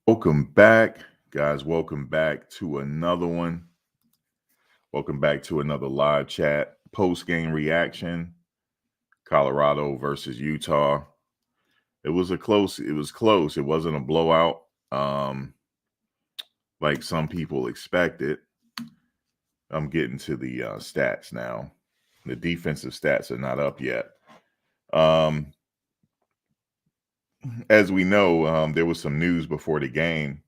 Welcome back, guys. Welcome back to another one. Welcome back to another live chat. Post-game reaction. Colorado versus Utah. It was close. It wasn't a blowout, like some people expected. I'm getting to the stats now. The defensive stats are not up yet. As we know, there was some news before the game.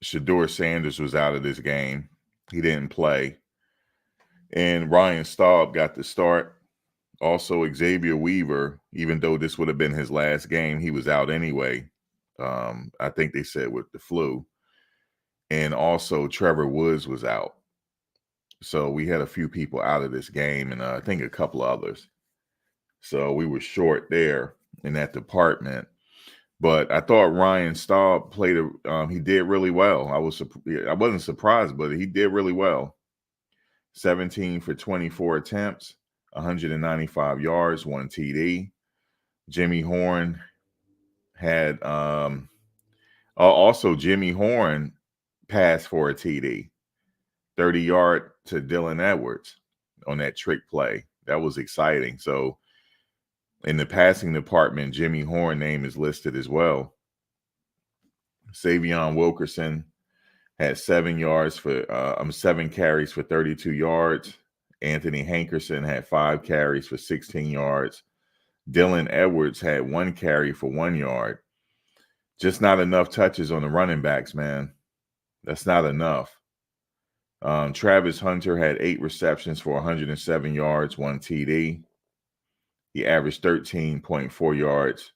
Shiloh Sanders was out of this game. He didn't play. And Ryan Staub got the start. Also, Xavier Weaver, even though this would have been his last game, he was out anyway. I think they said with the flu. And also, Trevor Woods was out. So we had a few people out of this game, and I think a couple of others. So we were short there in that department. But I thought Ryan Staub played. He did really well. I wasn't surprised, but he did really well. 17 for 24 attempts, 195 yards, 1 TD. Jimmy Horn had also Jimmy Horn passed for a TD, 30-yard to Dylan Edwards on that trick play. That was exciting. So in the passing department, Jimmy Horn name is listed as well. Savion Wilkerson had 7 carries for 32 yards. Anthony Hankerson had 5 carries for 16 yards. Dylan Edwards had 1 carry for 1 yard. Just not enough touches on the running backs, man. That's not enough. Travis Hunter had 8 receptions for 107 yards, 1 TD. He averaged 13.4 yards.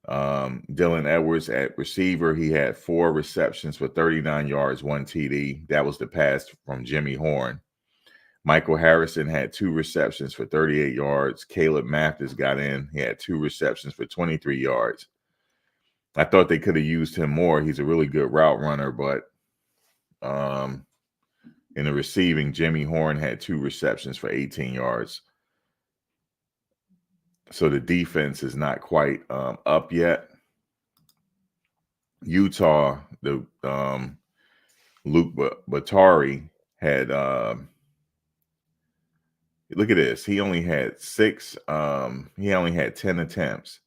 Dylan Edwards at receiver, he had 4 receptions for 39 yards, 1 TD. That was the pass from Jimmy Horn. Michael Harrison had 2 receptions for 38 yards. Caleb Mathis got in. He had 2 receptions for 23 yards. I thought they could have used him more. He's a really good route runner, but in the receiving, Jimmy Horn had 2 receptions for 18 yards. So the defense is not quite up yet. Utah, the Luke Batari had look at this. He only had 10 attempts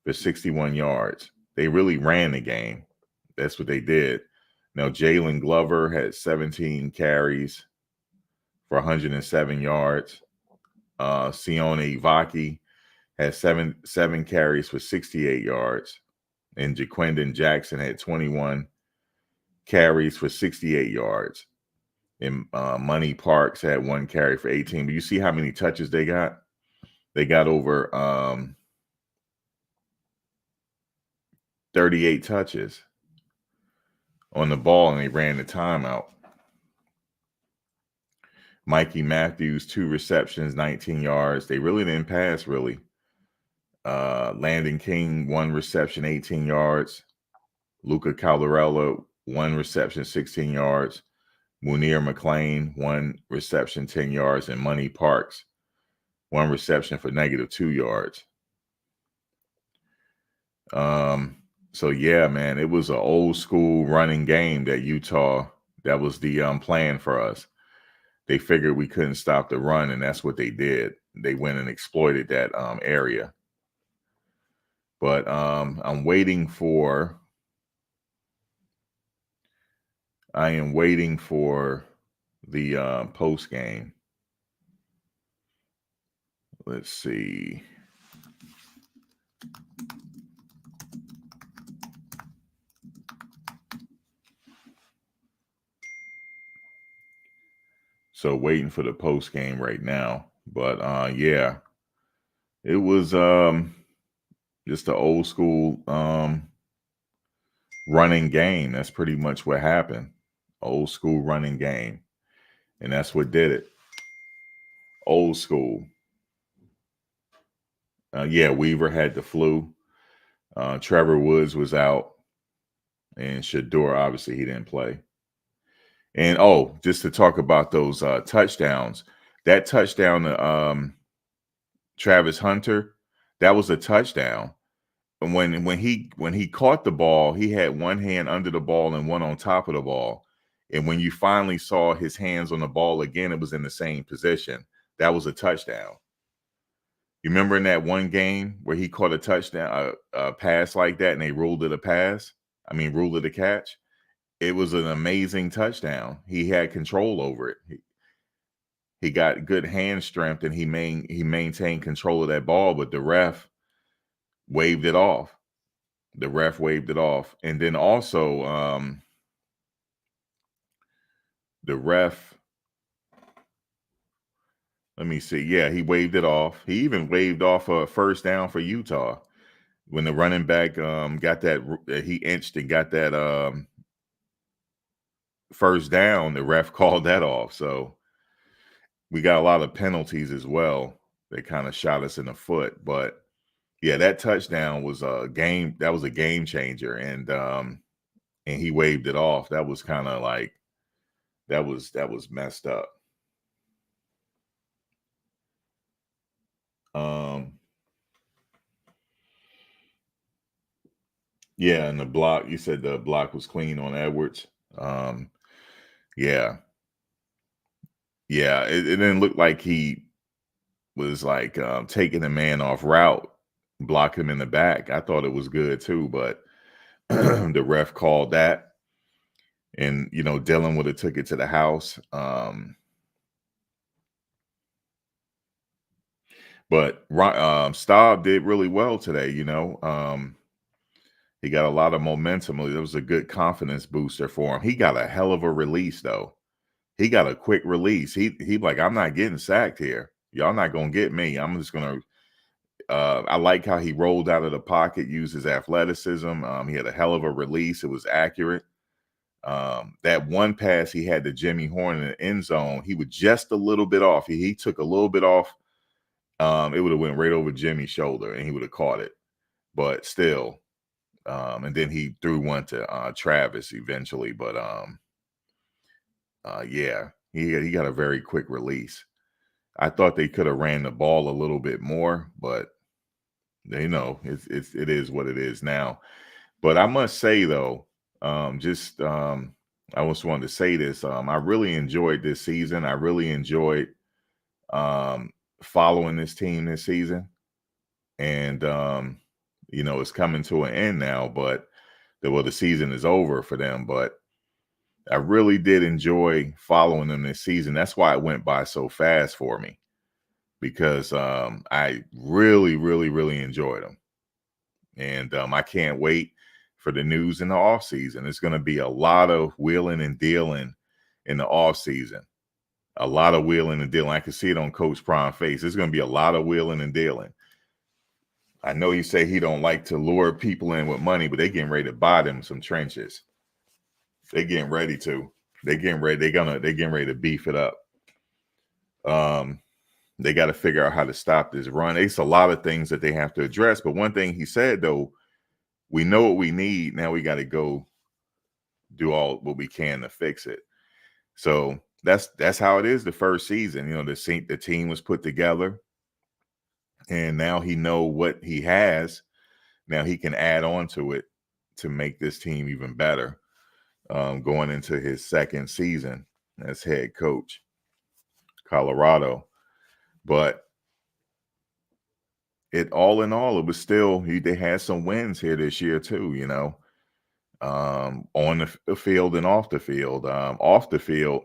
for 61 yards. They really ran the game. That's what they did. Now, Jalen Glover had 17 carries for 107 yards. Sione Ivaki had seven carries for 68 yards. And Jaquindon Jackson had 21 carries for 68 yards. And Money Parks had 1 carry for 18. But you see how many touches they got? They got over 38 touches on the ball, and they ran the timeout. Mikey Matthews, 2 receptions, 19 yards. They really didn't pass, really. Landon King, 1 reception, 18 yards. Luca Caldarella, 1 reception, 16 yards. Munir McLean, 1 reception, 10 yards. And Money Parks, 1 reception for -2 yards. So, yeah, man, it was an old school running game that Utah, that was the plan for us. They figured we couldn't stop the run, and that's what they did. They went and exploited that area. But I am waiting for the post game. Let's see. So waiting for the post game right now. But yeah, it was just an old school running game. That's pretty much what happened. Old school running game. And that's what did it. Old school. Yeah, Weaver had the flu. Trevor Woods was out. And Shador, obviously, he didn't play. And, just to talk about those touchdowns. That touchdown to Travis Hunter, that was a touchdown. when he caught the ball, he had one hand under the ball and one on top of the ball. And when you finally saw his hands on the ball again, it was in the same position. That was a touchdown. You remember in that one game where he caught a touchdown, a pass like that, and they ruled it a pass? I mean, ruled it a catch? It was an amazing touchdown. He had control over it. He got good hand strength, and he maintained control of that ball, but the ref waved it off. The ref waved it off. And then also, the ref, let me see. Yeah, he waved it off. He even waved off a first down for Utah when the running back got that. He inched and got that first down. The ref called that off. So we got a lot of penalties as well. They kind of shot us in the foot. But yeah, that touchdown was a game. That was a game changer. And he waved it off. That was kind of like, that was messed up. Yeah, and the block, you said the block was clean on Edwards. Yeah. Yeah, it didn't look like he was like taking the man off route, block him in the back. I thought it was good too, but the ref called that, and Dylan would have took it to the house. But Staub did really well today. He got a lot of momentum. It was a good confidence booster for him. He got a hell of a release though. He got a quick release. He like, I'm not getting sacked here. Y'all not gonna get me. I'm just gonna. I like how he rolled out of the pocket, used his athleticism. He had a hell of a release. It was accurate. That one pass he had to Jimmy Horn in the end zone, he was just a little bit off. He took a little bit off. It would have went right over Jimmy's shoulder, and he would have caught it. But still, and then he threw one to Travis eventually. But yeah, he got a very quick release. I thought they could have ran the ball a little bit more, but it is what it is now. But I must say though, I just wanted to say this. I really enjoyed this season. I really enjoyed following this team this season, and it's coming to an end now. But the season is over for them. But I really did enjoy following them this season. That's why it went by so fast for me, because I really, really, really enjoyed them. And I can't wait for the news in the offseason. It's going to be a lot of wheeling and dealing in the offseason. A lot of wheeling and dealing. I can see it on Coach Prime's face. There's going to be a lot of wheeling and dealing. I know he say he don't like to lure people in with money, but they getting ready to buy them some trenches. They getting ready to. They getting ready. They getting ready to beef it up. They got to figure out how to stop this run. It's a lot of things that they have to address. But one thing he said though, we know what we need. Now we got to go do all what we can to fix it. So that's how it is. The first season, the team was put together, and now he know what he has. Now he can add on to it to make this team even better. Going into his second season as head coach, Colorado. But all in all, it was still, they had some wins here this year too, on the field and off the field. Off the field,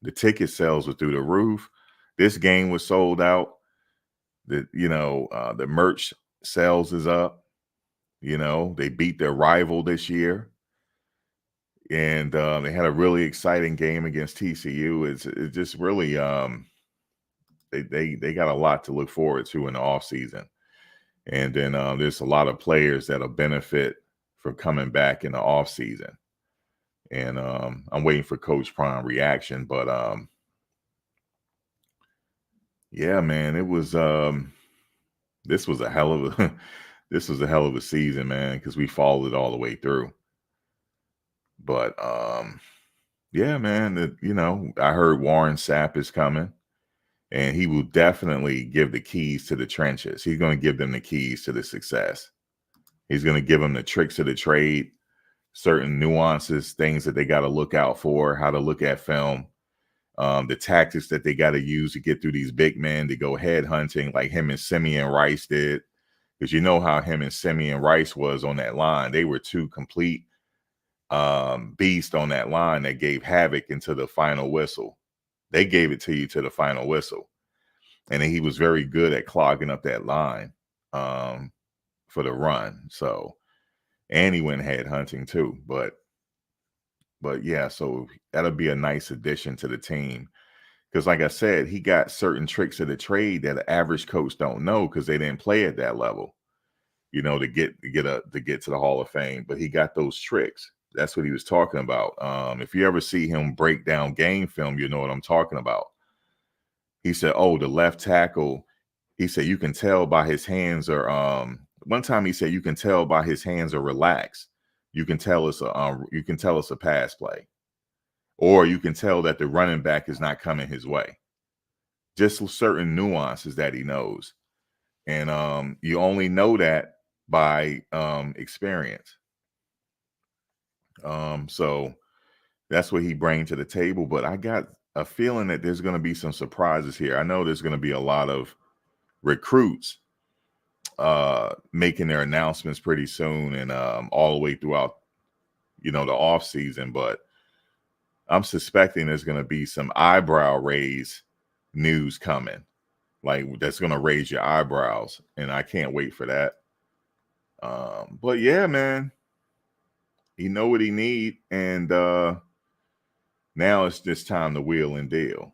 the ticket sales were through the roof. This game was sold out. The merch sales is up. They beat their rival this year. And they had a really exciting game against TCU. It's just really they got a lot to look forward to in the offseason. And then there's a lot of players that'll benefit from coming back in the offseason. And I'm waiting for Coach Prime reaction. But yeah, man, it was this was a hell of a season, man, because we followed it all the way through. But yeah, man, I heard Warren Sapp is coming, and he will definitely give the keys to the trenches. He's going to give them the keys to the success. He's going to give them the tricks of the trade, certain nuances, things that they got to look out for, how to look at film, the tactics that they got to use to get through these big men to go head hunting like him and Simeon Rice did. Because you know how him and Simeon Rice was on that line. They were two complete beasts on that line that gave havoc into the final whistle. They gave it to you to the final whistle. And he was very good at clogging up that line for the run. So, and he went head hunting too. But yeah, so that'll be a nice addition to the team. Because like I said, he got certain tricks of the trade that an average coach don't know because they didn't play at that level, you know, to get to the Hall of Fame. But he got those tricks. That's what he was talking about. If you ever see him break down game film, you know what I'm talking about. He said, oh, the left tackle, he said, you can tell by his hands are one time he said you can tell by his hands are relaxed. You can tell it's a pass play. Or you can tell that the running back is not coming his way. Just certain nuances that he knows. And you only know that by experience. So that's what he brings to the table. But I got a feeling that there's going to be some surprises here. I know there's going to be a lot of recruits making their announcements pretty soon and all the way throughout, you know, the off season. But I'm suspecting there's going to be some eyebrow raise news coming, like that's going to raise your eyebrows, and I can't wait for that. But yeah, man, he know what he need, and now it's just time to wheel and deal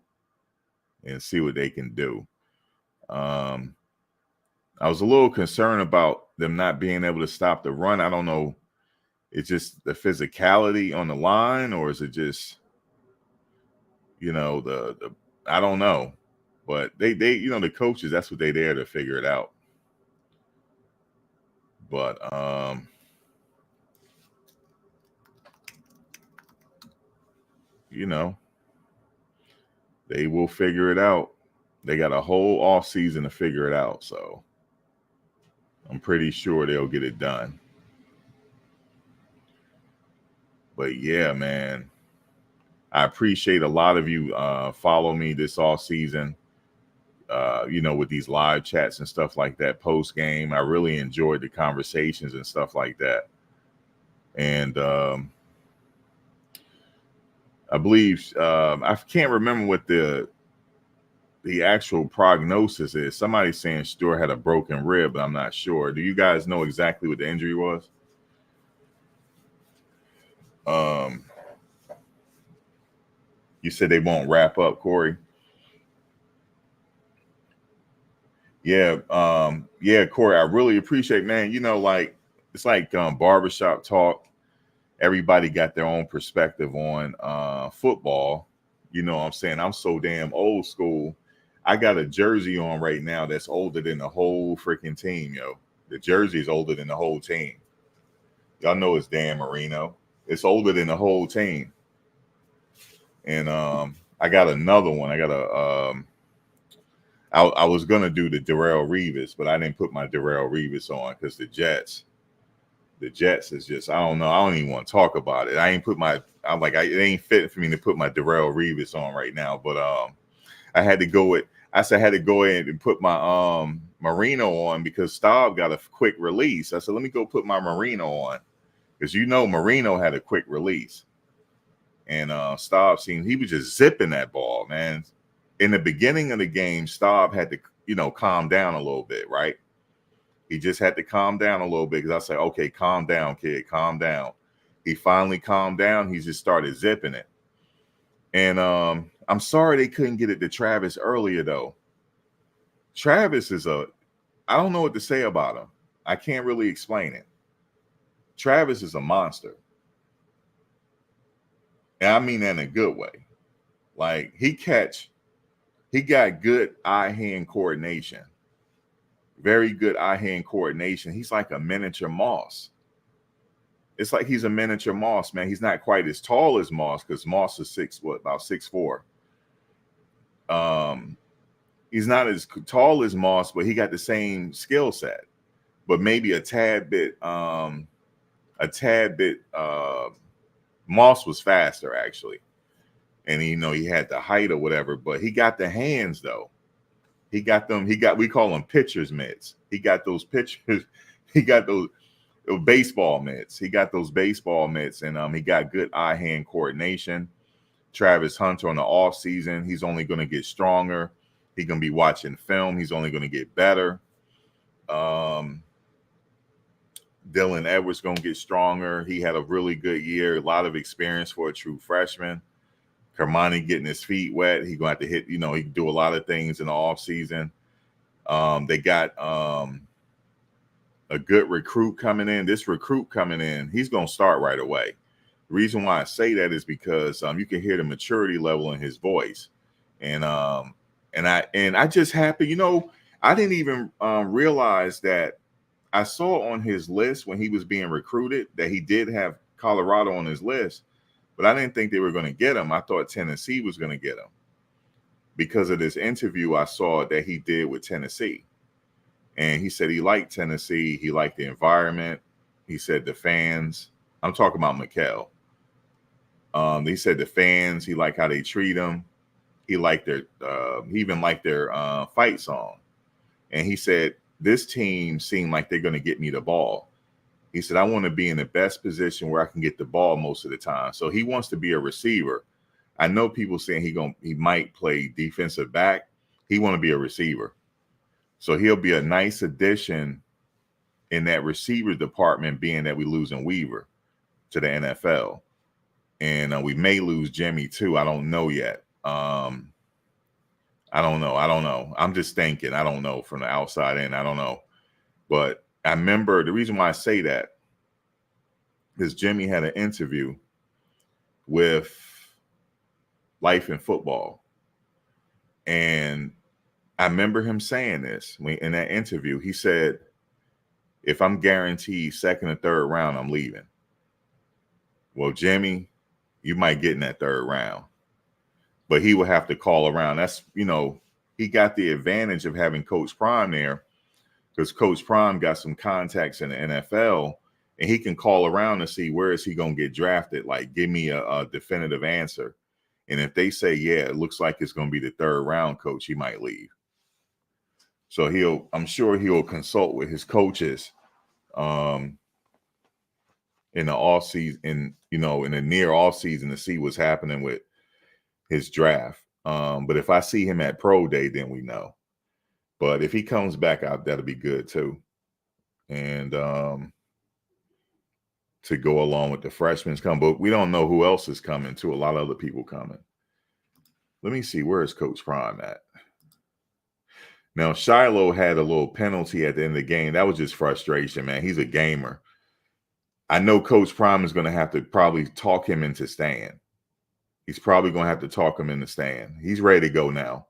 and see what they can do. I was a little concerned about them not being able to stop the run. I don't know. It's just the physicality on the line, or is it just, you know, the I don't know. But they you know, the coaches, that's what they're there to figure it out. But you know, they will figure it out. They got a whole off season to figure it out, so I'm pretty sure they'll get it done. But yeah, man, I appreciate a lot of you follow me this off season. You know, with these live chats and stuff like that post game. I really enjoyed the conversations and stuff like that. And I believe I can't remember what the actual prognosis is. Somebody's saying Stewart had a broken rib, but I'm not sure. Do you guys know exactly what the injury was? You said they won't wrap up, Corey. Yeah, yeah, Corey, I really appreciate, man. You know, like it's like barbershop talk. Everybody got their own perspective on football. You know what I'm saying? I'm so damn old school. I got a jersey on right now that's older than the whole freaking team, yo. The jersey is older than the whole team. Y'all know it's Dan Marino. It's older than the whole team. And I got another one. I got a I was gonna do the Darrelle Revis, but I didn't put my Darrelle Revis on because the Jets is just, I don't know. I don't even want to talk about it. I ain't put my, I'm like, it ain't fit for me to put my Darrelle Revis on right now. But I had to go with, I said I had to go in and put my Marino on because Staub got a quick release. I said, let me go put my Marino on because you know Marino had a quick release. And Staub he was just zipping that ball, man. In the beginning of the game, Staub had to, you know, calm down a little bit, right? He just had to calm down a little bit because I said, okay, calm down, kid, calm down. He finally calmed down. He just started zipping it. And I'm sorry they couldn't get it to Travis earlier, though. Travis is I don't know what to say about him. I can't really explain it. Travis is a monster. And I mean that in a good way. Like, he got good eye-hand coordination. Very good eye-hand coordination. He's like a miniature Moss. It's like he's a miniature Moss, man. He's not quite as tall as Moss because Moss is about 6'4". He's not as tall as Moss, but he got the same skill set. but maybe a tad bit. Moss was faster actually, and he had the height or whatever, but he got the hands though. He got them. We call them pitcher's mitts. He got those pitchers. He got those baseball mitts. He got those baseball mitts, and he got good eye-hand coordination. Travis Hunter on the offseason, he's only going to get stronger. He's going to be watching film. He's only going to get better. Dylan Edwards going to get stronger. He had a really good year, a lot of experience for a true freshman. Kermani getting his feet wet. He's going to have to hit, he can do a lot of things in the offseason. They got a good recruit coming in. This recruit coming in, he's going to start right away. The reason why I say that is because you can hear the maturity level in his voice. And I just happened, I didn't even realize that I saw on his list when he was being recruited that he did have Colorado on his list, but I didn't think they were going to get him. I thought Tennessee was going to get him because of this interview I saw that he did with Tennessee. And he said he liked Tennessee. He liked the environment. He said the fans. I'm talking about Mikkel. He said the fans, he liked how they treat him. He liked he even liked their fight song. And he said, this team seemed like they're going to get me the ball. He said, I want to be in the best position where I can get the ball most of the time. So he wants to be a receiver. I know people saying he might play defensive back. He want to be a receiver. So he'll be a nice addition in that receiver department, being that we losing Weaver to the NFL. And we may lose Jimmy too. I don't know yet. I don't know. I'm just thinking. I don't know from the outside in. I don't know. But I remember the reason why I say that is Jimmy had an interview with Life in Football. And I remember him saying this in that interview. He said, if I'm guaranteed second or third round, I'm leaving. Well, Jimmy, you might get in that third round, but he will have to call around. That's, he got the advantage of having Coach Prime there because Coach Prime got some contacts in the NFL and he can call around and see where is he going to get drafted. Like, give me a definitive answer. And if they say, yeah, it looks like it's going to be the third round, coach, he might leave. So I'm sure he'll consult with his coaches in the off season, in the near off season to see what's happening with his draft. But if I see him at pro day, then we know. But if he comes back out, that'll be good too. And to go along with the freshmen come, but we don't know who else is coming too. A lot of other people coming. Let me see, where is Coach Prime at? Now, Shiloh had a little penalty at the end of the game. That was just frustration, man. He's a gamer. I know Coach Prime is going to have to probably talk him into staying. He's probably going to have to talk him into staying. He's ready to go now.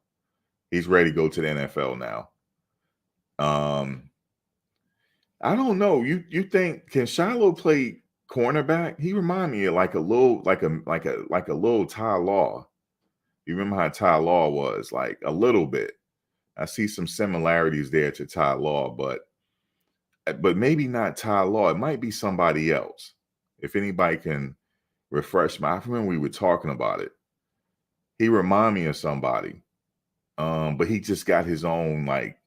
He's ready to go to the NFL now. I don't know. You think, can Shiloh play cornerback? He remind me of like a little Ty Law. You remember how Ty Law was? Like a little bit. I see some similarities there to Ty Law, but maybe not Ty Law. It might be somebody else. If anybody can refresh I remember we were talking about it. He remind me of somebody. But he just got his own, like,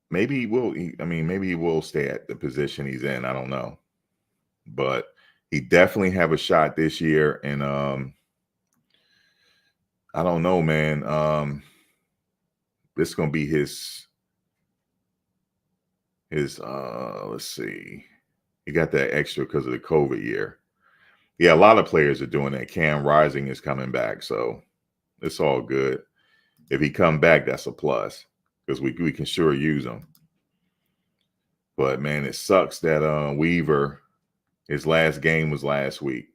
maybe he will stay at the position he's in. I don't know. But he definitely have a shot this year. And I don't know, man. This is going to be his let's see. He got that extra because of the COVID year. Yeah, a lot of players are doing that. Cam Rising is coming back, so it's all good. If he come back, that's a plus because we can sure use him. But man, it sucks that Weaver, his last game was last week,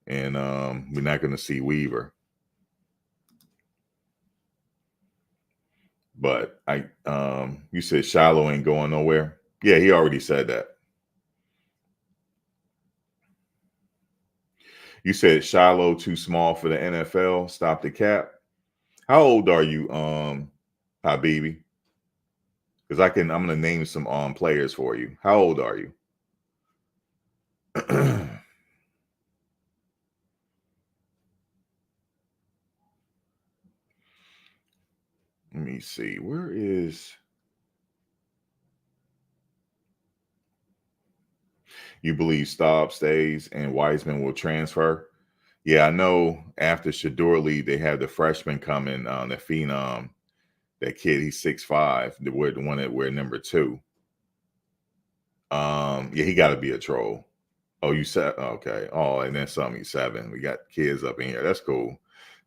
and we're not going to see Weaver. But you said Shiloh ain't going nowhere. Yeah, he already said that. You said Shiloh too small for the NFL. Stop the cap. How old are you, Habibi? Because I'm going to name some players for you. How old are you? Let me see. Where is you believe Staub stays and Wiseman will transfer? Yeah, I know after Shador leave, they have the freshman coming, the phenom. That kid, he's 6'5", the one that wear number 2. Yeah, he got to be a troll. Oh, you said okay. Oh, and then some. He's 7. We got kids up in here. That's cool.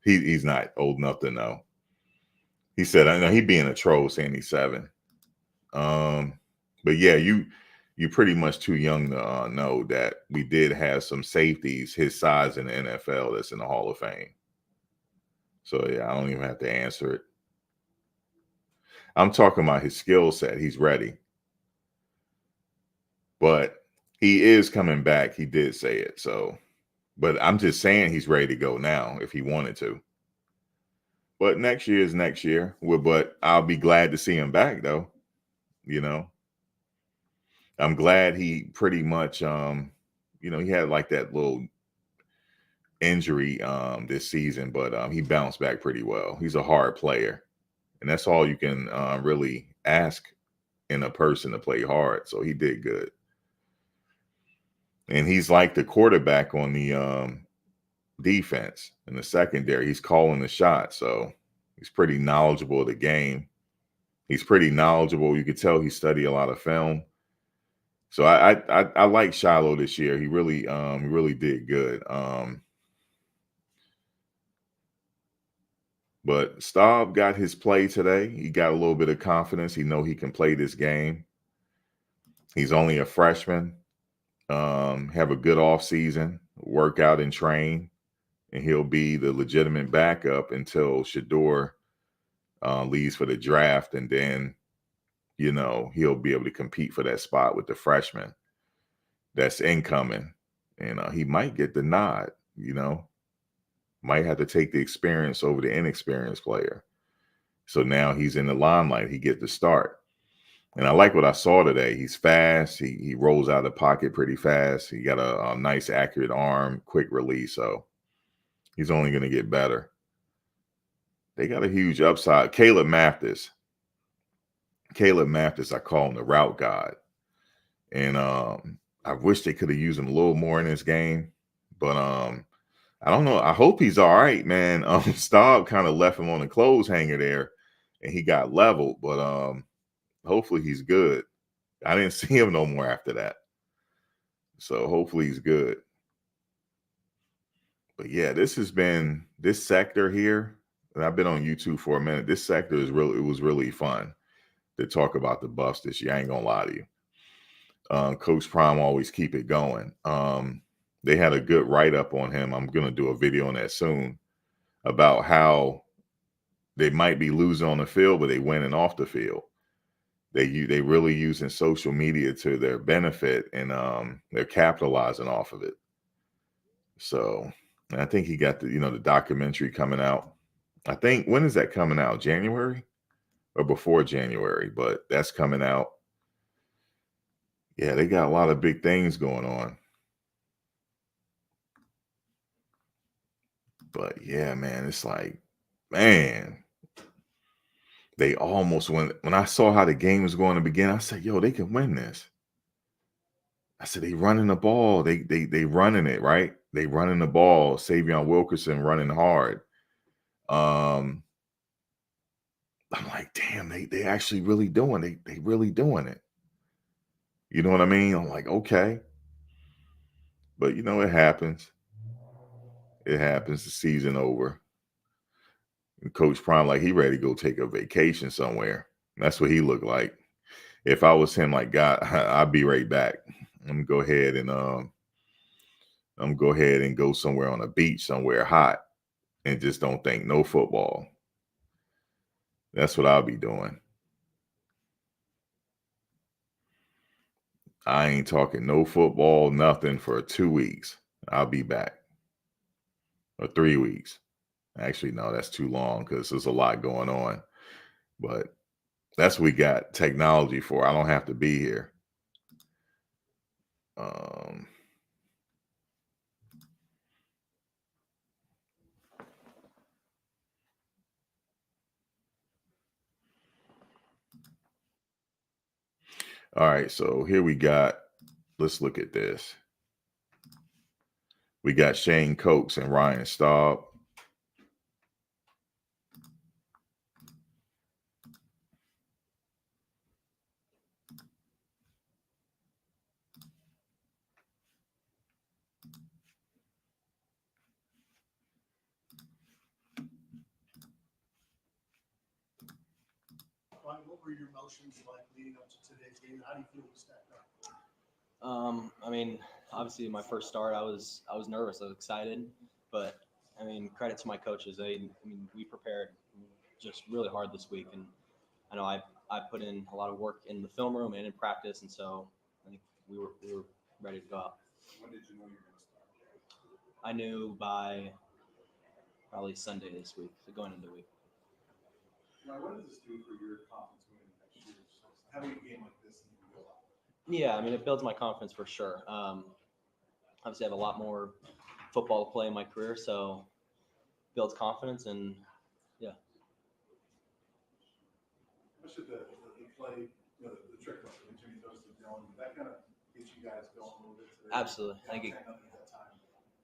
He's not old enough to know. He said, I know he being a troll saying he's 7. But yeah, you're pretty much too young to know that we did have some safeties his size in the NFL that's in the Hall of Fame. So yeah, I don't even have to answer it. I'm talking about his skill set. He's ready. But he is coming back. He did say it. So, but I'm just saying he's ready to go now if he wanted to. But next year is next year. But I'll be glad to see him back though. You know, I'm glad he pretty much, he had like that little injury this season, but he bounced back pretty well. He's a hard player, and that's all you can really ask in a person to play hard. So he did good. And he's like the quarterback on the defense in the secondary. He's calling the shot, so he's pretty knowledgeable of the game. He's pretty knowledgeable. You could tell he studied a lot of film. So I like Shiloh this year. He really did good. But Staub got his play today. He got a little bit of confidence. He know he can play this game. He's only a freshman. Have a good off season, work out and train, and he'll be the legitimate backup until Shador leaves for the draft, and then he'll be able to compete for that spot with the freshman that's incoming, and he might get the nod. Might have to take the experience over the inexperienced player. So now he's in the limelight. He get to start. And I like what I saw today. He's fast. He rolls out of the pocket pretty fast. He got a nice, accurate arm, quick release. So he's only going to get better. They got a huge upside. Caleb Mathis, I call him the route god. And I wish they could have used him a little more in this game. But I don't know. I hope he's all right, man. Staub kind of left him on the clothes hanger there, and he got leveled. But hopefully he's good. I didn't see him no more after that. So hopefully he's good. But yeah, this sector here, and I've been on YouTube for a minute. This sector it was really fun to talk about the Buffs this year. I ain't gonna lie to you. Coach Prime always keep it going. They had a good write-up on him. I'm gonna do a video on that soon about how they might be losing on the field, but they winning off the field. They really using social media to their benefit, and they're capitalizing off of it. So I think he got the documentary coming out. I think, when is that coming out? January or before January? But that's coming out. Yeah, they got a lot of big things going on. But yeah, man, it's like, man, they almost when I saw how the game was going to begin, I said, yo, they can win this. I said, they running the ball. They running it, right? They running the ball. Savion Wilkerson running hard. I'm like, damn, they actually really doing they really doing it. You know what I mean? I'm like, okay. But it happens. It happens. The season over. And Coach Prime, like, he ready to go take a vacation somewhere. That's what he looked like. If I was him, like, God, I'll be right back. I'm gonna go ahead and go somewhere on a beach somewhere hot and just don't think no football. That's what I'll be doing. I ain't talking no football, nothing for 2 weeks. I'll be back. Or 3 weeks. Actually, no, that's too long because there's a lot going on. But That's what we got technology for. I don't have to be here. All right, so here we got, let's look at this. We got Shane Coates and Ryan Staub. What were your emotions like leading up to today's game? How do you feel we stacked up? I mean, obviously my first start, I was nervous, I was excited, but I mean, credit to my coaches. We prepared just really hard this week, and I know I put in a lot of work in the film room and in practice, and so I think we were ready to go out. When did you know you were going to start? I knew by probably Sunday this week, so going into the week. Ryan, what does this do for your confidence moving next year? Having a game like this and you go out? Yeah, I mean, it builds my confidence for sure. Obviously, I have a lot more football to play in my career, so builds confidence, and yeah. How much did the play, the trick play when Jimmy throws to Dylan, did that kind of get you guys going a little bit today? Absolutely. I think it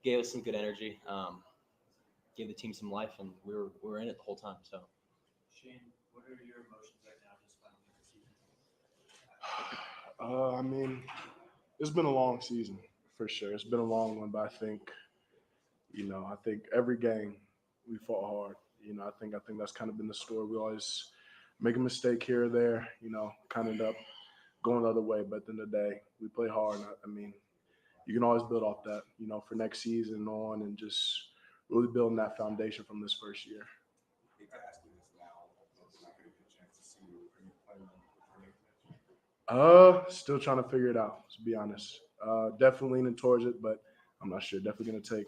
gave us some good energy, gave the team some life, and we were in it the whole time. So, Shane, what are your emotions right now, just finally the season? I mean, it's been a long season for sure. It's been a long one, but I think every game we fought hard. I think that's kind of been the story. We always make a mistake here or there. Kind of end up going the other way. But at the end of the day, we play hard. I mean, you can always build off that. For next season on, and just really building that foundation from this first year. I hate to ask you this now, but we're not going to get a chance to see you. Are you planning on next year? Still trying to figure it out, to be honest. Definitely leaning towards it, but I'm not sure. Definitely going to take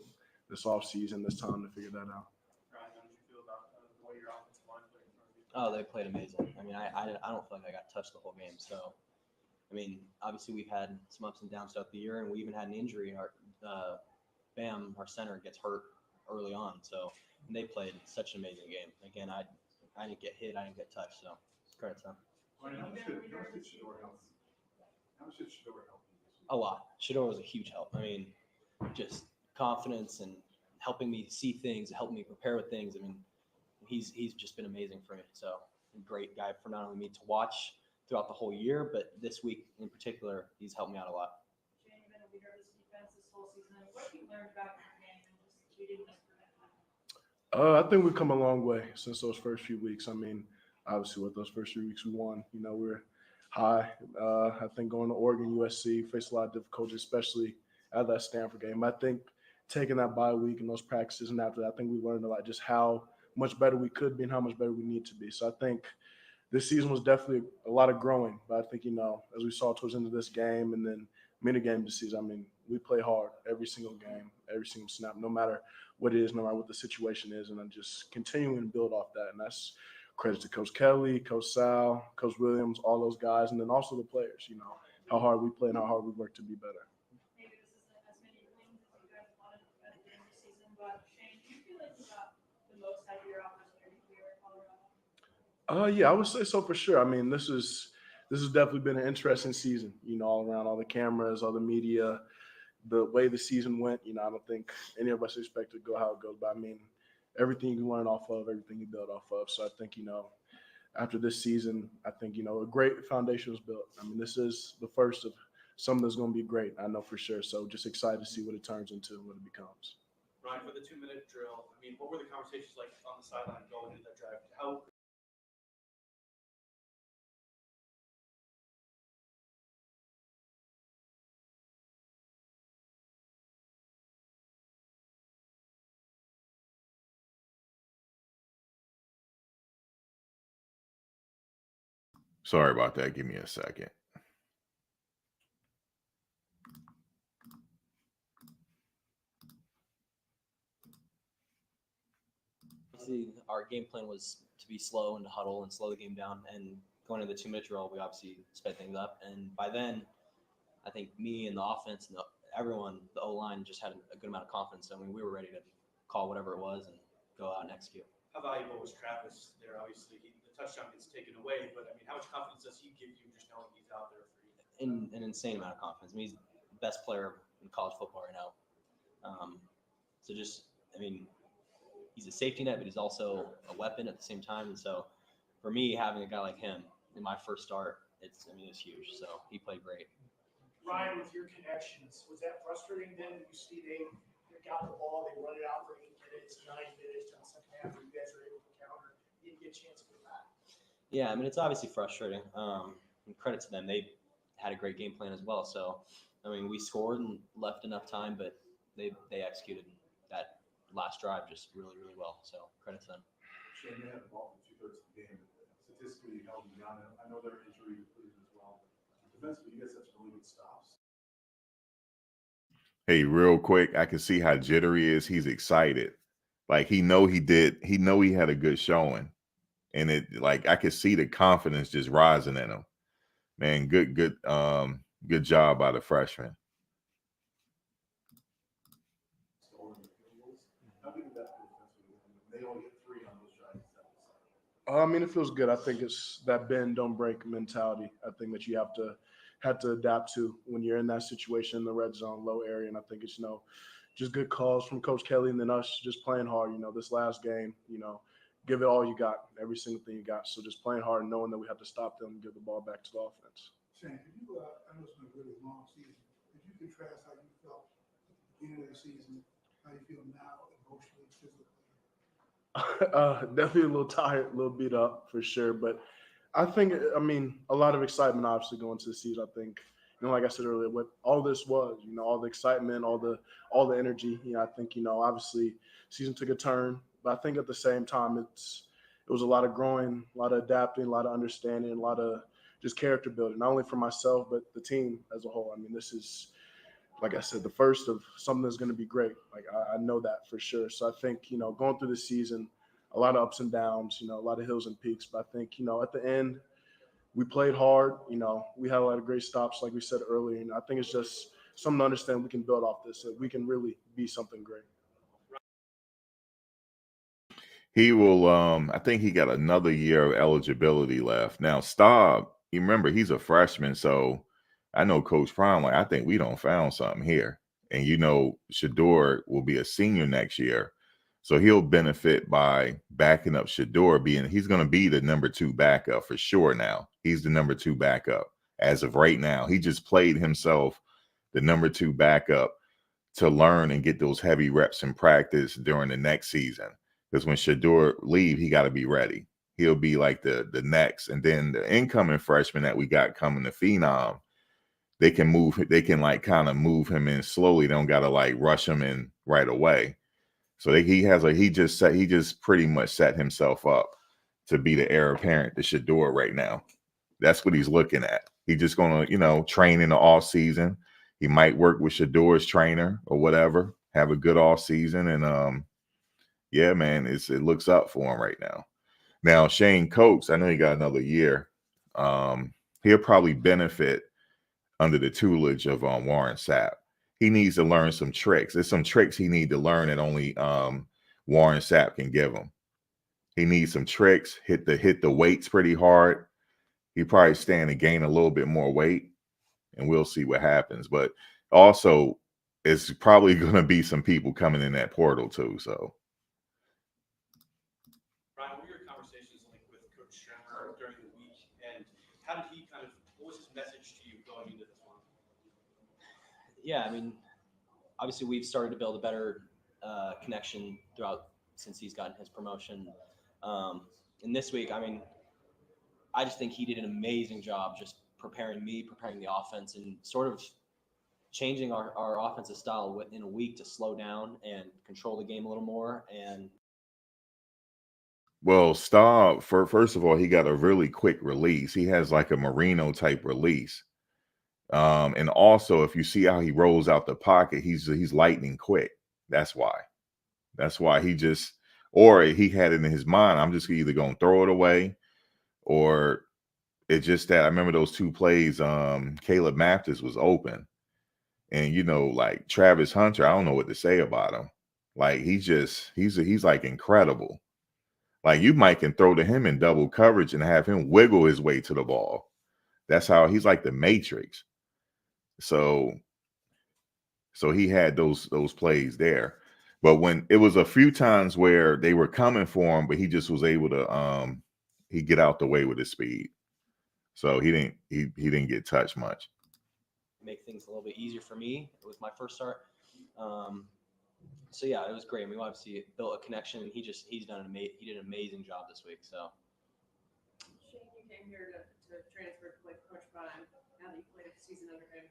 this off season, this time to figure that out. Ryan, how did you feel about the way your offensive line played in front of you? oh, they played amazing. I mean, I don't feel like I got touched the whole game. So, I mean, obviously we've had some ups and downs throughout the year, and we even had an injury. Our Bam, our center, gets hurt early on. So, and they played such an amazing game. Again, I didn't get hit, I didn't get touched. So, credit to them. How much did Shador help you? How much did Shador help you this week? A lot. Shador was a huge help. I mean, just confidence and helping me see things, helping me prepare with things. I mean, he's just been amazing for me. So, a great guy for not only me to watch throughout the whole year, but this week in particular, he's helped me out a lot. Shane, you've been a leader of this defense this whole season. What have you learned about your game and just leading this group? I think we've come a long way since those first few weeks. I mean, obviously, with those first 3 weeks we won, we're high. I think going to Oregon, USC, faced a lot of difficulties, especially at that Stanford game. I think taking that bye week and those practices and after that, I think we learned a lot, just how much better we could be and how much better we need to be. So I think this season was definitely a lot of growing. But I think, as we saw towards the end of this game and then many games this season, I mean, we play hard every single game, every single snap, no matter what it is, no matter what the situation is. And I'm just continuing to build off that. And that's credit to Coach Kelly, Coach Sal, Coach Williams, all those guys, and then also the players, how hard we play and how hard we work to be better. Maybe this isn't as many wins as you guys wanted at the end of the season, but Shane, do you feel like you got the most out of your opportunity here in Colorado? Yeah, I would say so for sure. I mean, this has definitely been an interesting season, all around, all the cameras, all the media, the way the season went. I don't think any of us expect to go how it goes, but I mean, everything you learn off of, everything you build off of. So I think, after this season, I think, a great foundation was built. I mean, this is the first of something that's going to be great, I know for sure. So just excited to see what it turns into and what it becomes. Ryan, for the 2-minute drill, I mean, what were the conversations like on the sideline going into that drive? How Sorry about that. Give me a second. Obviously, our game plan was to be slow and to huddle and slow the game down. And going to the 2-minute drill, we obviously sped things up. And by then, I think me and the offense and everyone, the O-line just had a good amount of confidence. I mean, we were ready to call whatever it was and go out and execute. How valuable was Travis there? Obviously, the touchdown gets taken away, but I mean, how much confidence does he give you just knowing he's out there for you? An insane amount of confidence. I mean, he's the best player in college football right now. So just, I mean, he's a safety net, but he's also a weapon at the same time. And so for me, having a guy like him in my first start, it's huge. So he played great. Ryan, with your connections, was that frustrating then? You see they got the ball, they run it out for 8 minutes, 9 minutes, on the second half, and you guys are able to counter. You didn't get a chance to get back. Yeah, I mean, it's obviously frustrating. And credit to them. They had a great game plan as well. So, I mean, we scored and left enough time, but they executed that last drive just really, really well. So credit to them. Shane, they had the ball for 2/3 of the game. Statistically, you held them down. I know their injury included as well. Defensively, you guys have some really good stops. Hey, real quick, I can see how jittery he is. He's excited. Like he know he had a good showing. And it like I could see the confidence just rising in him. Man, good job by the freshman. Stolen the field goals. How big of that defensively? They only hit 3 on those drives. I mean, it feels good. I think it's that bend don't break mentality. I think that you have to adapt to when you're in that situation in the red zone, low area. And I think it's just good calls from Coach Kelly and then us just playing hard. This last game, give it all you got, every single thing you got. So just playing hard and knowing that we have to stop them and give the ball back to the offense. Shane, could you, I know it's been a really long season. Could you contrast how you felt at the beginning of the season, how you feel now, emotionally, physically? Definitely a little tired, a little beat up for sure. But I think, a lot of excitement obviously going to the season. I think, like I said earlier, what all this was, all the excitement, all the energy. I think, obviously season took a turn, but I think at the same time it was a lot of growing, a lot of adapting, a lot of understanding, a lot of just character building, not only for myself but the team as a whole. I mean, this is, like I said, the first of something that's going to be great. Like I know that for sure. So I think, going through the season, a lot of ups and downs, a lot of hills and peaks. But I think, at the end, we played hard. We had a lot of great stops, like we said earlier. And I think it's just something to understand we can build off this. So we can really be something great. He will I think he got another year of eligibility left. Now, Staub, you remember he's a freshman, so I know Coach Prime, I think we don't found something here. And Shedeur will be a senior next year. So he'll benefit by backing up Shedeur he's going to be the number 2 backup for sure now. He's the number 2 backup as of right now. He just played himself the number 2 backup to learn and get those heavy reps in practice during the next season. Because when Shedeur leave, he got to be ready. He'll be like the next. And then the incoming freshman that we got coming, the Phenom, they can kind of move him in slowly. They don't got to rush him in right away. So he just pretty much set himself up to be the heir apparent to Shedeur right now. That's what he's looking at. He's just going to, train in the off season. He might work with Shadeur's trainer or whatever, have a good off season. And, yeah, man, it looks up for him right now. Now, Shane Coates, I know he got another year. He'll probably benefit under the tutelage of Warren Sapp. He needs to learn some tricks. There's some tricks he needs to learn that only Warren Sapp can give him. He needs some tricks, hit the weights pretty hard. He probably stand to gain a little bit more weight, and we'll see what happens. But also, it's probably going to be some people coming in that portal too, so. Ryan, what were your conversations like with Coach Shermer during the week, and how did he what was his message to you going into this one? Yeah, I mean, obviously we've started to build a better connection since he's gotten his promotion. And this week, I mean, I just think he did an amazing job just preparing the offense, and sort of changing our offensive style within a week to slow down and control the game a little more. And well, Staub, first of all, he got a really quick release. He has like a Marino type release. And also, if you see how he rolls out the pocket, he's lightning quick. That's why or he had it in his mind, I'm just either going to throw it away or it's just that I remember those 2 plays. Caleb Mathis was open, and like Travis Hunter, I don't know what to say about him. Like he's like incredible. Like you might can throw to him in double coverage and have him wiggle his way to the ball. That's how he's like the Matrix. So he had those plays there. But when it was a few times where they were coming for him, but he just was able to he get out the way with his speed. So he didn't get touched much. Make things a little bit easier for me. It was my first start. So yeah, it was great. I mean, we obviously built a connection, and he did an amazing job this week. So Shane, you came here to transfer to play for Coach Prime. Now that you played a season under him,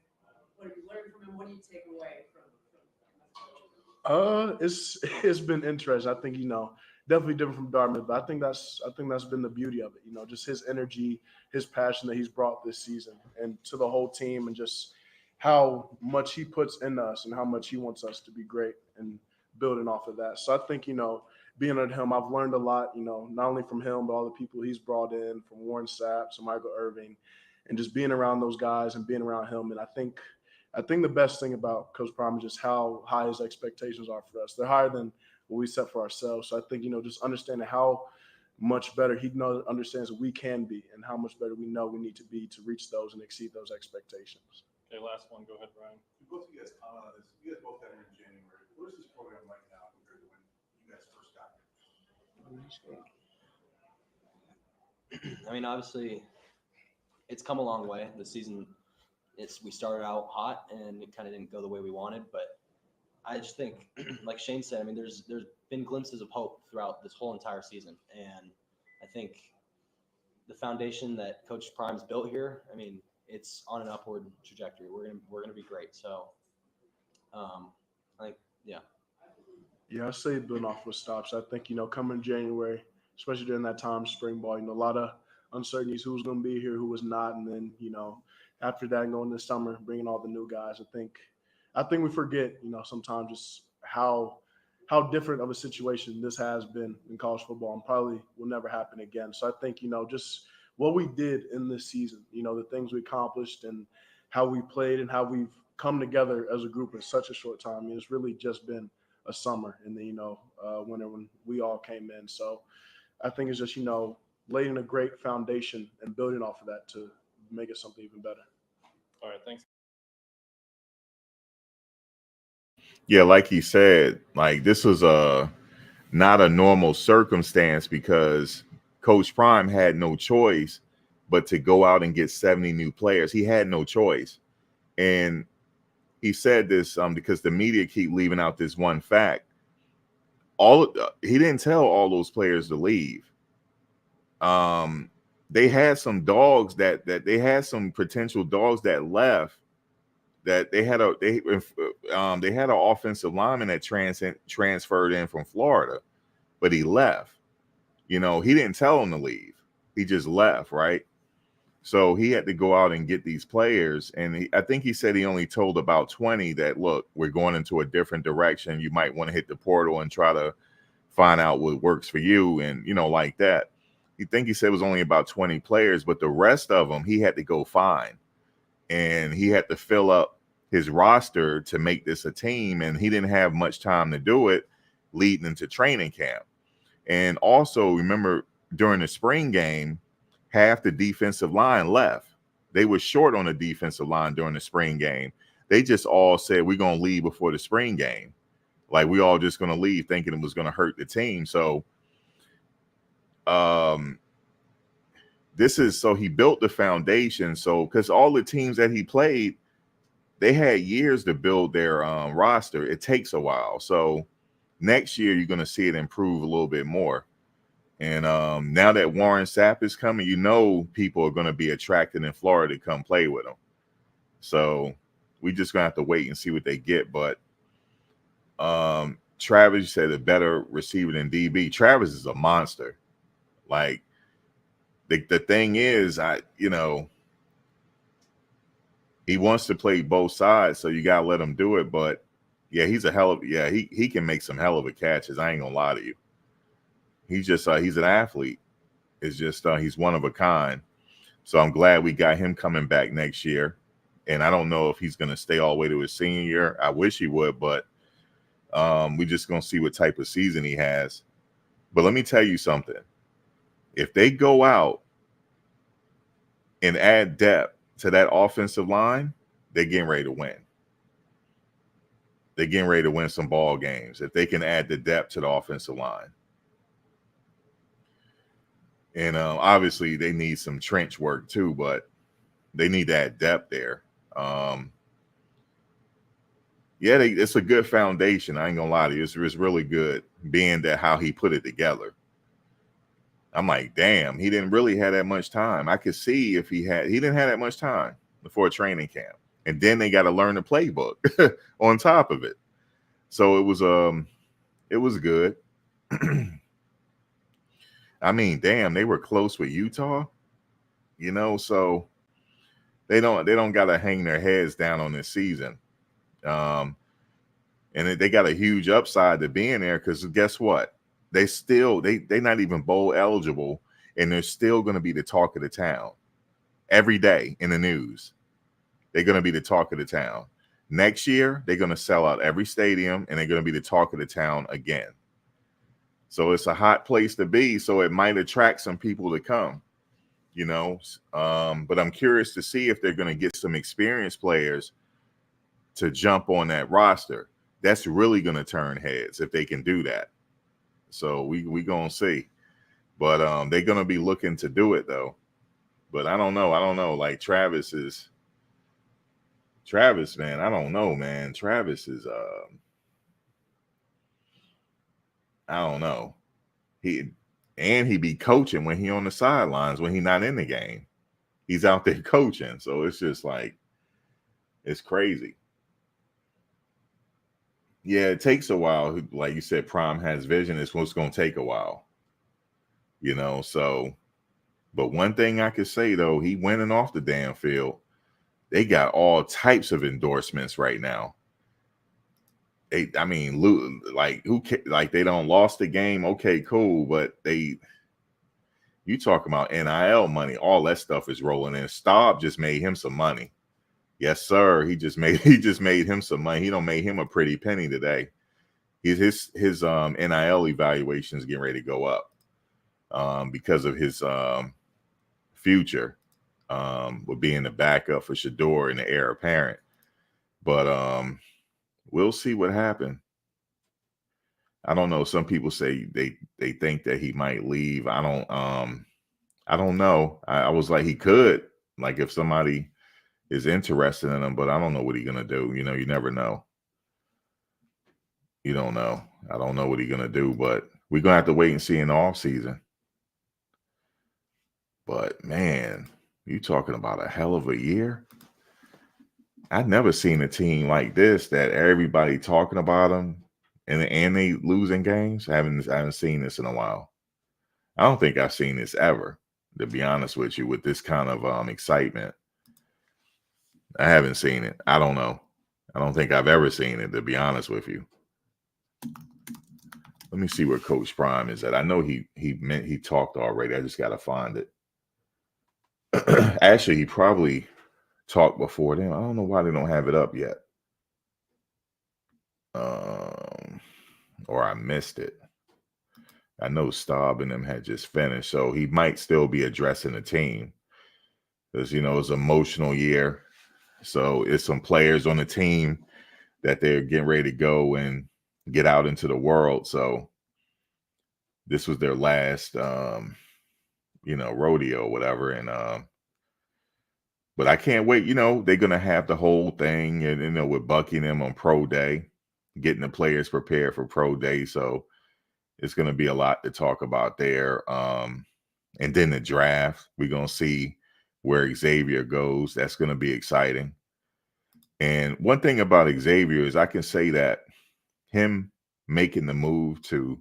what have you learned from him? What do you take away from It's been interesting. I think definitely different from Dartmouth, but I think that's been the beauty of it. Just his energy, his passion that he's brought this season, and to the whole team, and just how much he puts in us and how much he wants us to be great and building off of that. So I think being under him, I've learned a lot. Not only from him, but all the people he's brought in, from Warren Sapp to Michael Irving, and just being around those guys and being around him. And I think the best thing about Coach Prime is just how high his expectations are for us. They're higher than what we set for ourselves. So I think, just understanding how much better he understands that we can be and how much better we know we need to be to reach those and exceed those expectations. Okay, last one. Go ahead, Brian. Both of you guys comment on this. You guys both got here in January. What is this program like now compared to when you guys first got here? I mean, obviously, it's come a long way. The season, we started out hot, and it kind of didn't go the way we wanted. But I just think, like Shane said, I mean, there's been glimpses of hope throughout this whole entire season, and I think the foundation that Coach Prime's built here, I mean, it's on an upward trajectory. We're gonna be great. So, I think, yeah. Yeah, I say building off with stops. I think coming January, especially during that time, spring ball, a lot of uncertainties: who was going to be here, who was not, and then after that, going this summer, bringing all the new guys. I think we forget sometimes just how different of a situation this has been in college football, and probably will never happen again. So I think just what we did in this season, the things we accomplished and how we played and how we've come together as a group in such a short time. I mean, it's really just been a summer and then, winter when we all came in. So I think it's just, laying a great foundation and building off of that to make it something even better. All right. Thanks. Yeah, like he said, like this was not a normal circumstance because Coach Prime had no choice but to go out and get 70 new players. He had no choice. And he said this because the media keep leaving out this one fact. He didn't tell all those players to leave. They had some dogs that they had some potential dogs that left. That they had an offensive lineman that transferred in from Florida, but he left. He didn't tell him to leave. He just left, right? So he had to go out and get these players. And I think he said he only told about 20 that, look, we're going into a different direction. You might want to hit the portal and try to find out what works for you and, like that. He said it was only about 20 players, but the rest of them he had to go find. And he had to fill up his roster to make this a team. And he didn't have much time to do it leading into training camp. And also, remember, during the spring game, half the defensive line left. They were short on the defensive line during the spring game. They just all said, we're going to leave before the spring game. Like, we all just going to leave thinking it was going to hurt the team. So, he built the foundation. So, because all the teams that he played, they had years to build their roster. It takes a while. So, next year, you're going to see it improve a little bit more. And now that Warren Sapp is coming, people are going to be attracted in Florida to come play with him. So we just going to have to wait and see what they get. But Travis, you said a better receiver than DB. Travis is a monster. Like, the thing is, he wants to play both sides, so you got to let him do it. But, yeah, he can make some hell of a catches. I ain't going to lie to you. He's just he's an athlete. It's just he's one of a kind. So I'm glad we got him coming back next year. And I don't know if he's going to stay all the way to his senior year. I wish he would, but we just going to see what type of season he has. But let me tell you something. If they go out and add depth to that offensive line, they're getting ready to win. They're getting ready to win some ball games if they can add the depth to the offensive line. And obviously they need some trench work too, but they need to add depth there. It's a good foundation. I ain't gonna lie to you. It's really good, being that how he put it together. I'm like, damn, he didn't really have that much time. I could see if he didn't have that much time before training camp. And then they got to learn the playbook on top of it. So it was good. I mean, damn, they were close with Utah, so they don't got to hang their heads down on this season. And they got a huge upside to being there, because guess what? They're not even bowl eligible, and they're still going to be the talk of the town every day in the news. They're going to be the talk of the town. Next year, they're going to sell out every stadium, and they're going to be the talk of the town again. So it's a hot place to be. So it might attract some people to come, But I'm curious to see if they're going to get some experienced players to jump on that roster. That's really going to turn heads if they can do that. So we going to see. But they're going to be looking to do it, though. But I don't know. Like Travis, man. I don't know, man. Travis is I don't know. He be coaching when he on the sidelines, when he not in the game. He's out there coaching. So it's just like, it's crazy. Yeah, it takes a while. Like you said, Prime has vision. It's what's going to take a while. So, but one thing I could say, though, he winning off the damn field. They got all types of endorsements right now. They don't lost the game. Okay, cool. But you talking about NIL money, all that stuff is rolling in. Staub just made him some money. Yes, sir. He just made him some money. He don't made him a pretty penny today. His NIL evaluations getting ready to go up because of his future with being the backup for Shador and the heir apparent. But we'll see what happens. I don't know. Some people say they think that he might leave. I don't know. I was like, he could, like, if somebody is interested in him, but I don't know what he's gonna do. You never know. You don't know. I don't know what he's gonna do, but we're gonna have to wait and see in the offseason. But man, you talking about a hell of a year. I've never seen a team like this that everybody talking about them and they losing games. I haven't seen this in a while. I don't think I've seen this ever, to be honest with you, with this kind of excitement. I haven't seen it. I don't know. I don't think I've ever seen it, to be honest with you. Let me see where Coach Prime is at. I know he talked already. I just got to find it. Actually, he probably talked before then. I don't know why they don't have it up yet. Or I missed it. I know Staub and them had just finished, so he might still be addressing the team because, it's an emotional year. So it's some players on the team that they're getting ready to go and get out into the world. So this was their last, rodeo or whatever. And, but I can't wait. They're going to have the whole thing and, with Bucky and them on pro day, getting the players prepared for pro day. So it's going to be a lot to talk about there. And then the draft, we're going to see where Xavier goes. That's going to be exciting. And one thing about Xavier is I can say that him making the move to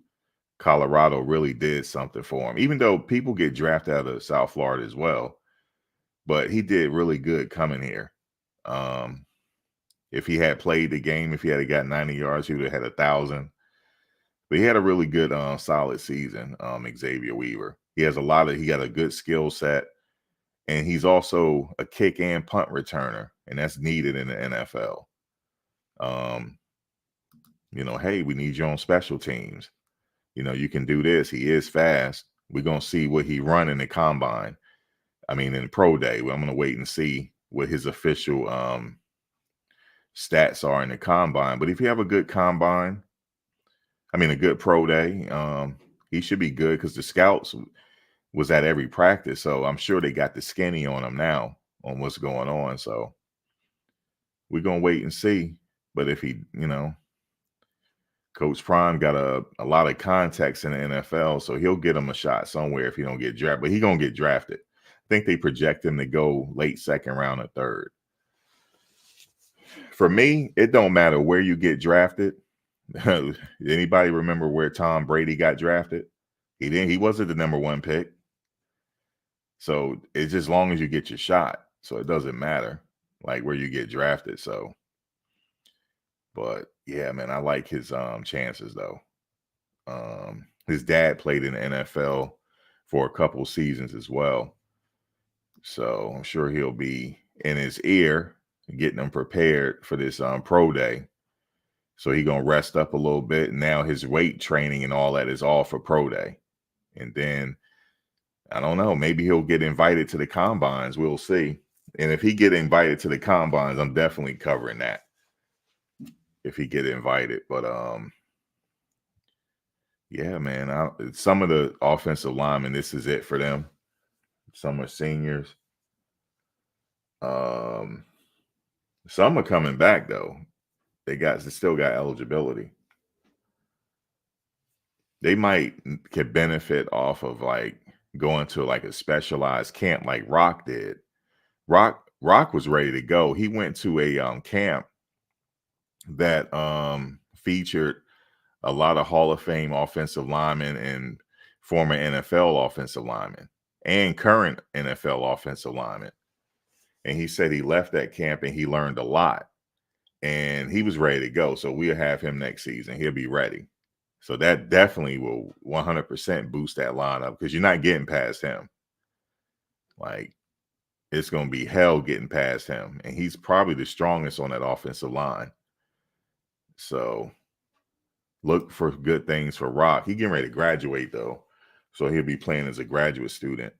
Colorado really did something for him, even though people get drafted out of South Florida as well. But he did really good coming here. If he had played the game, if he had got 90 yards, he would have had 1,000. But he had a really good, solid season, Xavier Weaver. He got a good skill set. And he's also a kick and punt returner, and that's needed in the NFL. Hey, we need you on special teams. You can do this. He is fast. We're going to see what he run in the combine. I mean, in pro day. I'm going to wait and see what his official stats are in the combine. But if you have a good combine, a good pro day, he should be good because the scouts was at every practice. So I'm sure they got the skinny on him now on what's going on. So we're going to wait and see. But if he, Coach Prime got a lot of contacts in the NFL, so he'll get him a shot somewhere if he don't get drafted. But he's going to get drafted. I think they project him to go late second round or third. For me, it don't matter where you get drafted. Anybody remember where Tom Brady got drafted? He didn't. He wasn't the number 1 pick. So it's just as long as you get your shot. So it doesn't matter like where you get drafted. So, but yeah, man, I like his chances though. His dad played in the NFL for a couple seasons as well. So I'm sure he'll be in his ear getting him prepared for this pro day. So he's going to rest up a little bit. And now his weight training and all that is all for pro day. And then, I don't know, maybe he'll get invited to the combines. We'll see. And if he get invited to the combines, I'm definitely covering that. If he get invited. But, yeah, man, some of the offensive linemen, this is it for them. Some are seniors. Some are coming back, though. They still got eligibility. They can benefit off of like going to like a specialized camp like Rock did. Rock was ready to go. He went to a camp that featured a lot of Hall of Fame offensive linemen and former NFL offensive linemen and current NFL offensive linemen. And he said he left that camp and he learned a lot. And he was ready to go. So we'll have him next season. He'll be ready. So that definitely will 100% boost that lineup because you're not getting past him. Like, it's going to be hell getting past him. And he's probably the strongest on that offensive line. So look for good things for Rock. He's getting ready to graduate, though. So he'll be playing as a graduate student.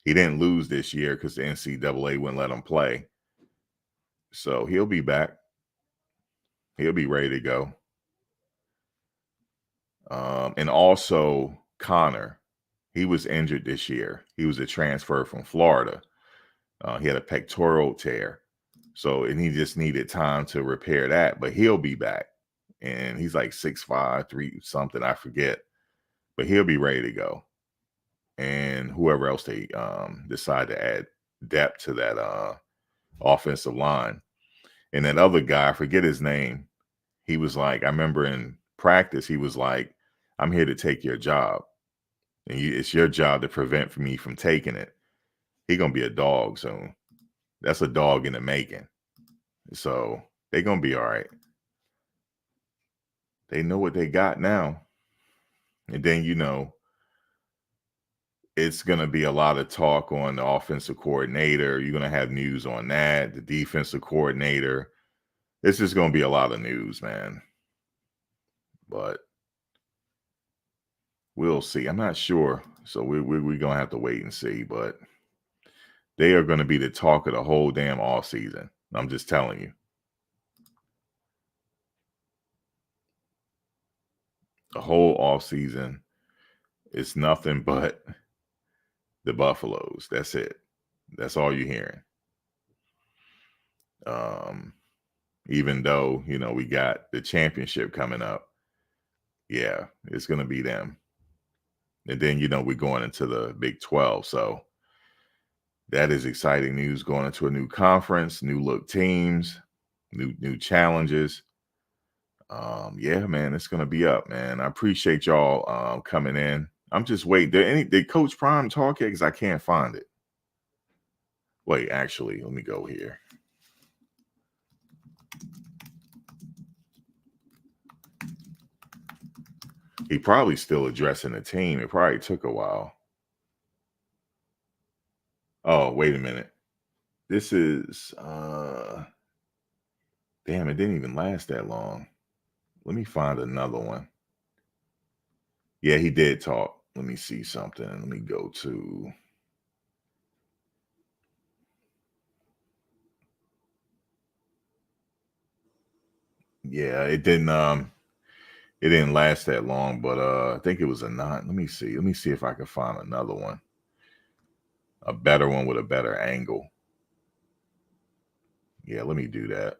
He didn't lose this year because the NCAA wouldn't let him play. So he'll be back. He'll be ready to go. And also Connor, he was injured this year. He was a transfer from Florida. He had a pectoral tear. And he just needed time to repair that, but he'll be back. And he's like 6'5", 3 something, I forget. But he'll be ready to go. And whoever else they decide to add depth to that offensive line. And that other guy, I forget his name. He was like, I remember in practice, he was like, I'm here to take your job. And it's your job to prevent me from taking it. He's going to be a dog soon. That's a dog in the making. So they're going to be all right. They know what they got now. And then, it's going to be a lot of talk on the offensive coordinator. You're going to have news on that. The defensive coordinator. It's just going to be a lot of news, man. But we'll see. I'm not sure. So we're going to have to wait and see. But they are going to be the talk of the whole damn off season. I'm just telling you. The whole off season is nothing but the Buffaloes. That's it. That's all you're hearing. Even though, we got the championship coming up. Yeah, it's going to be them. And then, we're going into the Big 12. So that is exciting news, going into a new conference, new look teams, new challenges. Yeah, man, it's going to be up, man. I appreciate y'all coming in. I'm just waiting. Did Coach Prime talk yet? Because I can't find it. Wait, actually, let me go here. He probably still addressing the team. It probably took a while. Oh, wait a minute. This is damn, it didn't even last that long. Let me find another one. Yeah, he did talk. Let me see something. Let me go to yeah, it didn't last that long, but I think it was a 9. Let me see. Let me see if I can find another one. A better one with a better angle. Yeah, let me do that.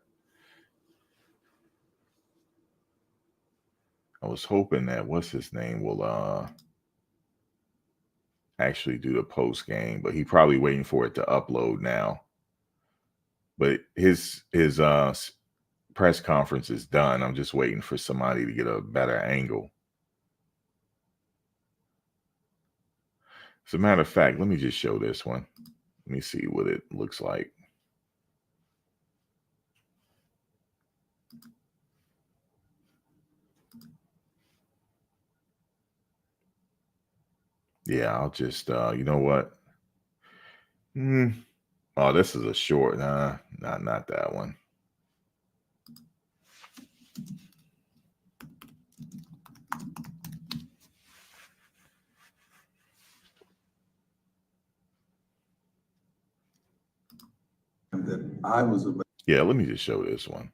I was hoping that what's his name will actually do the post game, but he probably waiting for it to upload now. But his press conference is done. I'm just waiting for somebody to get a better angle. As a matter of fact, let me just show this one. Let me see what it looks like. Yeah, I'll just you know what? Oh, this is a short. Nah, not that one. That I was about. Yeah, let me just show this one.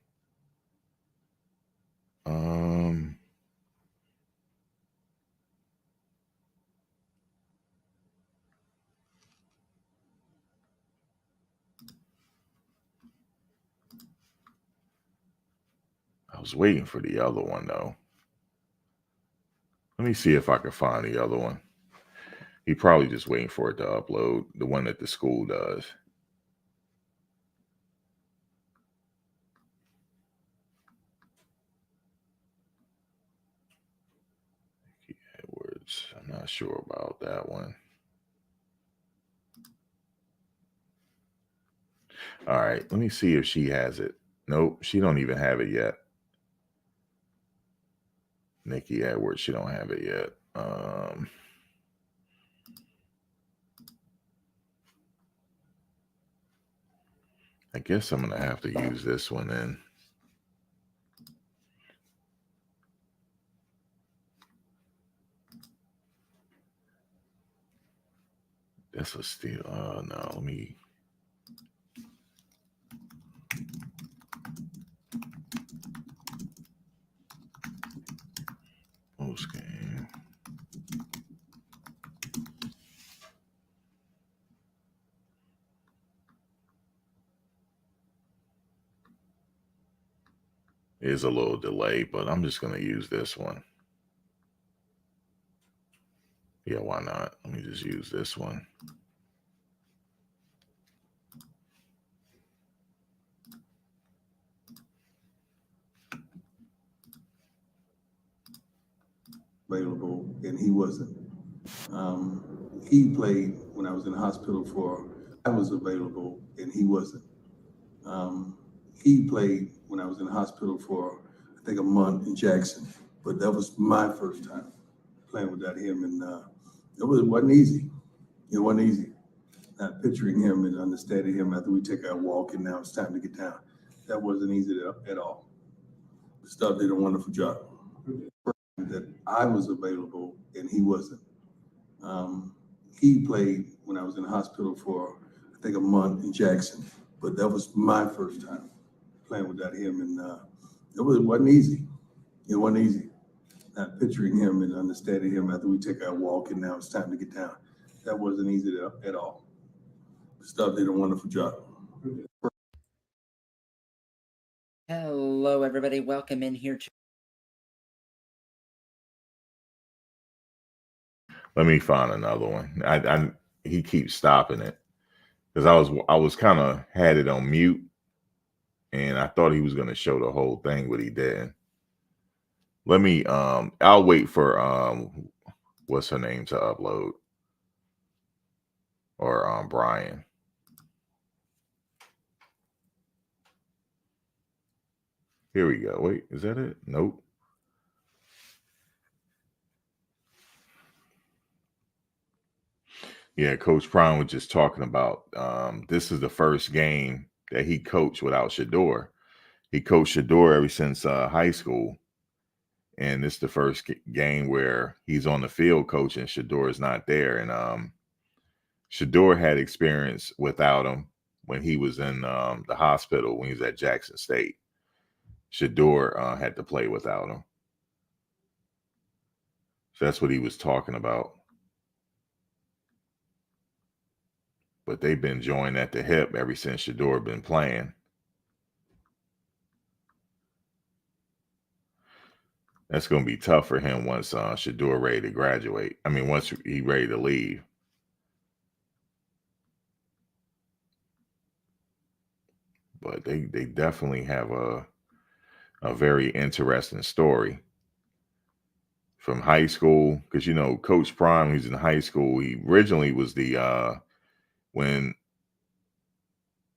I was waiting for the other one though. Let me see if I can find the other one. He probably just waiting for it to upload, the one that the school does. Edwards, I'm not sure about that one. All right, let me see if she has it. Nope, she don't even have it yet. Nikki Edwards, she don't have it yet. I guess I'm gonna have to use this one then. That's a steal. No, let me. Postgame. Is a little delay, but I'm just gonna use this one. Yeah, why not? Let me just use this one. Available, and he wasn't. He played when I was in the hospital for. I was available, and he wasn't. He played when I was in the hospital for I think a month in Jackson, but that was my first time playing without him, and wasn't easy. It wasn't easy. Not picturing him and understanding him after we take our walk, and now it's time to get down. That wasn't easy at all. Stuff did a wonderful job. That I was available and he wasn't. He played when I was in the hospital for I think a month in Jackson, but that was my first time playing without him, and wasn't easy. It wasn't easy. Not picturing him and understanding him after we take our walk, and now it's time to get down. That wasn't easy at all. Stuff did a wonderful job. Hello, everybody. Welcome in here to. Let me find another one. He keeps stopping it because I was kind of had it on mute, and I thought he was gonna show the whole thing, but he didn't. Let me I'll wait for what's her name to upload, or Brian. Here we go. Wait, is that it? Nope. Yeah, Coach Prime was just talking about this is the first game that he coached without Shador. He coached Shador ever since high school. And this is the first game where he's on the field coaching. Shador is not there. And Shador had experience without him when he was in the hospital when he was at Jackson State. Shador had to play without him. So that's what he was talking about. But they've been joined at the hip ever since Shador been playing. That's going to be tough for him once Shador ready to graduate. I mean, once he ready to leave. But they definitely have a very interesting story from high school. Because, you know, Coach Prime, he's in high school. He originally was when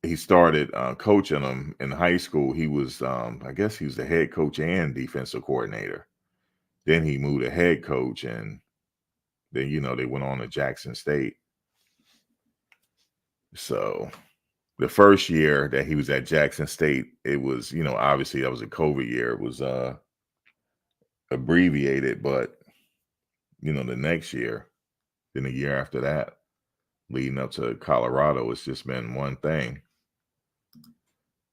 he started coaching them in high school, he was, I guess he was the head coach and defensive coordinator. Then he moved to head coach, and then, you know, they went on to Jackson State. So the first year that he was at Jackson State, it was, you know, obviously that was a COVID year. It was abbreviated, but, you know, the next year, then the year after that, leading up to Colorado, it's just been one thing.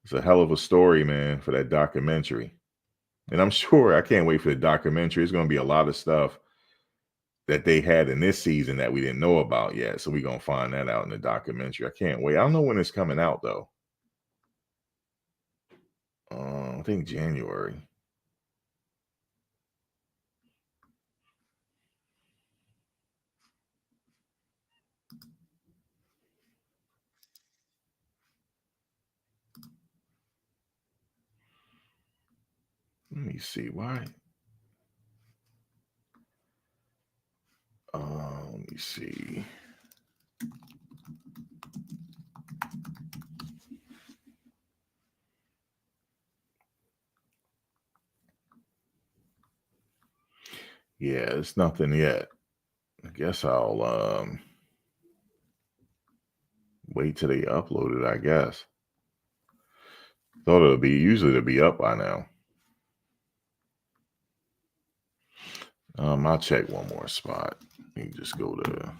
It's a hell of a story, man, for that documentary. And I'm sure, I can't wait for the documentary. It's going to be a lot of stuff that they had in this season that we didn't know about yet. So we're going to find that out in the documentary. I can't wait. I don't know when it's coming out, though. I think January. Let me see why. Let me see. Yeah, it's nothing yet. I guess I'll wait till they upload it, I guess. Thought it'll be up by now. I'll check one more spot. You can just go to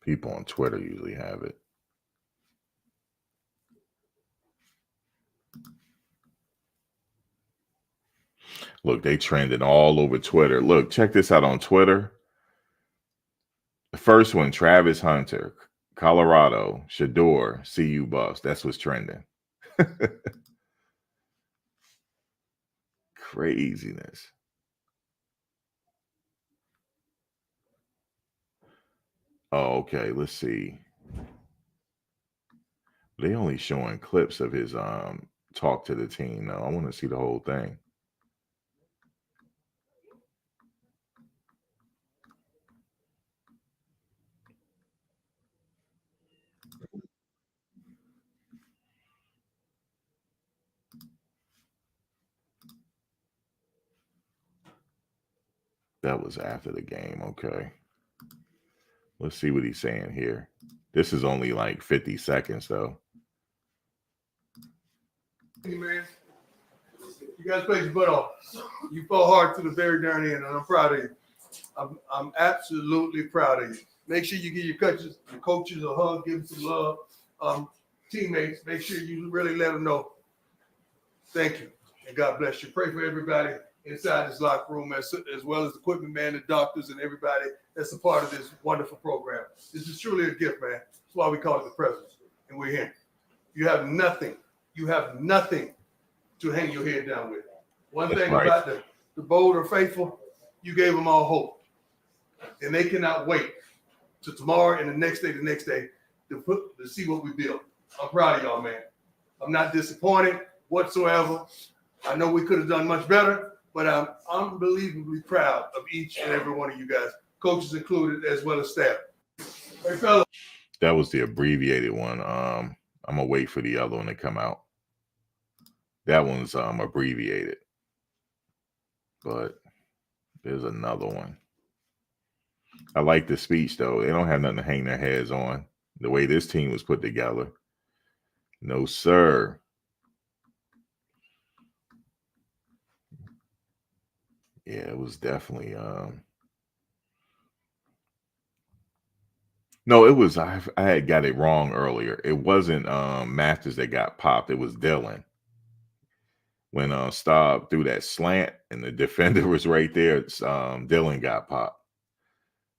people on Twitter usually have it. Look, they trending all over Twitter. Look, check this out on Twitter. The first one, Travis Hunter, Colorado, Shador, CU Buffs. That's what's trending. Craziness. Oh, okay. Let's see. They only showing clips of his talk to the team now. I want to see the whole thing. That was after the game. Okay. Let's see what he's saying here. This is only like 50 seconds, though. Hey, man. You guys played your butt off. You fought hard to the very darn end, and I'm proud of you. I'm absolutely proud of you. Make sure you give your coaches a hug, give them some love. Teammates, make sure you really let them know. Thank you, and God bless you. Pray for everybody inside this locker room, as well as the equipment man, the doctors, and everybody that's a part of this wonderful program. This is truly a gift, man. That's why we call it the presence, and we're here. You have nothing. You have nothing to hang your head down with. One thing about the bold or faithful, you gave them all hope. And they cannot wait till tomorrow and the next day to see what we built. I'm proud of y'all, man. I'm not disappointed whatsoever. I know we could have done much better, but I'm unbelievably proud of each and every one of you guys, coaches included, as well as staff. Hey, fellas. That was the abbreviated one. I'm gonna wait for the other one to come out. That one's abbreviated, but there's another one. I like the speech though. They don't have nothing to hang their heads on. The way this team was put together. No, sir. Yeah, it was definitely no, it was I had got it wrong earlier. It wasn't Masters that got popped, it was Dylan. When Staub threw that slant and the defender was right there, Dylan got popped.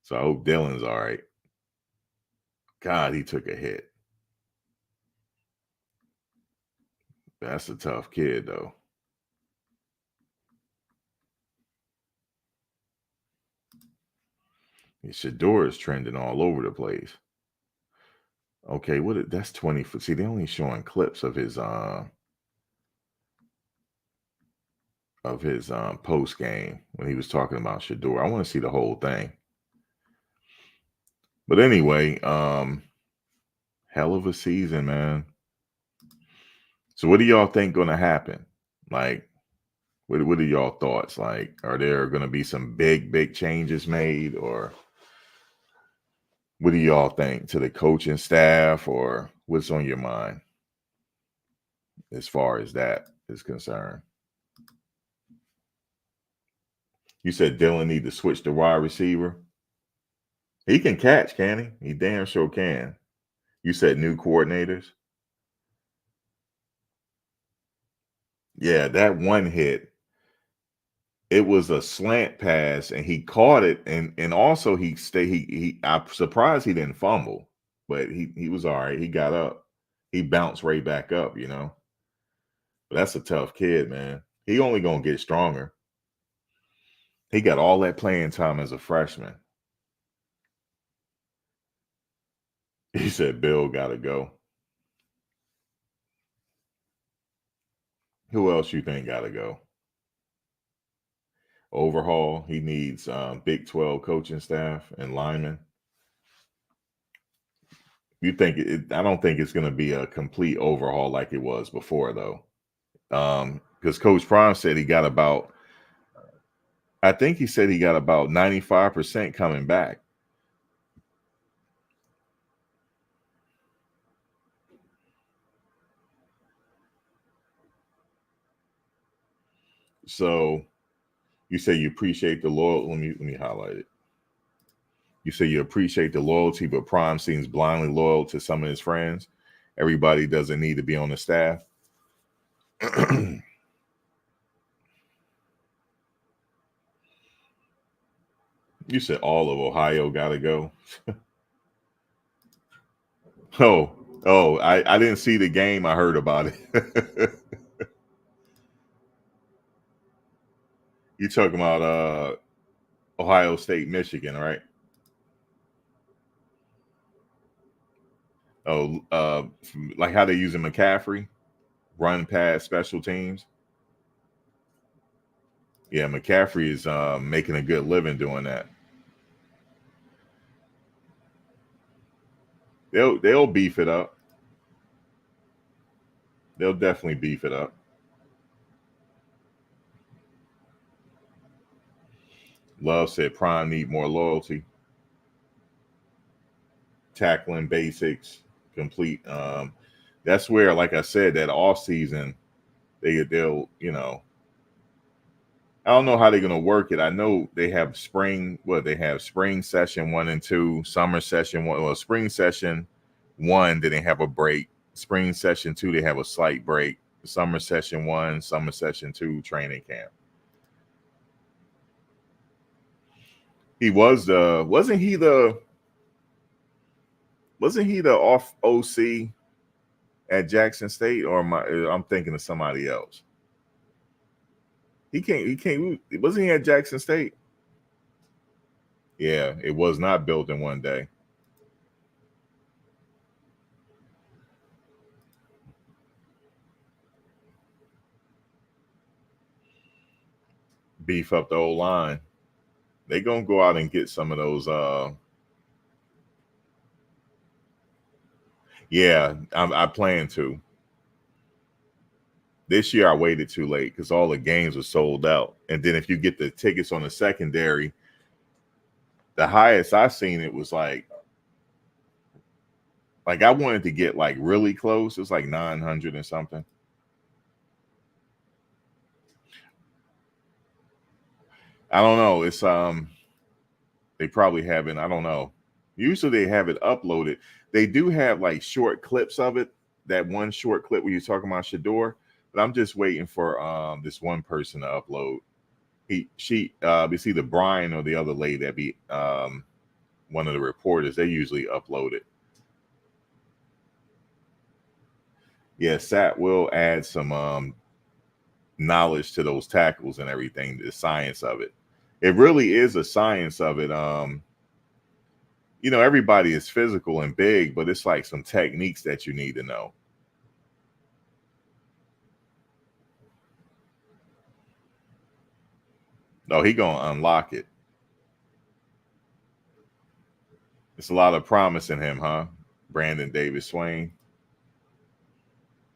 So I hope Dylan's all right. God, he took a hit. That's a tough kid, though. Shador is trending all over the place. Okay, that's 20. See, they're only showing clips of his post game when he was talking about Shador. I want to see the whole thing. But anyway, hell of a season, man. So what do y'all think gonna happen? Like, what are y'all thoughts? Like, are there gonna be some big changes made, or what do y'all think to the coaching staff, or what's on your mind as far as that is concerned? You said Dylan need to switch to wide receiver. He can catch, can he? He damn sure can. You said new coordinators. Yeah, that one hit. It was a slant pass, and he caught it, and also I'm surprised he didn't fumble, but he was all right. He got up. He bounced right back up, you know. But that's a tough kid, man. He only gonna get stronger. He got all that playing time as a freshman. He said Bill gotta go. Who else you think gotta go? Overhaul. He needs Big 12 coaching staff and linemen. You think I don't think it's going to be a complete overhaul like it was before, though. Because Coach Prime said he got about, I think he said he got about 95% coming back. So you say you appreciate the loyalty. Let me highlight it. You say you appreciate the loyalty, but Prime seems blindly loyal to some of his friends. Everybody doesn't need to be on the staff. You said all of Ohio got to go. I didn't see the game. I heard about it. You're talking about Ohio State, Michigan, right? Oh, like how they using McCaffrey, run past special teams. Yeah, McCaffrey is making a good living doing that. They'll beef it up. They'll definitely beef it up. Love said Prime need more loyalty. Tackling basics, complete. That's where, like I said, that off season, they'll I don't know how they're gonna work it. I know they have spring. They have spring session 1 and 2, summer session 1. Well, spring session 1, then they have a break. Spring session 2, they have a slight break. Summer session 1, summer session 2, training camp. He was wasn't he the off OC at Jackson State, or I'm thinking of somebody else. He can't. Wasn't he at Jackson State? Yeah, it was not built in one day. Beef up the old line. They gonna go out and get some of those. Yeah, I plan to. This year I waited too late because all the games were sold out. And then if you get the tickets on the secondary, the highest I seen it was like I wanted to get like really close. It was like 900 and something. I don't know. It's they probably haven't. I don't know. Usually they have it uploaded. They do have like short clips of it. That one short clip where you're talking about Shador, but I'm just waiting for this one person to upload. It's either Brian or the other lady that be one of the reporters. They usually upload it. Yeah, Sapp will add some knowledge to those tackles and everything, the science of it. It really is a science of it. Everybody is physical and big, but it's like some techniques that you need to know. No, he gonna unlock it. It's a lot of promise in him, huh? Brandon Davis Swain.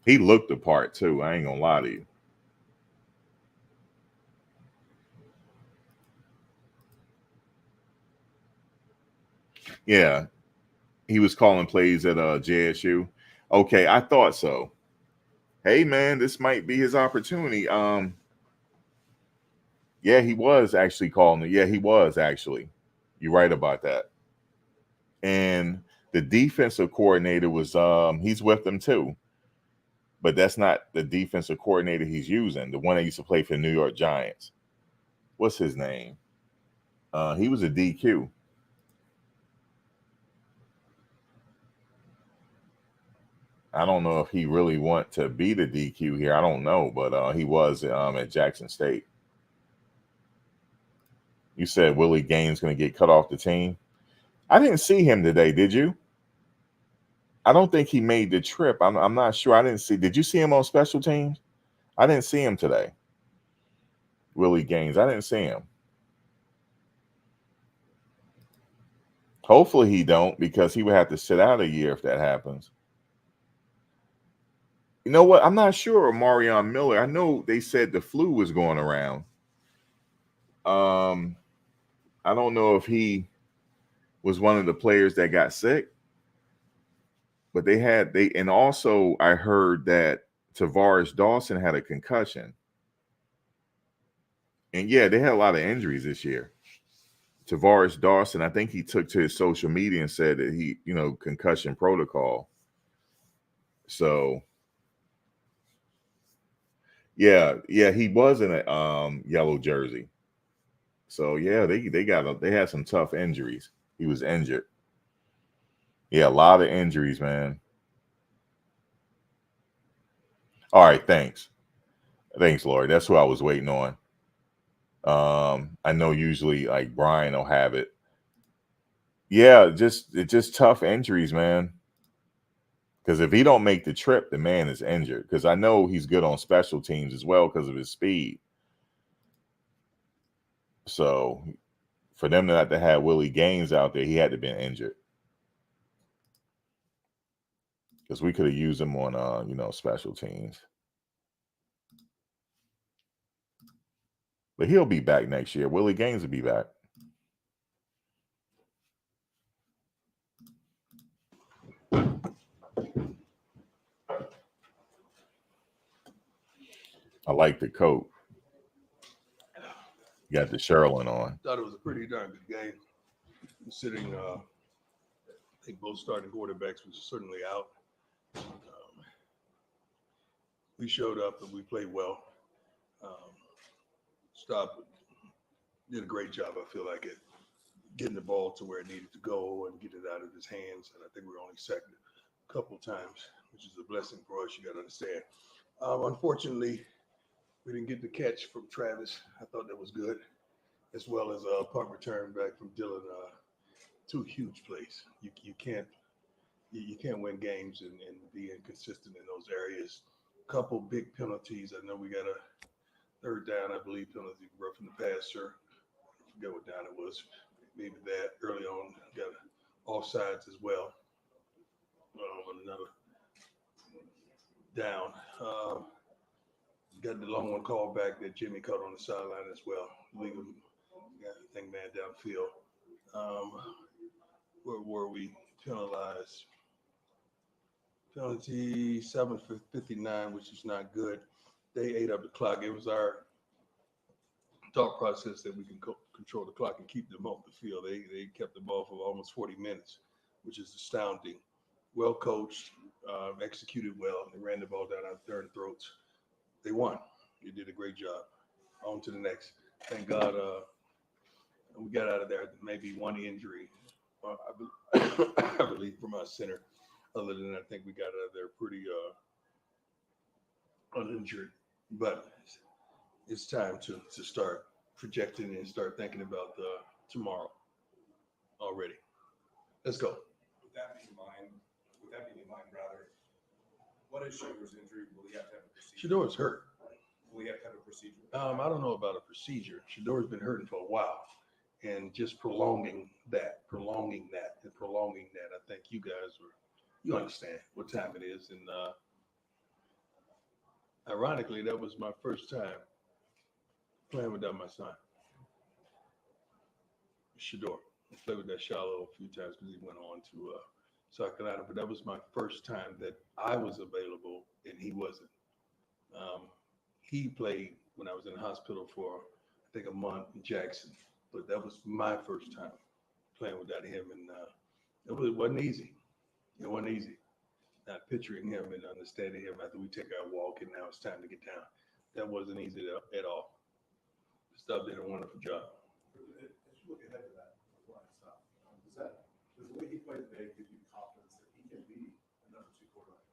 He looked the part too. I ain't gonna lie to you. Yeah, he was calling plays at JSU. Okay, I thought so. Hey man, this might be his opportunity. Yeah, he was actually calling it. Yeah, he was actually. You're right about that. And the defensive coordinator was he's with them too. But that's not the defensive coordinator he's using. The one that used to play for the New York Giants. What's his name? He was a DQ. I don't know if he really want to be the DQ here. I don't know, but he was at Jackson State. You said Willie Gaines going to get cut off the team. I didn't see him today. Did you? I don't think he made the trip. I'm not sure. I didn't see. Did you see him on special teams? I didn't see him today. Willie Gaines. I didn't see him. Hopefully he don't, because he would have to sit out a year if that happens. You know what? I'm not sure. Marion Miller. I know they said the flu was going around. I don't know if he was one of the players that got sick, but and also I heard that Tavares Dawson had a concussion. And yeah, they had a lot of injuries this year. Tavares Dawson, I think he took to his social media and said that he, concussion protocol. So yeah, he was in a yellow jersey. So yeah, they had some tough injuries. He was injured. Yeah, a lot of injuries, man. All right, thanks. Thanks, Lori. That's who I was waiting on. I know usually like Brian will have it. Yeah, it's just tough injuries, man. Because if he don't make the trip, the man is injured. Because I know he's good on special teams as well because of his speed. So for them not to have Willie Gaines out there, he had to have been injured. Because we could have used him on special teams. But he'll be back next year. Willie Gaines will be back. I like the coat. You got the Sherlin on. Thought it was a pretty darn good game, considering I think both starting quarterbacks was certainly out. We showed up and we played well. Stapp did a great job, I feel like, at getting the ball to where it needed to go and get it out of his hands. And I think we were only sacked a couple times, which is a blessing for us, you got to understand. Unfortunately, we didn't get the catch from Travis. I thought that was good, as well as a punt return back from Dylan. Two huge plays. You can't win games and be inconsistent in those areas. Couple big penalties. I know we got a third down, I believe, penalty roughing the passer. I forget what down it was. Maybe that early on. Got offsides as well. another down. Got the long one called back that Jimmy caught on the sideline as well. Legal, got the thing man downfield. Where were we? Penalized. Penalty 7 for 59, which is not good. They ate up the clock. It was our thought process that we can control the clock and keep them off the field. They kept the ball for almost 40 minutes, which is astounding. Well coached, executed well. They ran the ball down our third throats. They won. They did a great job. On to the next. Thank God we got out of there. Maybe one injury, I believe, from our center. Other than that, I think we got out of there pretty uninjured. But it's time to start projecting and start thinking about tomorrow already. Let's go. With that being in mind, what is Shador's injury? Will he have to have a procedure? Shador's hurt. Will he have to have a procedure? I don't know about a procedure. Shador's been hurting for a while, and just prolonging that. I think you understand what time it is, and ironically, that was my first time playing without my son, Shador. I played with that Shiloh a few times because he went on to South Carolina, but that was my first time that I was available and he wasn't. He played when I was in the hospital for, I think, a month in Jackson, but that was my first time playing without him, and it wasn't easy. It wasn't easy. Not picturing him and understanding him after we take our walk and now it's time to get down. That wasn't easy at all. Stuff did a wonderful job. As you look ahead to that, does the way he played today give you confidence that he can be a number 2 quarterback?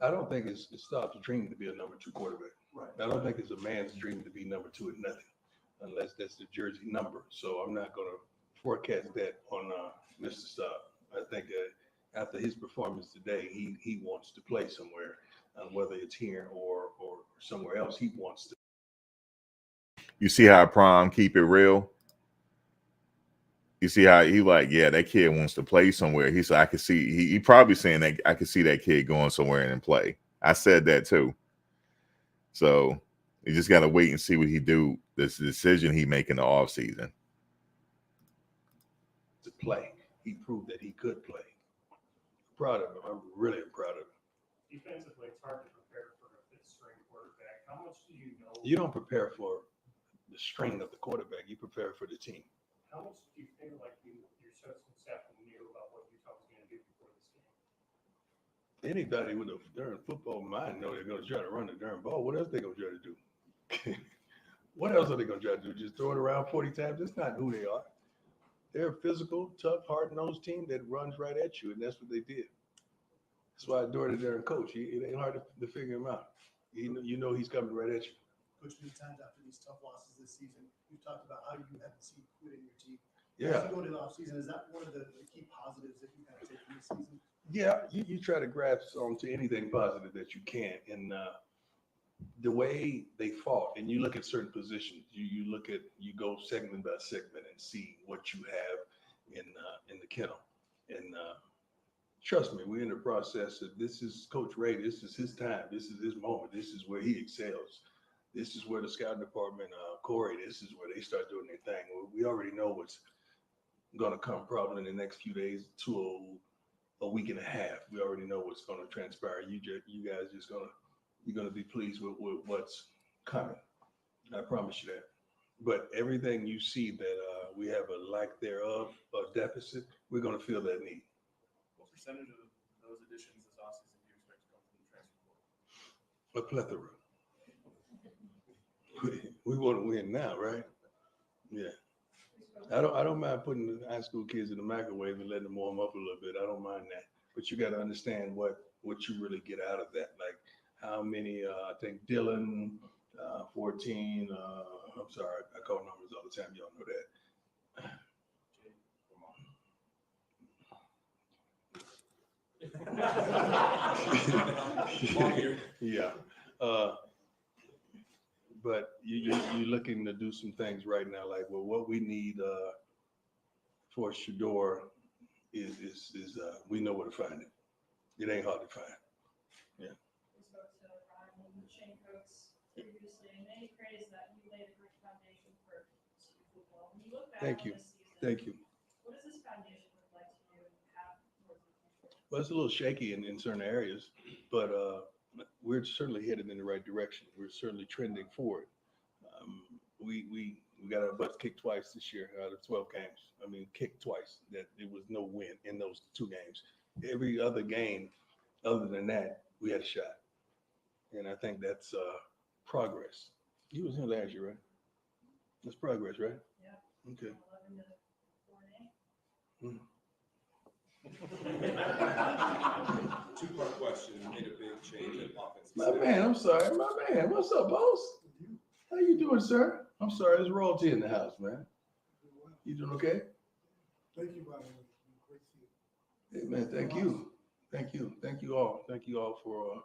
I don't think it stops dreaming to be a number 2 quarterback. Right. I don't think it's a man's dream to be number 2 at nothing, unless that's the jersey number. So I'm not going to forecast that on Mr. Sapp. I think that after his performance today, he wants to play somewhere, whether it's here or somewhere else. He wants to. You see how Prime keep it real? You see how he that kid wants to play somewhere. He said, I could see, he probably saying that I could see that kid going somewhere and play. I said that too. So you just got to wait and see what he do, this decision he make in the offseason. To play. He proved that he could play. Proud of him. I'm really proud of him. Defensively, it's hard to prepare for a fifth-string quarterback. How much do you know? You don't prepare for the string of the quarterback. You prepare for the team. How much do you feel like yourself and Sapp knew about what Utah was going to do before this game? Anybody with a darn football mind know they're going to try to run the darn ball. What else they going to try to do? What else are they going to try to do? Just throw it around 40 times? That's not who they are. They're a physical, tough, hard-nosed team that runs right at you, and that's what they did. That's why I adore the darn coach. It ain't hard to figure him out. You know he's coming right at you. Coach, many times after these tough losses this season, you talked about how you haven't seen quit in your team. Yeah. As you go into the offseason, is that one of the key positives that you kind of take from this season? Yeah, you try to grasp onto anything positive that you can. And the way they fought, and you look at certain positions, you go segment by segment and see what you have in the kennel. And trust me, we're in the process of, this is Coach Ray, this is his time, this is his moment, this is where he excels. This is where the scouting department, Corey, this is where they start doing their thing. We already know what's going to come probably in the next few days to a week and a half. We already know what's going to transpire. You guys you're going to be pleased with what's coming. I promise you that. But everything you see that we have a lack thereof, a deficit, we're going to feel that need. What percentage of those additions this offseason do you expect to come from the transfer portal? A plethora. We want to win now, right? Yeah. I don't mind putting the high school kids in the microwave and letting them warm up a little bit. I don't mind that. But you got to understand what you really get out of that. Like how many, I think Dylan, 14, I'm sorry, I call numbers all the time. Y'all know that. Yeah. But you're looking to do some things right now, like, well, what we need for Shador is we know where to find it. It ain't hard to find. We spoke to Ryan and Shane Cooks previously, and they praised that you laid a great foundation for football. When you look back Thank on you. this season, Thank you. what does this foundation look like to you and have towards the future? Well, it's a little shaky in certain areas, but we're certainly headed in the right direction. We're certainly trending forward. We got our butts kicked twice this year out of 12 games. I mean, kicked twice. That it was no win in those 2 games. Every other game, other than that, we had a shot, and I think that's progress. You was here last year, right? That's progress, right? Yeah. Okay. 11 to 4-8. Two-part question. You made a big change in offense. My man, I'm sorry. My man, what's up, boss? How you doing, sir? I'm sorry, there's royalty in the house, man. You doing okay? Thank you, by the way. Great seeing you. Hey, man, thank you. Thank you. Thank you all. Thank you all for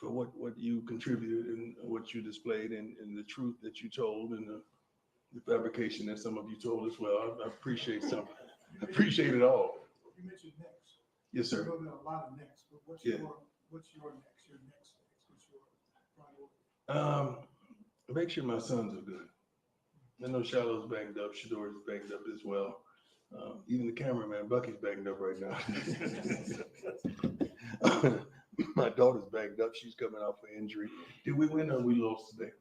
what you contributed and what you displayed and the truth that you told and the fabrication that some of you told as well. I appreciate some. I appreciate it all. You mentioned next. Yes, There sir. have been a lot of next, but what's Yeah. your next? Your next phase? What's your priority? Make sure my sons are good. I know Shiloh's banged up. Shador's banged up as well. Even the cameraman, Bucky's banged up right now. My daughter's banged up. She's coming out for injury. Did we win or we lost today?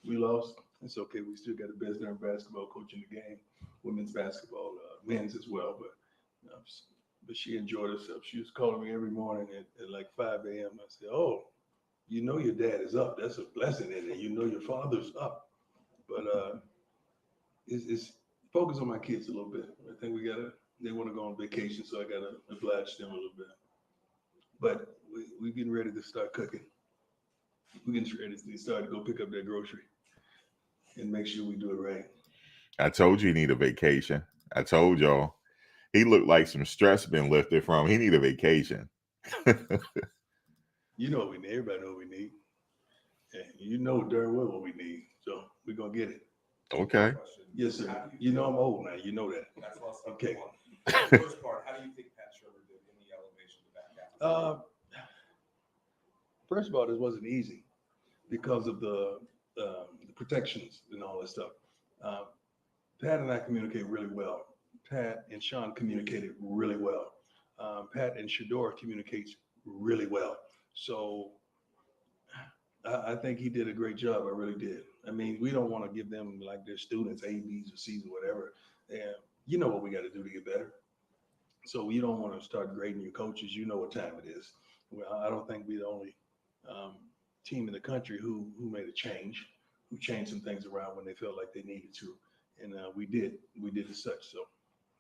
We lost. It's okay. We still got the best darn basketball coach in the game, women's basketball, men's as well. But she enjoyed herself. She was calling me every morning at like 5 a.m. I said, "Oh, you know your dad is up. That's a blessing in it. You know your father's up." But it's focus on my kids a little bit. I think they want to go on vacation, so I got to oblige them a little bit. But we're getting ready to start cooking. We're getting ready to start to go pick up that grocery and make sure we do it right. I told you he need a vacation. I told y'all. He looked like some stress been lifted from him. He need a vacation. You know what we need. Everybody know what we need. And you know darn well what we need. So we're going to get it. Okay. Yes, sir. You know I'm old now. You know that. That's awesome. Okay. First part, how do you think Pat Shermer did in the elevation to back half? First of all, this wasn't easy because of the protections and all that stuff. Pat and I communicate really well. Pat and Sean communicated really well. Pat and Shador communicates really well. So I think he did a great job. I really did. I mean, we don't want to give them like their students A, B's, or C's, or whatever. And you know what we got to do to get better. So you don't want to start grading your coaches. You know what time it is. Well, I don't think we're the only team in the country who made a change, who changed some things around when they felt like they needed to. And we did as such. So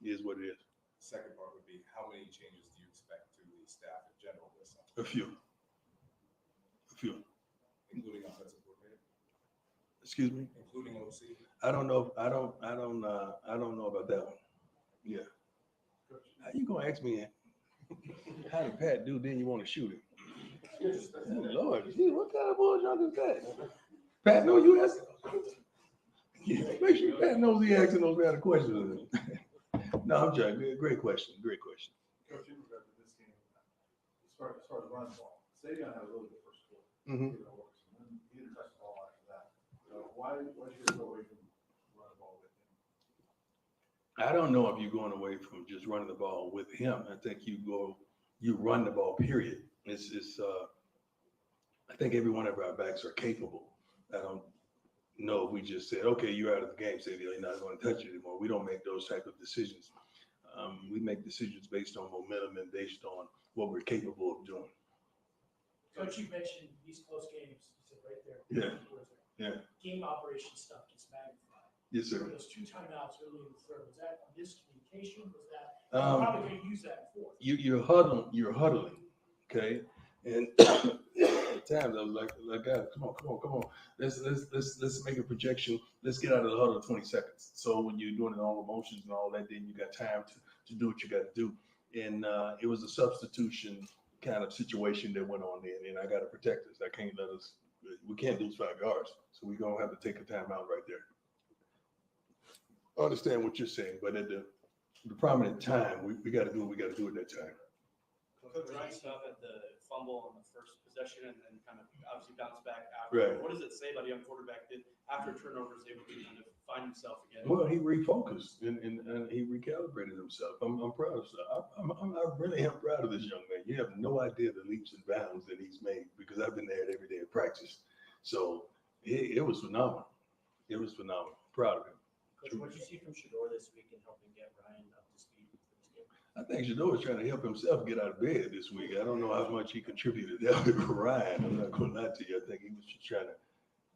it is what it is. Second part would be, how many changes do you expect to the staff in general this summer? A few. Including offensive coordinator? Excuse me? Including OC? I don't know about that one. Yeah. How you gonna ask me how did Pat do? Then you want to shoot him? Oh, Lord, geez, what kind of bullshit is that? Pat, know you ask. Yeah, make sure Pat knows he asking those kind of questions. No, I'm joking. Great question. Coach, in regard to this game, as far as running the ball, Savion had a really good first quarter. Mm-hmm. And then he didn't touch the ball after that. Why did you guys go away from running the ball with him? I don't know if you're going away from just running the ball with him. I think you run the ball, period. I think every one of our backs are capable. I don't know if we just said, okay, you're out of the game, Savion, you're not going to touch it anymore. We don't make those type of decisions. We make decisions based on momentum and based on what we're capable of doing. Coach, you mentioned these close games, you said right there. Yeah. Yeah. Game operation stuff gets magnified. Yes, sir. Those 2 timeouts early in the third, was that a miscommunication? Was that, you're probably going to use that in fourth. You're huddling, okay? And at times I was like, guys, come on. Let's make a projection. Let's get out of the huddle in 20 seconds. So when you're doing it all emotions and all that, then you got time to do what you got to do. And it was a substitution kind of situation that went on there, and I got to protect us. We can't lose 5 yards. So we're going to have to take a timeout right there. I understand what you're saying, but at the prominent time, we got to do what we got to do at that time. Coach Ryan Sapp had the fumble on the first possession and then kind of obviously bounced back after. Right. What does it say about a young quarterback that after turnovers able to kind of find himself again? Well, he refocused and he recalibrated himself. I'm proud of Sapp. I really am proud of this young man. You have no idea the leaps and bounds that he's made because I've been there every day of practice. So it was phenomenal. It was phenomenal. Proud of him. Coach, what did you see from Shador this week in helping get Ryan up to speed for this game? I think Shador was trying to help himself get out of bed this week. I don't know how much he contributed to Ryan. I'm not going to lie to you. I think he was just trying to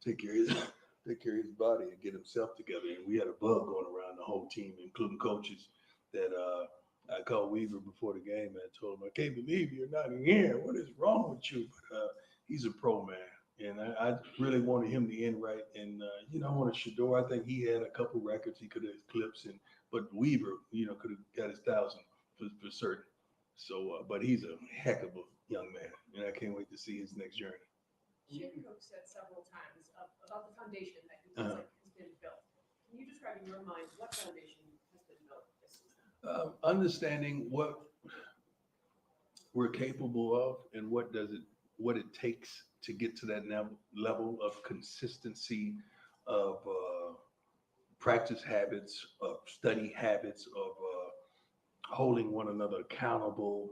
take care of his body and get himself together. And we had a bug going around the whole team, including coaches, that I called Weaver before the game and I told him, I can't believe you're not in here. What is wrong with you? But he's a pro, man. And I really wanted him to end right. And, I wanted Shador. I think he had a couple records he could have eclipsed. But Weaver, could have got his 1,000 for certain. So, but he's a heck of a young man. And I can't wait to see his next journey. Shane Cook said several times about the foundation that he feels like has been built. Can you describe in your mind what foundation has been built this season? Understanding what we're capable of and what it takes to get to that level of consistency, of practice habits, of study habits, of holding one another accountable,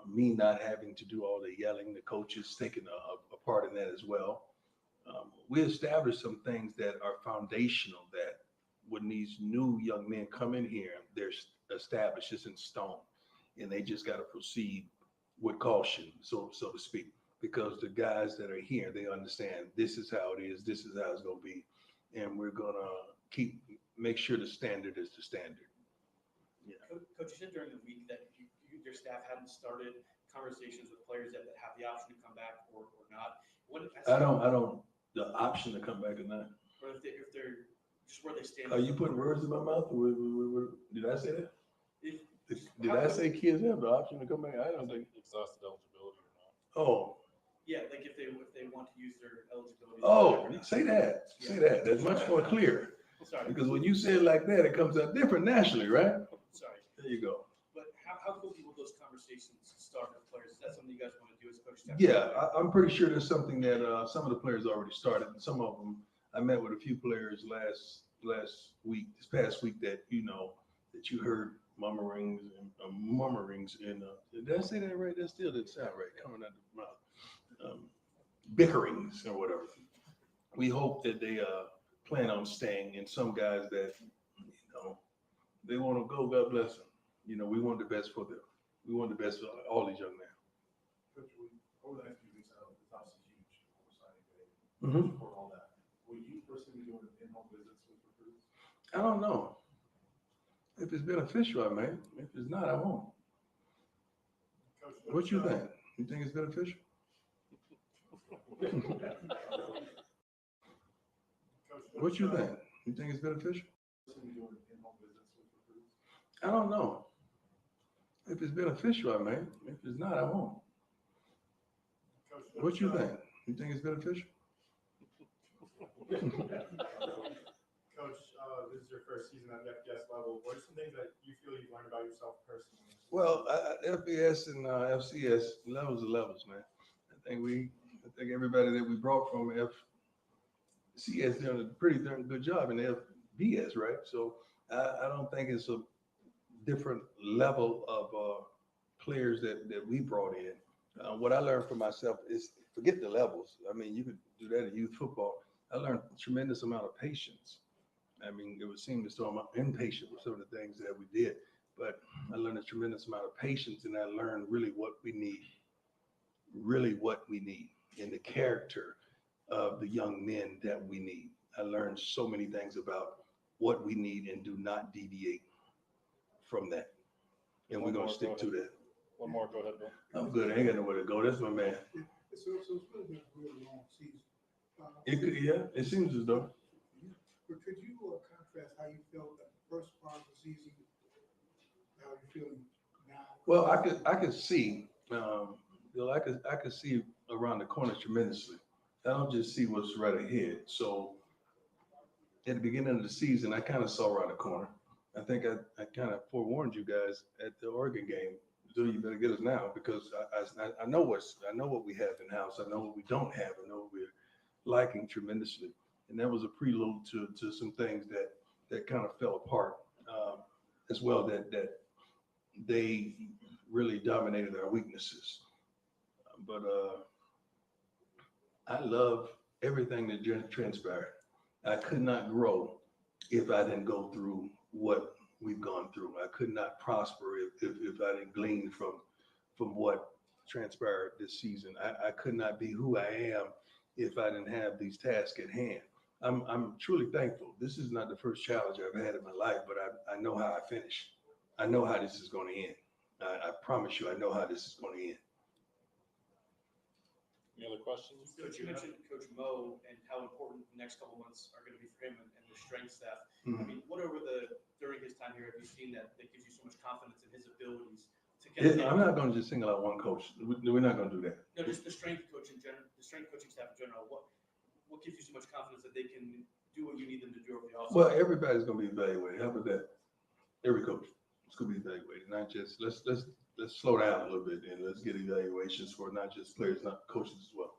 me not having to do all the yelling, the coaches taking a part in that as well. We established some things that are foundational that when these new young men come in here, they're established, it's in stone, and they just got to proceed with caution, so to speak, because the guys that are here, they understand this is how it is, this is how it's going to be, and we're going to make sure the standard is the standard. Yeah. Coach, you said during the week that your staff hadn't started conversations with players that have the option to come back or not. I don't the option to come back or not. Or if they're just where they stand. Are you putting words in my mouth? Did I say that? Did I say kids have the option to come back? I don't think. Exhausted eligibility or not. Oh. Yeah, like if they want to use their eligibility. Oh, say that. Say that. That's much more clear. Sorry. Because when you say it like that, it comes out different nationally, right? Sorry. There you go. But how quickly will those conversations start with players? Is that something you guys want to do as coach staff? Yeah, I'm pretty sure there's something that some of the players already started. Some of them, I met with a few players this past week that that you heard murmurings and did I say that right? That still didn't sound right coming out of the mouth. Bickerings or whatever. We hope that they plan on staying, and some guys that they want to go, God bless them. We want the best for them. We want the best for all these young men. Coach, over the next few weeks, it's obviously huge for signing day. Mm-hmm. For all that, will you personally be doing in-home visits with recruits? I don't know. If it's beneficial, I may. If it's not, I won't. Coach, What you think? You think it's beneficial? What you think? You think it's beneficial? Personally doing in-home visits with recruits? I don't know. If it's beneficial, I may. If it's not, I won't. Coach, What you think? You think it's beneficial? Coach, this is your first season at the FBS level. What are some things that you feel you've learned about yourself personally? Well, FBS and FCS levels are levels, man. I think everybody that we brought from FCS done a pretty darn good job in FBS, right? So I don't think it's a different level of players that we brought in. What I learned for myself is forget the levels. I mean, you could do that in youth football. I learned a tremendous amount of patience. I mean, it would seem as though I'm impatient with some of the things that we did, but I learned a tremendous amount of patience, and I learned really what we need in the character of the young men that we need. I learned so many things about what we need and do not deviate from that. And we're going to stick to that. One more, go ahead, Bill. I'm good. I ain't got nowhere to go. That's my man. So it's really been a really long season. It seems as though. But could you contrast how you felt at the first part of the season, how you're feeling now? Well, I could see, Bill, I could see around the corner tremendously. I don't just see what's right ahead. So at the beginning of the season, I kind of saw around the corner. I think I kind of forewarned you guys at the Oregon game So you better get us now, because I know what we have in house. I know what we don't have. I know what we're lacking tremendously, and that was a prelude to some things that kind of fell apart as well. That they really dominated our weaknesses. But I love everything that transpired. I could not grow if I didn't go through what we've gone through. I could not prosper if I didn't glean from what transpired this season. I could not be who I am if I didn't have these tasks at hand. I'm truly thankful. This is not the first challenge I've had in my life, but I know how I finish. I know how this is going to end. I promise you, I know how this is going to end. Any other questions? Coach, you mentioned Coach Mo and how important the next couple months are going to be for him and the strength staff. I mean, what during his time here have you seen that gives you so much confidence in his abilities to get? I'm not going to just single out one coach. We're not going to do that. No, just the strength coach in general, the strength coaching staff in general. What gives you so much confidence that they can do what you need them to do over the offseason? Well, everybody's going to be evaluated. How about that? Every coach is going to be evaluated. Not just let's slow down a little bit and let's get evaluations for not just players, not coaches as well,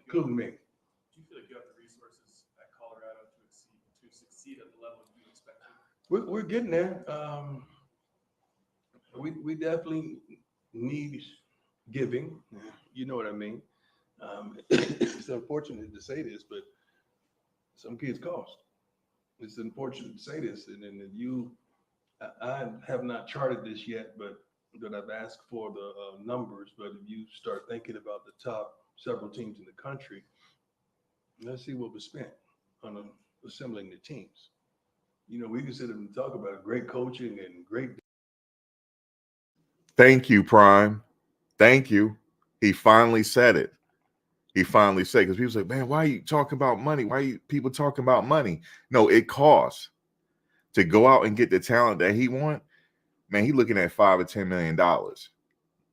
including me. Do you feel like you have the resources at Colorado to succeed at the level you expect to? We're getting there. We definitely need giving. You know what I mean. It's unfortunate to say this, but some kids cost. It's unfortunate to say this, and then I have not charted this yet, but that I've asked for the numbers. But if you start thinking about the top several teams in the country, let's see what was spent on assembling the teams. You know, we can sit and talk about great coaching and great. Thank you, Prime. Thank you. He finally said it. He finally said, because people say, man, why are you talking about money? Why are you people talking about money? No, it costs to go out and get the talent that he want. Man, he's looking at $5 or $10 million.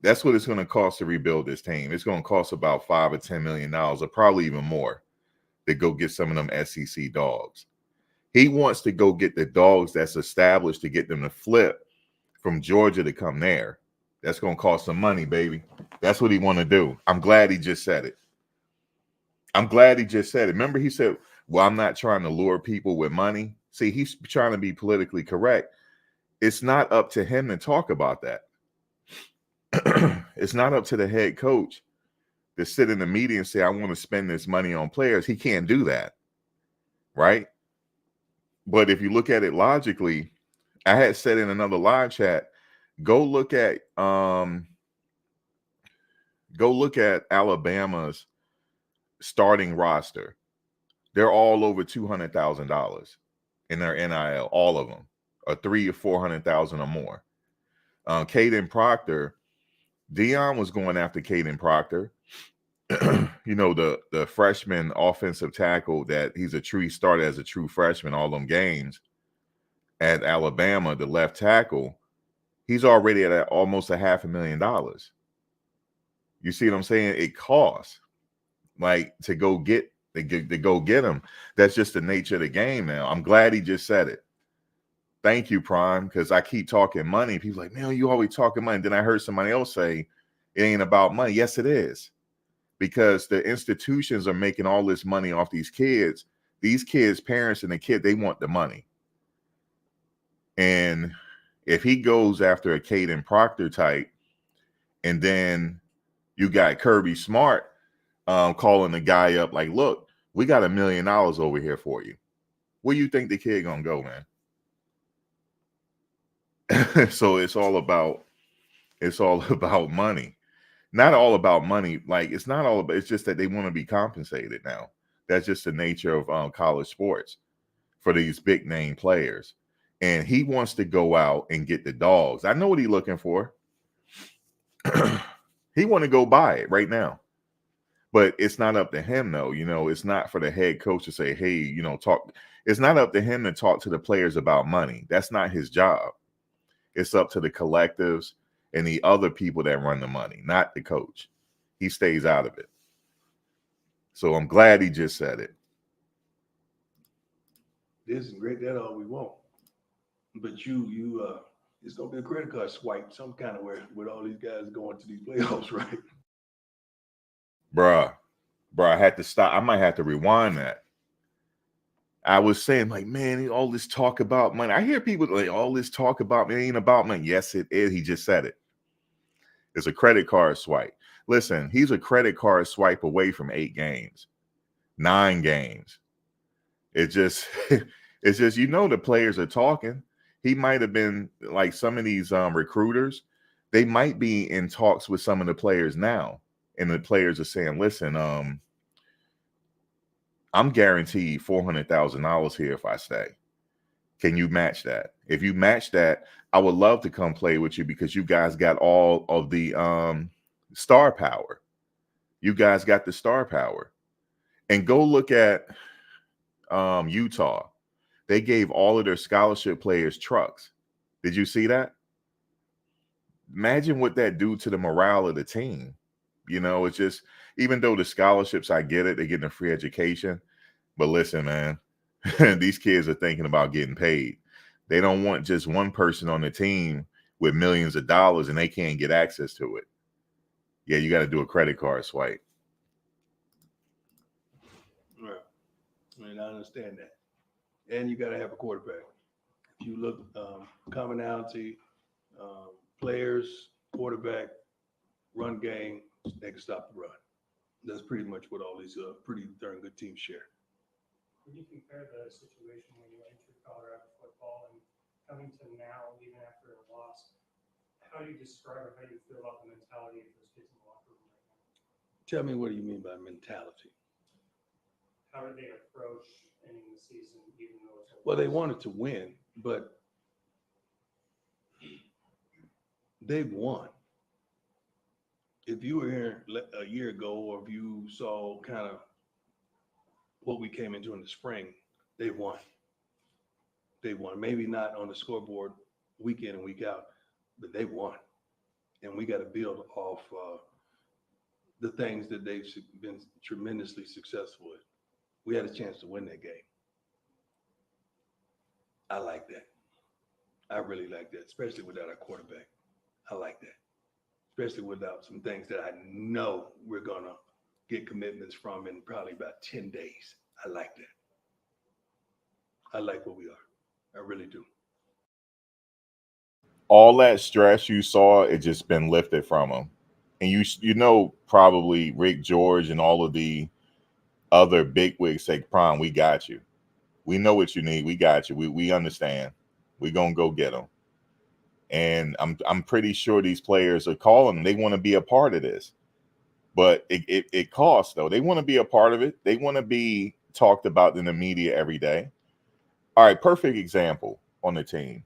That's what it's going to cost to rebuild this team. It's going to cost about $5 or $10 million, or probably even more, to go get some of them SEC dogs. He wants to go get the dogs that's established to get them to flip from Georgia to come there. That's going to cost some money, baby. That's what he want to do. I'm glad he just said it. Remember, he said, well, I'm not trying to lure people with money. See, he's trying to be politically correct. It's not up to him to talk about that. It's not up to the head coach to sit in the meeting and say, I want to spend this money on players. He can't do that, right? But if you look at it logically, I had said in another live chat, go look at Alabama's starting roster. They're all over $200,000 in their NIL, all of them, or $300,000 or $400,000 or more. Caden Proctor, Dion was going after Caden Proctor. You know, the freshman offensive tackle that he started as a true freshman all them games at Alabama, the left tackle. He's already at almost $500,000. You see what I'm saying? It costs like to go get him. That's just the nature of the game now. I'm glad he just said it. Thank you, Prime, because I keep talking money. People like, man, you always talking money. Then I heard somebody else say it ain't about money. Yes, it is. Because the institutions are making all this money off these kids. These kids' parents and the kid, they want the money. And if he goes after a Caden Proctor type, and then you got Kirby Smart calling the guy up like, look, we got $1 million over here for you. Where you think the kid gonna go, man? So it's all about money. Not all about money. Like it's not all about. It's just that they want to be compensated now. That's just the nature of college sports for these big name players. And he wants to go out and get the dogs. I know what he's looking for. He want to go buy it right now. But it's not up to him, though. You know, it's not for the head coach to say, hey, you know, talk. It's not up to him to talk to the players about money. That's not his job. It's up to the collectives and the other people that run the money, not the coach. He stays out of it. So I'm glad he just said it. This is great. That's all we want. But you It's gonna be a credit card swipe some kind of way with all these guys going to these playoffs, right? Bruh, I had to stop. I might have to rewind that. I was saying, like, man, all this talk about money. I hear people like, all this talk about money ain't about money. Yes, it is. He just said it. It's a credit card swipe. Listen, he's a credit card swipe away from 8 games, 9 games. It's just, it's just, the players are talking. He might have been like some of these recruiters. They might be in talks with some of the players now, and the players are saying, "Listen, I'm guaranteed $400,000 here if I stay. Can you match that? If you match that, I would love to come play with you because you guys got all of the star power. You guys got the star power." And go look at Utah. They gave all of their scholarship players trucks. Did you see that? Imagine what that do to the morale of the team. It's just, even though the scholarships, I get it, they're getting a free education. But listen, man, these kids are thinking about getting paid. They don't want just one person on the team with millions of dollars and they can't get access to it. Yeah, you got to do a credit card swipe. Right. I mean, I understand that. And you got to have a quarterback. If you look, commonality, players, quarterback, run game, they can stop the run. That's pretty much what all these pretty darn good teams share. When you compare the situation when you entered Colorado football and coming to now, even after a loss, how do you describe or how do you feel about the mentality of those kids in the locker room right now? Tell me, what do you mean by mentality? How did they approach ending the season, even though it's Well, they wanted to win, but they've won. If you were here a year ago, or if you saw kind of what we came into in the spring, they won. They won. Maybe not on the scoreboard week in and week out, but they won. And we got to build off the things that they've been tremendously successful with. We had a chance to win that game. I like that. I really like that, especially without our quarterback. I like that, especially without some things that I know we're going to get commitments from in probably about 10 days. I like that. I like what we are. I really do. All that stress you saw, it just been lifted from him. And probably Rick George and all of the other bigwigs say, "Prime, we got you. We know what you need. We got you. We understand. We're gonna go get them." And I'm pretty sure these players are calling them. They want to be a part of this, but it costs though. They want to be a part of it. They want to be talked about in the media every day. All right, perfect example on the team,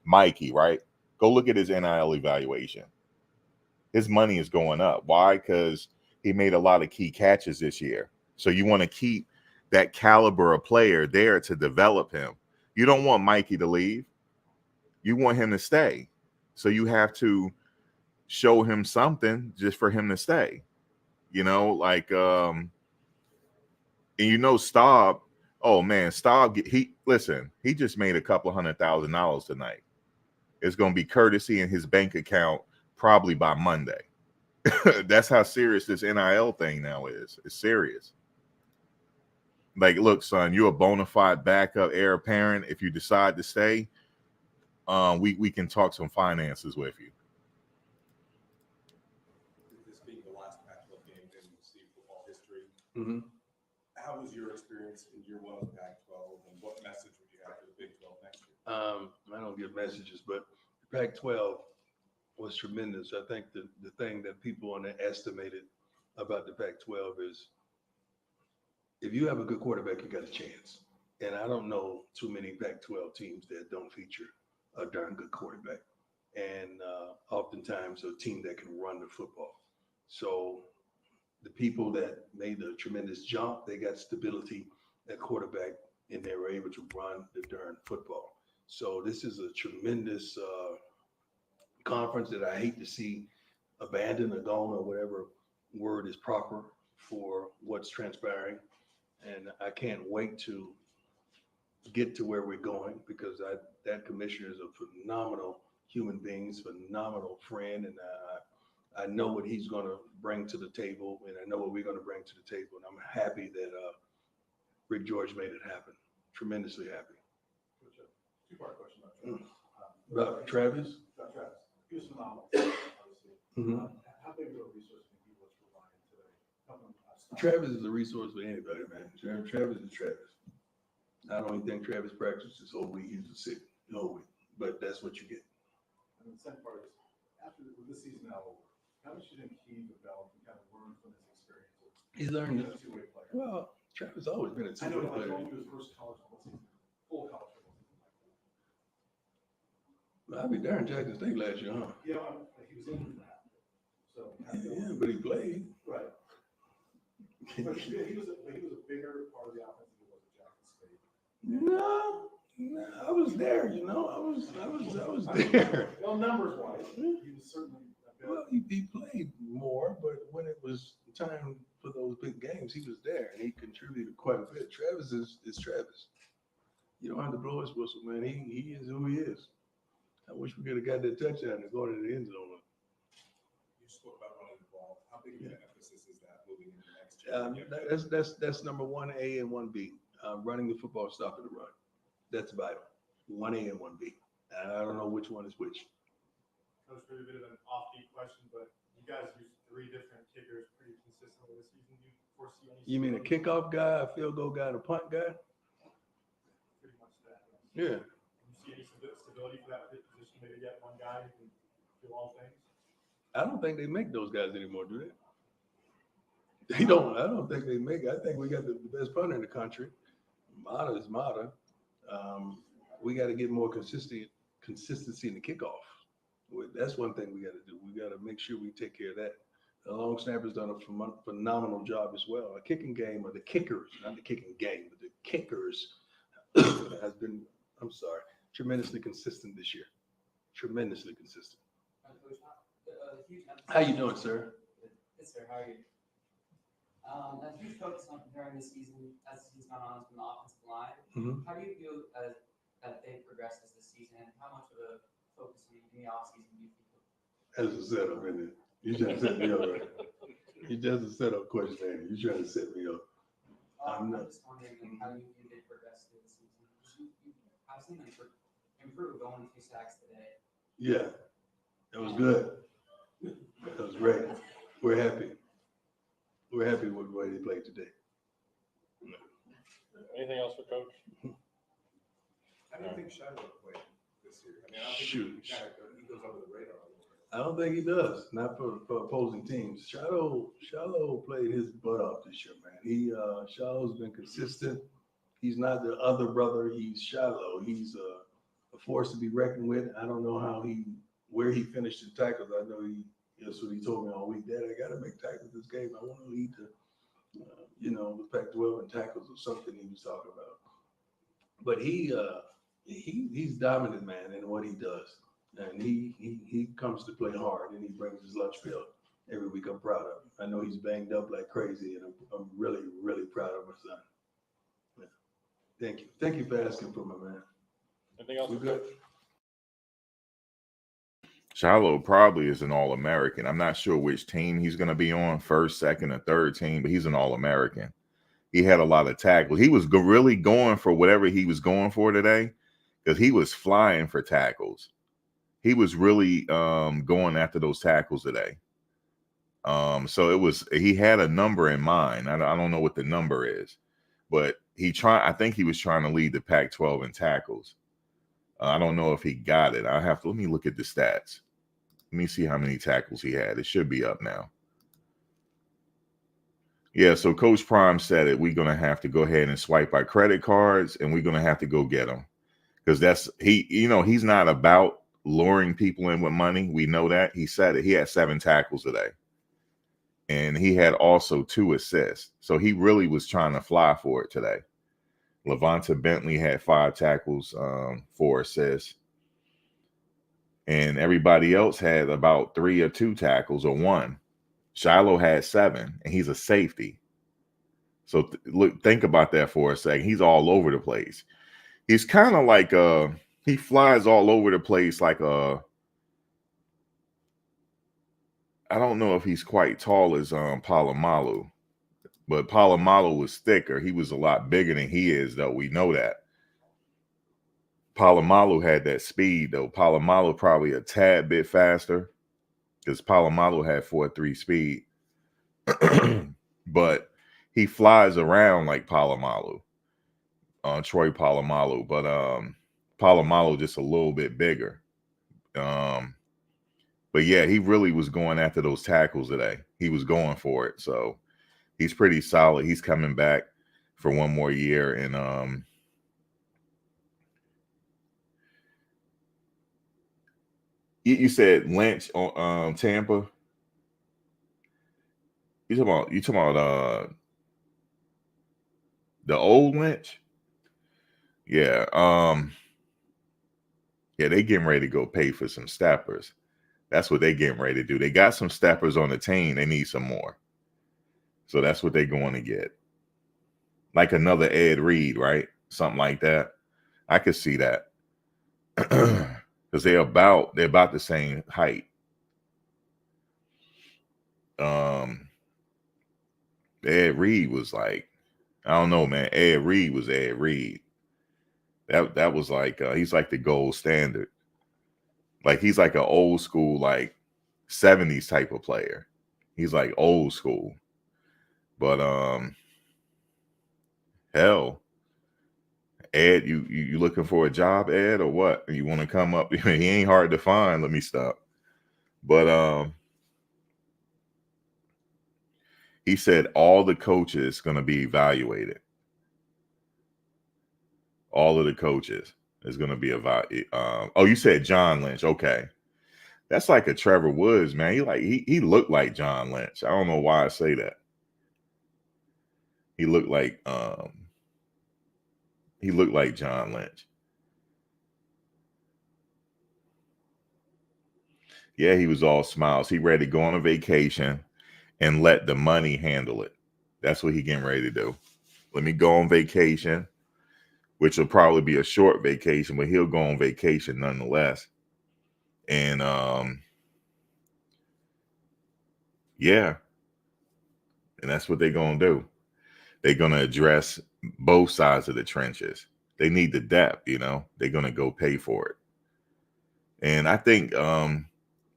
Mikey. Right, go look at his NIL evaluation. His money is going up. Why? Because he made a lot of key catches this year. So you want to keep that caliber of player there to develop him. You don't want Mikey to leave. You want him to stay. So you have to show him something just for him to stay. And Staub, oh man, Staub, he just made a couple $100,000 tonight. It's going to be courtesy in his bank account probably by Monday. That's how serious this NIL thing now is. It's serious. Like, look, son, you're a bona fide backup heir apparent. If you decide to stay, we can talk some finances with you. This being the last Pac-12 game in UC football history, how was your experience in year one of the Pac-12, and what message would you have for the Big 12 next year? I don't give messages, but the Pac-12 was tremendous. I think the thing that people underestimated about the Pac-12 is if you have a good quarterback, you got a chance. And I don't know too many Pac-12 teams that don't feature a darn good quarterback. And oftentimes a team that can run the football. So the people that made the tremendous jump, they got stability at quarterback, and they were able to run the darn football. So this is a tremendous conference that I hate to see abandoned or gone, or whatever word is proper for what's transpiring. And I can't wait to get to where we're going, because that commissioner is a phenomenal human being, phenomenal friend, and I know what he's going to bring to the table, and I know what we're going to bring to the table, and I'm happy that Rick George made it happen. Tremendously happy. Two-part question About Travis? About Travis. He was phenomenal, obviously. Mhm. How big of a resource do you think he was for Ryan today? Helping him stop? Travis is a resource for anybody, man. Travis is Travis. I don't even think Travis practiced this whole week. He was sick the whole week, but that's what you get. And the second part is, with this season now over, how much do you think he developed and kind of learned from his experience? He's learned Being it. a two-way player. Well, Travis always been a I know, two-way like, player. going through his first college football season, full college football season like that. I'll be darn Jackson State last year, huh? Yeah, he was injured for that. So. Yeah, but he played. Right. But he was a bigger part of the offense than he was at Jackson State. No, I was there. I was there. Well, numbers wise, he was certainly a bit. Well, he played more, but when it was time for those big games, he was there and he contributed quite a bit. Travis is Travis. You don't have to blow his whistle, man. He is who he is. I wish we could have got that touchdown and go to the end zone. You spoke about running the ball. How big of an emphasis is that moving into the next year? That's number 1A and 1B. Running the football, stopping the run. That's vital. 1A and 1B. I don't know which one is which. Coach, maybe a bit of an offbeat question, but you guys use 3 different kickers pretty consistently this season. Do you foresee any? You mean a kickoff guy, a field goal guy, and a punt guy? Pretty much that. Yeah. Do you see any stability for that position? Maybe get one guy who can do all things? I don't think they make those guys anymore, do they? They don't. I don't think they make it. I think we got the best punter in the country. Mata is Mata. We got to get more consistency in the kickoff. That's one thing we got to do. We got to make sure we take care of that. The long snapper's done a phenomenal job as well. The kicking game, or the kickers, not the kicking game, but the kickers has been, tremendously consistent this year. Tremendously consistent. How you doing, sir? Good, sir. How are you? A huge focus on during the season, as the season's gone on, has been the offensive line. Mhm. How do you feel that they progressed as this season, and how much of a focus in the offseason do you think? That's a setup, isn't it? You trying to set me up, right? You just a setup question, Andy. You trying to set me up. I'm just wondering how you feel they progressed through the season. I've seen them improve, going 2 sacks today. Yeah, that was good. That was great. We're happy. We're happy with the way they played today. Anything else for Coach? How do you think Shiloh played this year? I mean, I don't think Shoot. he goes under the radar a little bit. I don't think he does. Not for opposing teams. Shiloh played his butt off this year, man. Shiloh's been consistent. He's not the other brother. He's Shiloh. He's a force to be reckoned with. I don't know where he finished in tackles. I know that's what he told me all week. Dad, I got to make tackles this game. I want to lead the Pac-12 in tackles or something he was talking about. But he's dominant, man, in what he does. And he comes to play hard, and he brings his lunch bill every week. I'm proud of him. I know he's banged up like crazy, and I'm really, really proud of my son. Yeah. Thank you. Thank you for asking for my man. Anything else We for good? Coach? Shiloh probably is an All-American. I'm not sure which team he's going to be on, first, second, or third team, but he's an All-American. He had a lot of tackles. He was really going for whatever he was going for today, because he was flying for tackles. He was really going after those tackles today. So he had a number in mind. I don't know what the number is, but I think he was trying to lead the Pac-12 in tackles. I don't know if he got it. Let me look at the stats. Let me see how many tackles he had. It should be up now. Yeah, so Coach Prime said it. We're going to have to go ahead and swipe our credit cards, and we're going to have to go get them. Because he's not about luring people in with money. We know that. He said it. He had 7 tackles today. And he had also 2 assists. So he really was trying to fly for it today. Levonta Bentley had 5 tackles, 4 assists. And everybody else had about 3 or 2 tackles or 1. Shiloh had 7, and he's a safety. So think about that for a second. He's all over the place. He's kind of like he flies all over the place like I don't know if he's quite tall as Palomalu, but Palomalu was thicker. He was a lot bigger than he is, though. We know that. Palomalu had that speed, though. Palomalu probably a tad bit faster because Palomalu had 4.3 speed. But he flies around like Palomalu, Troy Palomalu. But Palomalu just a little bit bigger. But yeah, he really was going after those tackles today. He was going for it. So he's pretty solid. He's coming back for one more year. And you said Lynch on Tampa. You talking about the old Lynch? Yeah. Yeah, they getting ready to go pay for some steppers. That's what they getting ready to do. They got some steppers on the team. They need some more. So that's what they're going to get. Like another Ed Reed, right? Something like that. I could see that. Because they're about the same height. Ed Reed was like, I don't know, man. Ed Reed was Ed Reed. That was like he's like the gold standard. Like he's like an old school, like 70s type of player. He's like old school. But hell, Ed, you looking for a job, Ed, or what? You want to come up? He ain't hard to find. Let me stop. But he said all the coaches going to be evaluated. All of the coaches is going to be evaluated. Oh, you said John Lynch. Okay. That's like a Trevor Woods, man. He looked like John Lynch. I don't know why I say that. He looked like John Lynch. Yeah, he was all smiles. He ready to go on a vacation and let the money handle it. That's what he getting ready to do. Let me go on vacation, which will probably be a short vacation, but he'll go on vacation nonetheless. And yeah. And that's what they're going to do. They're going to address both sides of the trenches. They need the depth, you know. They're going to go pay for it. And I think a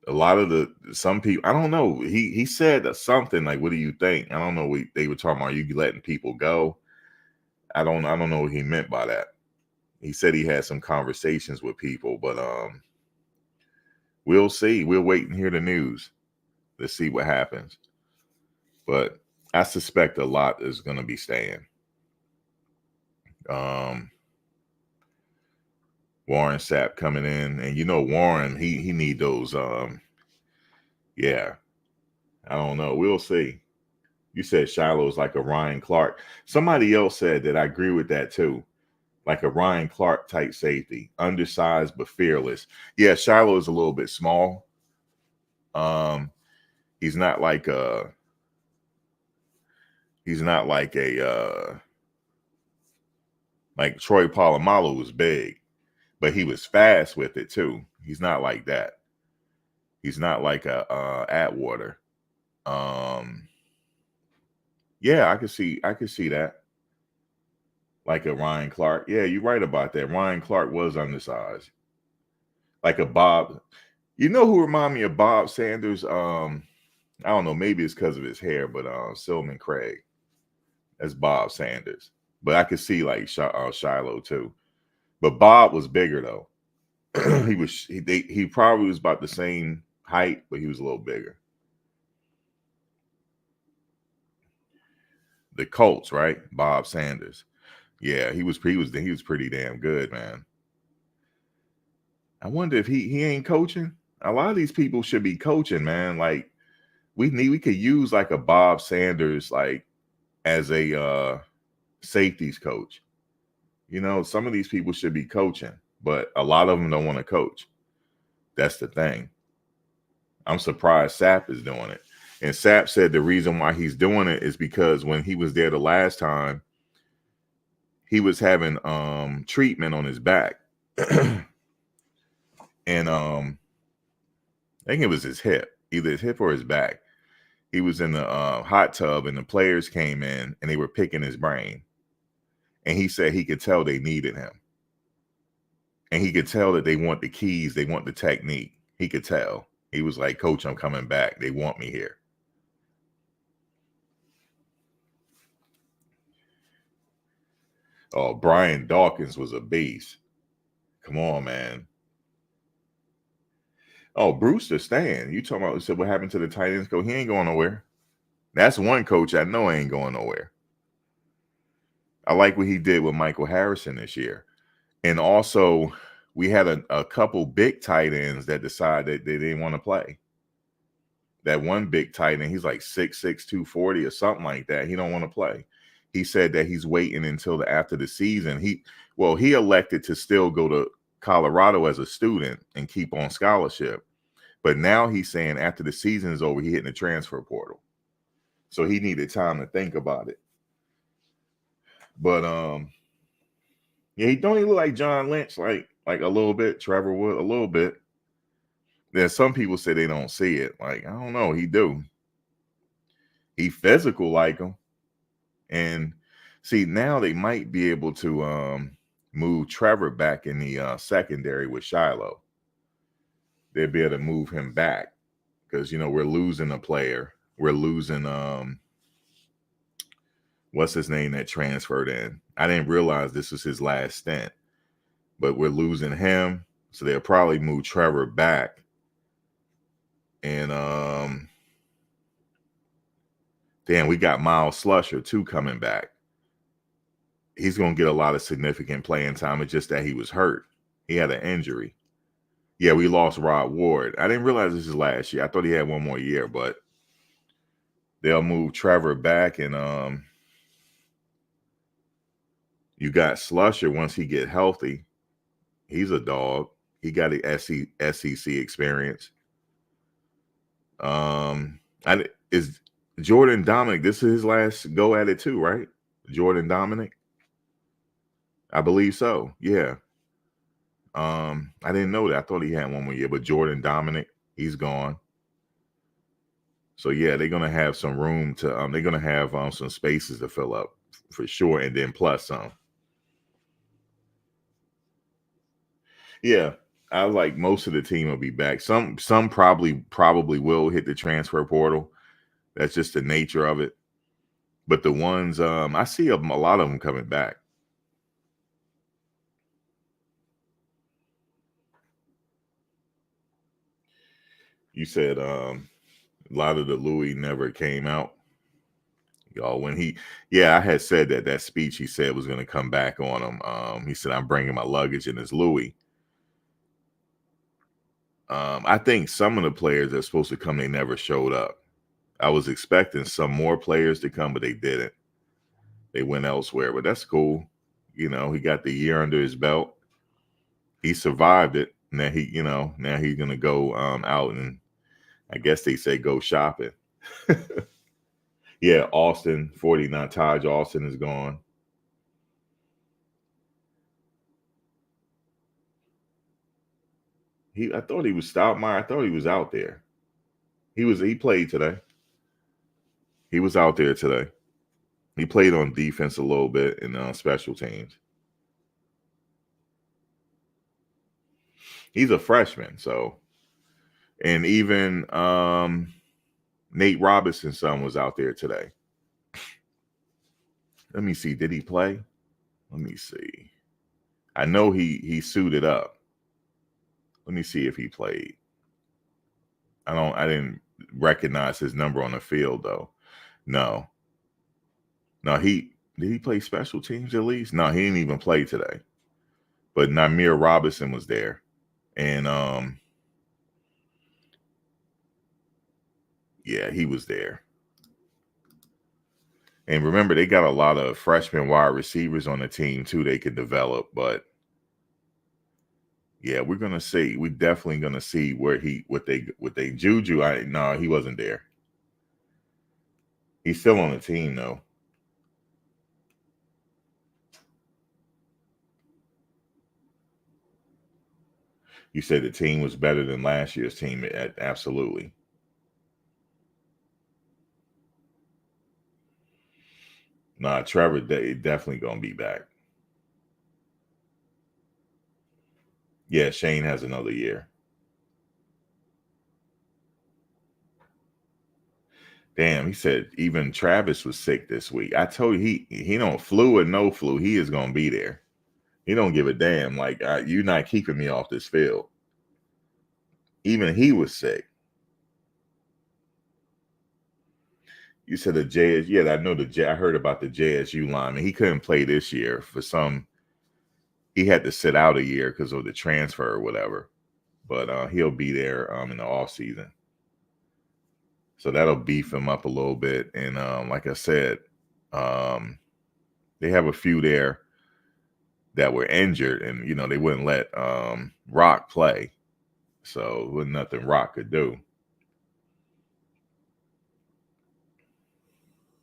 lot of some people, I don't know. He said something like, "What do you think?" I don't know. They were talking about, are you letting people go? I don't know what he meant by that. He said he had some conversations with people, but we'll see. We'll wait and hear the news. Let's see what happens. But I suspect a lot is going to be staying. Warren Sapp coming in, and you know Warren, he need those. Yeah, I don't know. We'll see. You said Shiloh's like a Ryan Clark. Somebody else said that. I agree with that too. Like a Ryan Clark type safety, undersized but fearless. Yeah, Shiloh is a little bit small. He's not like a. He's not like a. Like Troy Polamalu was big, but he was fast with it too. He's not like that. He's not like a Atwater. Yeah, I could see that. Like a Ryan Clark. Yeah, you're right about that. Ryan Clark was undersized. Like a Bob. You know who remind me of Bob Sanders? I don't know, maybe it's because of his hair, but Silman Craig. That's Bob Sanders. But I could see like Shiloh too. But Bob was bigger though. he probably was about the same height, but he was a little bigger. The Colts, right? Bob Sanders. Yeah, he was pretty damn good, man. I wonder if he ain't coaching. A lot of these people should be coaching, man. Like we could use like a Bob Sanders like as a safeties coach. You know, some of these people should be coaching, but a lot of them don't want to coach. That's the thing. I'm surprised Sapp is doing it. And Sapp said the reason why he's doing it is because when he was there the last time, he was having treatment on his back. And I think it was his hip, either his hip or his back. He was in the hot tub, and the players came in, and they were picking his brain. And he said he could tell they needed him. And he could tell that they want the keys, they want the technique. He could tell. He was like, Coach, I'm coming back. They want me here. Oh, Brian Dawkins was a beast. Come on, man. Oh, Brewster staying. You talking about, said what happened to the tight ends coach? He ain't going nowhere. That's one coach I know ain't going nowhere. I like what he did with Michael Harrison this year. And also, we had a couple big tight ends that decided they didn't want to play. That one big tight end, he's like 6'6", 240 or something like that. He don't want to play. He said that he's waiting until after the season. He elected to still go to Colorado as a student and keep on scholarship. But now he's saying after the season is over, he's hitting the transfer portal. So he needed time to think about it. But yeah, he don't even look like John Lynch, like a little bit, Trevor Wood, a little bit. Then some people say they don't see it. Like, I don't know, he do. He physical like him. And see, now they might be able to move Trevor back in the secondary with Shiloh. They'll be able to move him back because, you know, we're losing a player. We're losing what's his name that transferred in. I didn't realize this was his last stint, but we're losing him. So they'll probably move Trevor back. And damn, we got Miles Slusher too coming back. He's going to get a lot of significant playing time. It's just that he was hurt. He had an injury. Yeah, we lost Rod Ward. I didn't realize this is last year. I thought he had one more year, but they'll move Trevor back. And you got Slusher once he get healthy. He's a dog. He got the SEC experience. Is Jordan Dominic, this is his last go at it too, right? Jordan Dominic? I believe so. Yeah. I didn't know that. I thought he had one more year, but Jordan Dominic, he's gone. So yeah, they're gonna have some room to they're gonna have some spaces to fill up for sure, and then plus some. Yeah, I like most of the team will be back. Some probably will hit the transfer portal. That's just the nature of it. But the ones I see a lot of them coming back. You said a lot of the Louis never came out. Y'all, when I had said that speech he said was going to come back on him. He said, I'm bringing my luggage in his Louis. I think some of the players that are supposed to come, they never showed up. I was expecting some more players to come, but they didn't. They went elsewhere, but that's cool. You know, he got the year under his belt. He survived it. Now now he's going to go out and I guess they say go shopping. Yeah, Austin, 49, Taj Austin is gone. I thought he was Stoudemire. I thought he was out there. He played today. He was out there today. He played on defense a little bit in special teams. He's a freshman, so. And even Nate Robinson's son was out there today. Let me see. Did he play? Let me see. I know he suited up. Let me see if he played. I didn't recognize his number on the field though. No, did he play special teams at least? No, he didn't even play today. But Namir Robinson was there. And yeah, he was there. And remember, they got a lot of freshman wide receivers on the team too they could develop, but yeah, we're gonna see. We're definitely gonna see what they Juju. No, he wasn't there. He's still on the team though. You said the team was better than last year's team. Absolutely. Nah, Trevor definitely gonna be back. Yeah, Shane has another year. Damn, he said even Travis was sick this week. I told you he don't flu or no flu. He is gonna be there. He don't give a damn. Like you're not keeping me off this field. Even he was sick. You said the JS. Yeah, I know I heard about the JSU lineman. He couldn't play this year for some. He had to sit out a year because of the transfer or whatever. But he'll be there in the off season. So that'll beef him up a little bit. And like I said, they have a few there that were injured, and they wouldn't let Rock play. So it wasn't nothing Rock could do.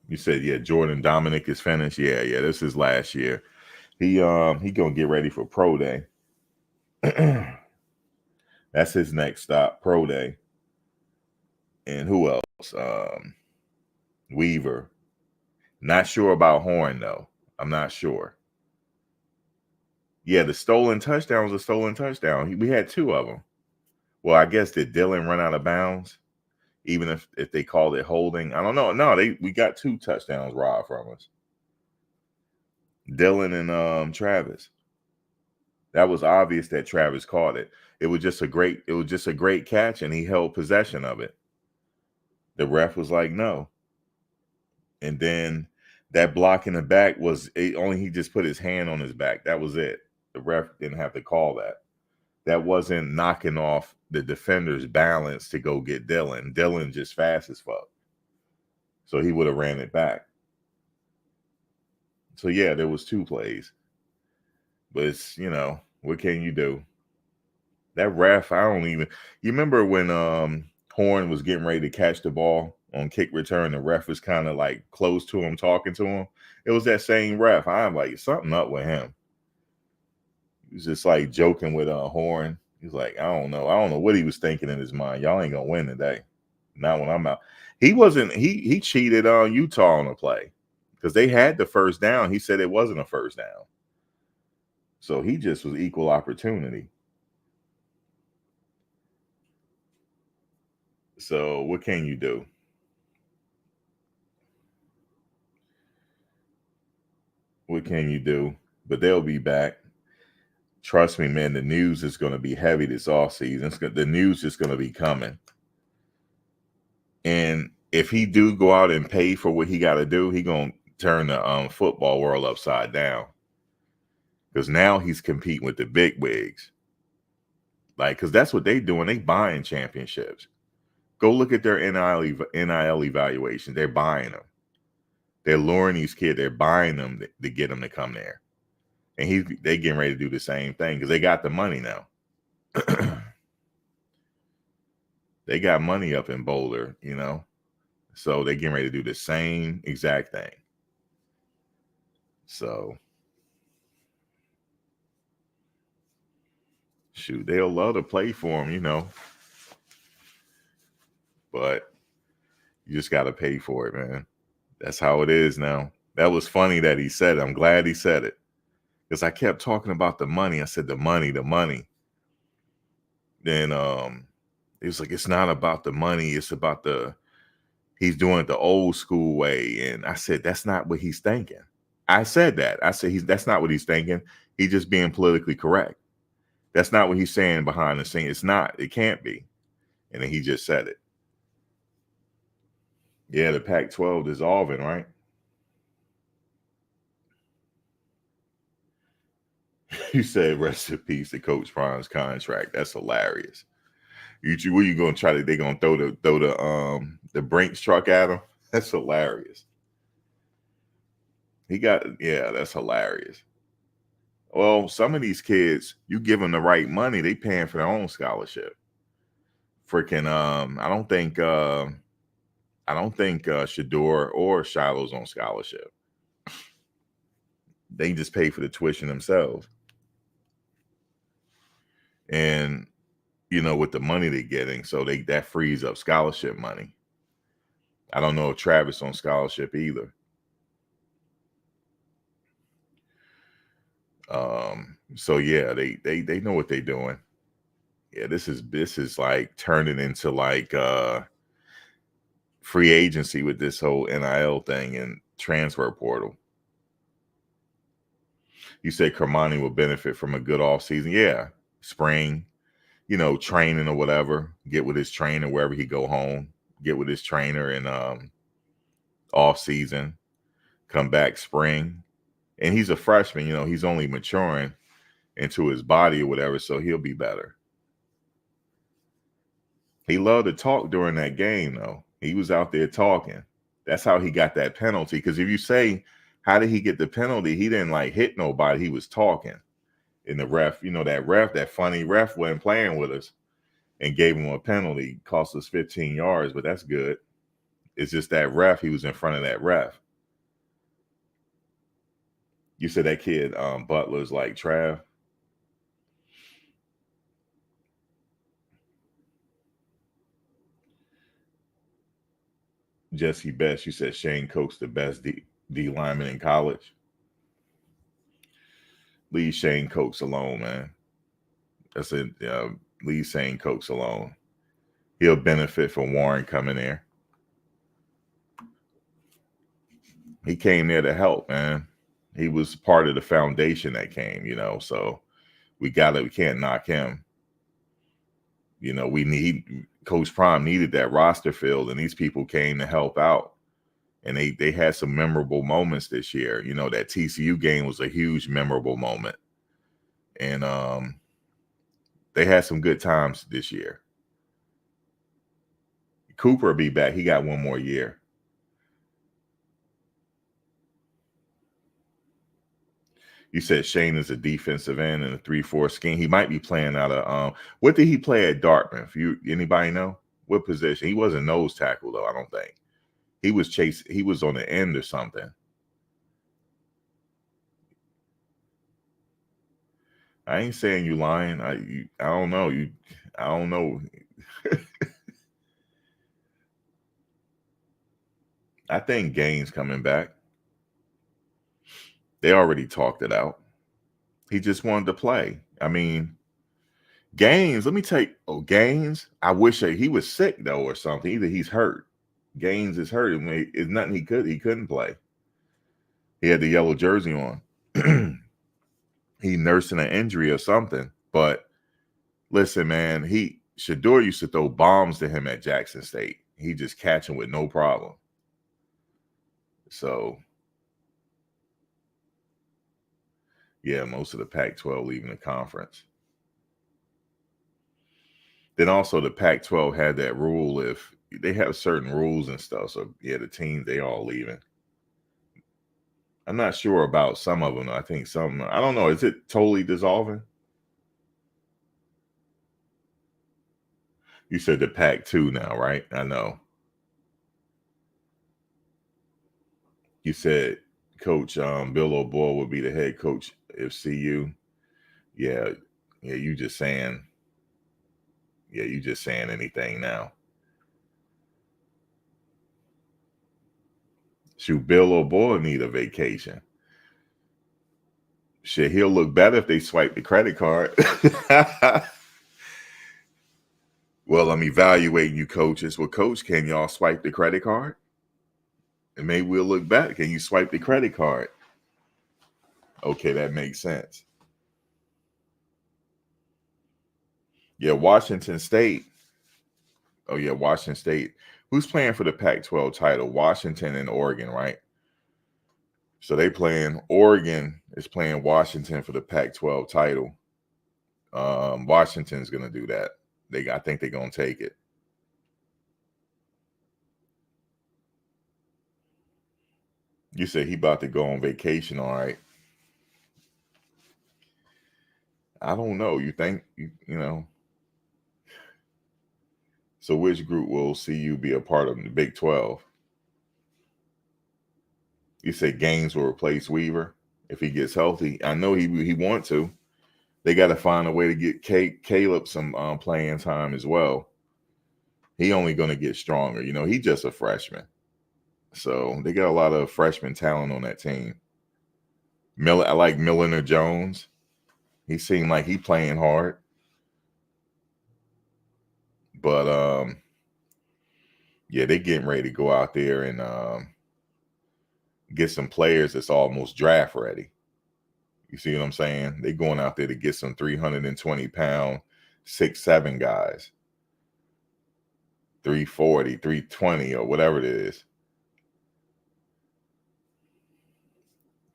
You said, yeah, Jordan Dominic is finished. Yeah, this is last year. He gonna get ready for Pro Day. That's his next stop, Pro Day. And who else? Weaver. Not sure about Horn though. I'm not sure. Yeah, the stolen touchdown was a stolen touchdown. We had 2 of them. Well, I guess did Dylan run out of bounds? Even if they called it holding, I don't know. No, we got 2 touchdowns robbed from us. Dylan and Travis. That was obvious that Travis caught it. It was just a great catch, and he held possession of it. The ref was like, no. And then that block in the back he just put his hand on his back. That was it. The ref didn't have to call that. That wasn't knocking off the defender's balance to go get Dylan. Dylan just fast as fuck. So he would have ran it back. So yeah, there was 2 plays. But it's, what can you do? That ref, you remember when Horn was getting ready to catch the ball on kick return, the ref was kind of like close to him, talking to him. It was that same ref. I'm like, something up with him. He was just like joking with Horn. He's like, I don't know what he was thinking in his mind. Y'all ain't gonna win today. Not when I'm out. He cheated on Utah on a play because they had the first down. He said it wasn't a first down. So he just was equal opportunity. So what can you do? What can you do? But they'll be back. Trust me, man, the news is going to be heavy this offseason. The news is going to be coming. And if he do go out and pay for what he got to do, he going to turn the football world upside down. Because now he's competing with the big wigs. Like, because that's what they doing. They buying championships. Go look at their NIL evaluation. They're buying them. They're luring these kids. They're buying them to get them to come there. And they getting ready to do the same thing because they got the money now. They got money up in Boulder, So they getting ready to do the same exact thing. So, shoot, they'll love to play for them, But you just got to pay for it, man. That's how it is now. That was funny that he said it. I'm glad he said it. Because I kept talking about the money. I said, the money. Then it was like, it's not about the money. It's about he's doing it the old school way. And I said, that's not what he's thinking. I said that. I said, that's not what he's thinking. He's just being politically correct. That's not what he's saying behind the scenes. It's not. It can't be. And then he just said it. Yeah, the Pac-12 dissolving, right? You said rest in peace to Coach Prime's contract. That's hilarious. What you gonna try to? They gonna throw the Brinks truck at him? That's hilarious. That's hilarious. Well, some of these kids, you give them the right money, they paying for their own scholarship. Freaking, I don't think Shador or Shiloh's on scholarship. They just pay for the tuition themselves. And with the money they're getting. So that frees up scholarship money. I don't know if Travis on scholarship either. So yeah, they know what they're doing. Yeah, this is like turning into like free agency with this whole NIL thing and transfer portal. You said Kermani will benefit from a good off season. Yeah, spring, training or whatever. Get with his trainer wherever he go home. Get with his trainer in off season. Come back spring, and he's a freshman. He's only maturing into his body or whatever, so he'll be better. He loved to talk during that game, though. He was out there talking. That's how he got that penalty. Because if you say, how did he get the penalty? He didn't like hit nobody. He was talking. And the ref, that funny ref wasn't playing with us and gave him a penalty. Cost us 15 yards, but that's good. It's just that ref, he was in front of that ref. You said that kid, Butler's like Trav. Jesse Best, you said Shane Coke's the best D lineman in college. Leave Shane Cokes alone, man. That's it. Leave Shane Cokes alone. He'll benefit from Warren coming there. He came there to help, man. He was part of the foundation that came, so we can't knock him. Coach Prime needed that roster filled, and these people came to help out. And they had some memorable moments this year. That TCU game was a huge memorable moment. And they had some good times this year. Cooper will be back. He got one more year. You said Shane is a defensive end in a 3-4 scheme. He might be playing out of what did he play at Dartmouth? Anybody know? What position? He wasn't nose tackle though, I don't think. He was on the end or something. I ain't saying you lying. I don't know. I don't know. I think Gaines coming back. They already talked it out. He just wanted to play. I mean, Gaines, let me tell you, Gaines, I wish he was sick though or something. Either he's hurt. Gaines is hurt. It's nothing he couldn't play. He had the yellow jersey on. He nursing an injury or something. But listen, man, Shador used to throw bombs to him at Jackson State. He just catch him with no problem. So, yeah, most of the Pac-12 leaving the conference. Then also the Pac-12 had that rule if they have certain rules and stuff. So, yeah, the teams, they all leaving. I'm not sure about some of them. I think some, I don't know. Is it totally dissolving? You said the Pac-2 now, right? I know. You said Coach Bill O'Boyle would be the head coach if CU. Yeah, you just saying anything now. Shoot, Bill O'Boyle need a vacation. Shit, he'll look better if they swipe the credit card. Well, I'm evaluating you coaches. Well, coach, can y'all swipe the credit card? And maybe we'll look back. Can you swipe the credit card? Okay, that makes sense. Yeah, Washington State. Oh, yeah, Washington State. Who's playing for the Pac-12 title? Washington and Oregon, right? So Oregon is playing Washington for the Pac-12 title. Washington's going to do that. I think they're going to take it. You said he about to go on vacation, all right. I don't know. You think, you know. So which group will CU be a part of in the Big 12? You say Gaines will replace Weaver if he gets healthy. I know he want to. They got to find a way to get Caleb some playing time as well. He only going to get stronger. You know, he's just a freshman. So they got a lot of freshman talent on that team. I like Milliner Jones. He seemed like he playing hard. But yeah, they getting ready to go out there and get some players that's almost draft ready. You see what I'm saying? They going out there to get some 320-pound 6'7" guys. 340, 320, or whatever it is.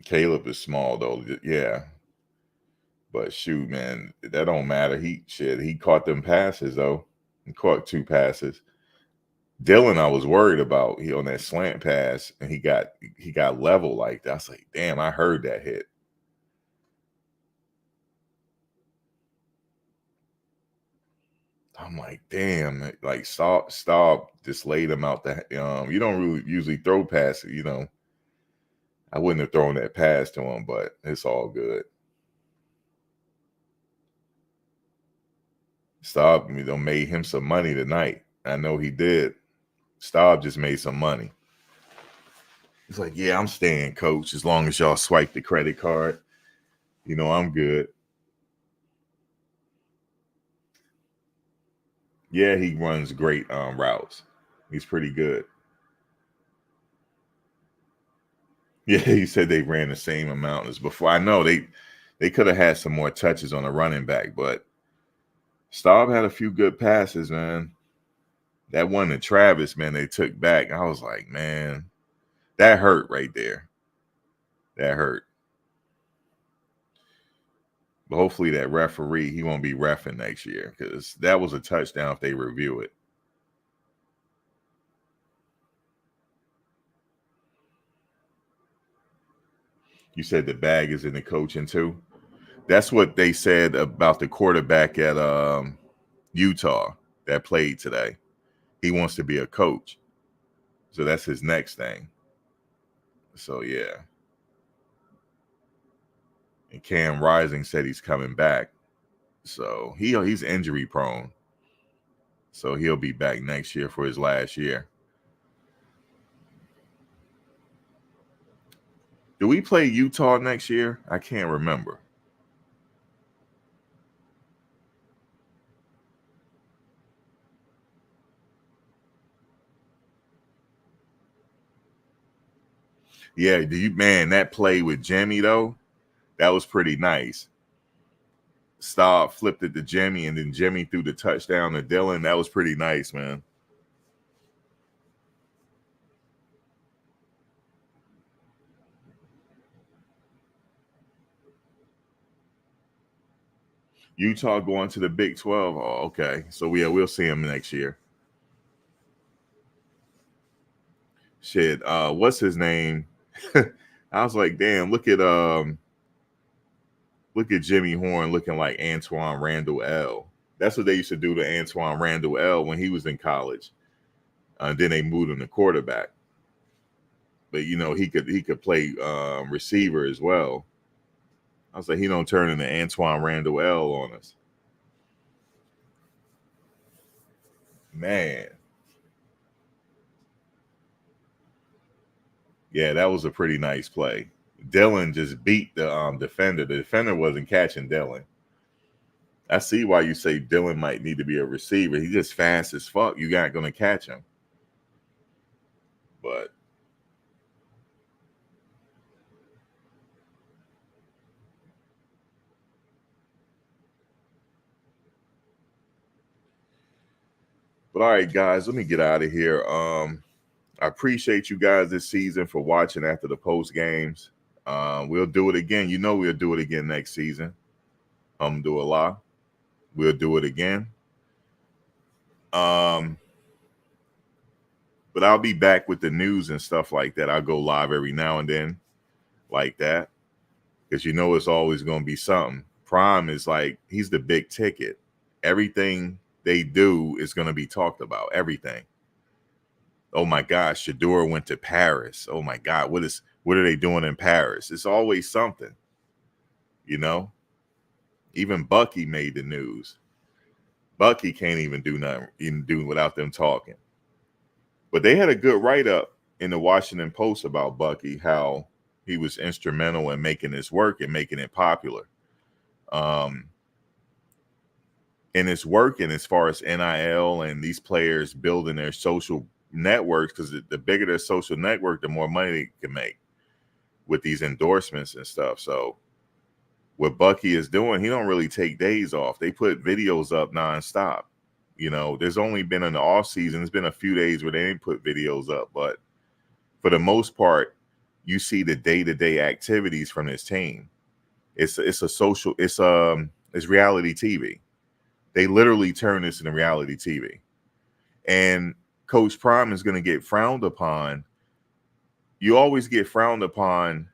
Caleb is small though. Yeah. But shoot, man, that don't matter. He caught them passes though. He caught 2 passes. Dylan, I was worried about. He on that slant pass, and he got level like that. I was like, damn, I heard that hit. I'm like, damn, like stop, just laid him out the. You don't really usually throw passes, you know. I wouldn't have thrown that pass to him, but it's all good. Staub, made him some money tonight. I know he did. Staub just made some money. He's like, yeah, I'm staying, coach, as long as y'all swipe the credit card. You know, I'm good. Yeah, he runs great routes. He's pretty good. Yeah, he said they ran the same amount as before. I know they could have had some more touches on a running back, but Staub had a few good passes, man. That one to Travis, man, they took back. I was like, man, that hurt right there. That hurt. But hopefully that referee, he won't be reffing next year, because that was a touchdown if they review it. You said the bag is in the coaching too? That's what they said about the quarterback at Utah that played today. He wants to be a coach. So that's his next thing. So, yeah. And Cam Rising said he's coming back. So he's injury prone. So he'll be back next year for his last year. Do we play Utah next year? I can't remember. Yeah, that play with Jimmy, though, that was pretty nice. Staub flipped it to Jimmy, and then Jimmy threw the touchdown to Dylan. That was pretty nice, man. Utah going to the Big 12. Oh, okay. So we'll see him next year. Shit, what's his name? I was like, damn, look at Jimmy Horn looking like Antoine Randall L. That's what they used to do to Antoine Randall L when he was in college. Then they moved him to quarterback. But you know, he could play receiver as well. I was like, he don't turn into Antoine Randall L on us. Man. Yeah, that was a pretty nice play. Dylan just beat the defender. The defender wasn't catching Dylan. I see why you say Dylan might need to be a receiver. He's just fast as fuck. You're not going to catch him. But all right, guys, let me get out of here. I appreciate you guys this season for watching after the post games. We'll do it again. You know we'll do it again next season. Alhamdulillah. We'll do it again. But I'll be back with the news and stuff like that. I'll go live every now and then like that, because you know it's always going to be something. Prime is like, he's the big ticket. Everything they do is going to be talked about. Everything. Oh my gosh, Shador went to Paris. Oh my God, what are they doing in Paris? It's always something, you know. Even Bucky made the news. Bucky can't even do nothing, even do without them talking. But they had a good write-up in the Washington Post about Bucky, how he was instrumental in making this work and making it popular. And it's working as far as NIL and these players building their social networks, because the bigger their social network, the more money they can make with these endorsements and stuff. So what Bucky is doing, he don't really take days off. They put videos up nonstop. You know, there's only been in the off season, there's been a few days where they didn't put videos up, but for the most part, you see the day-to-day activities from this team. It's reality TV. They literally turn this into reality TV. And Coach Prime is going to get frowned upon. You always get frowned upon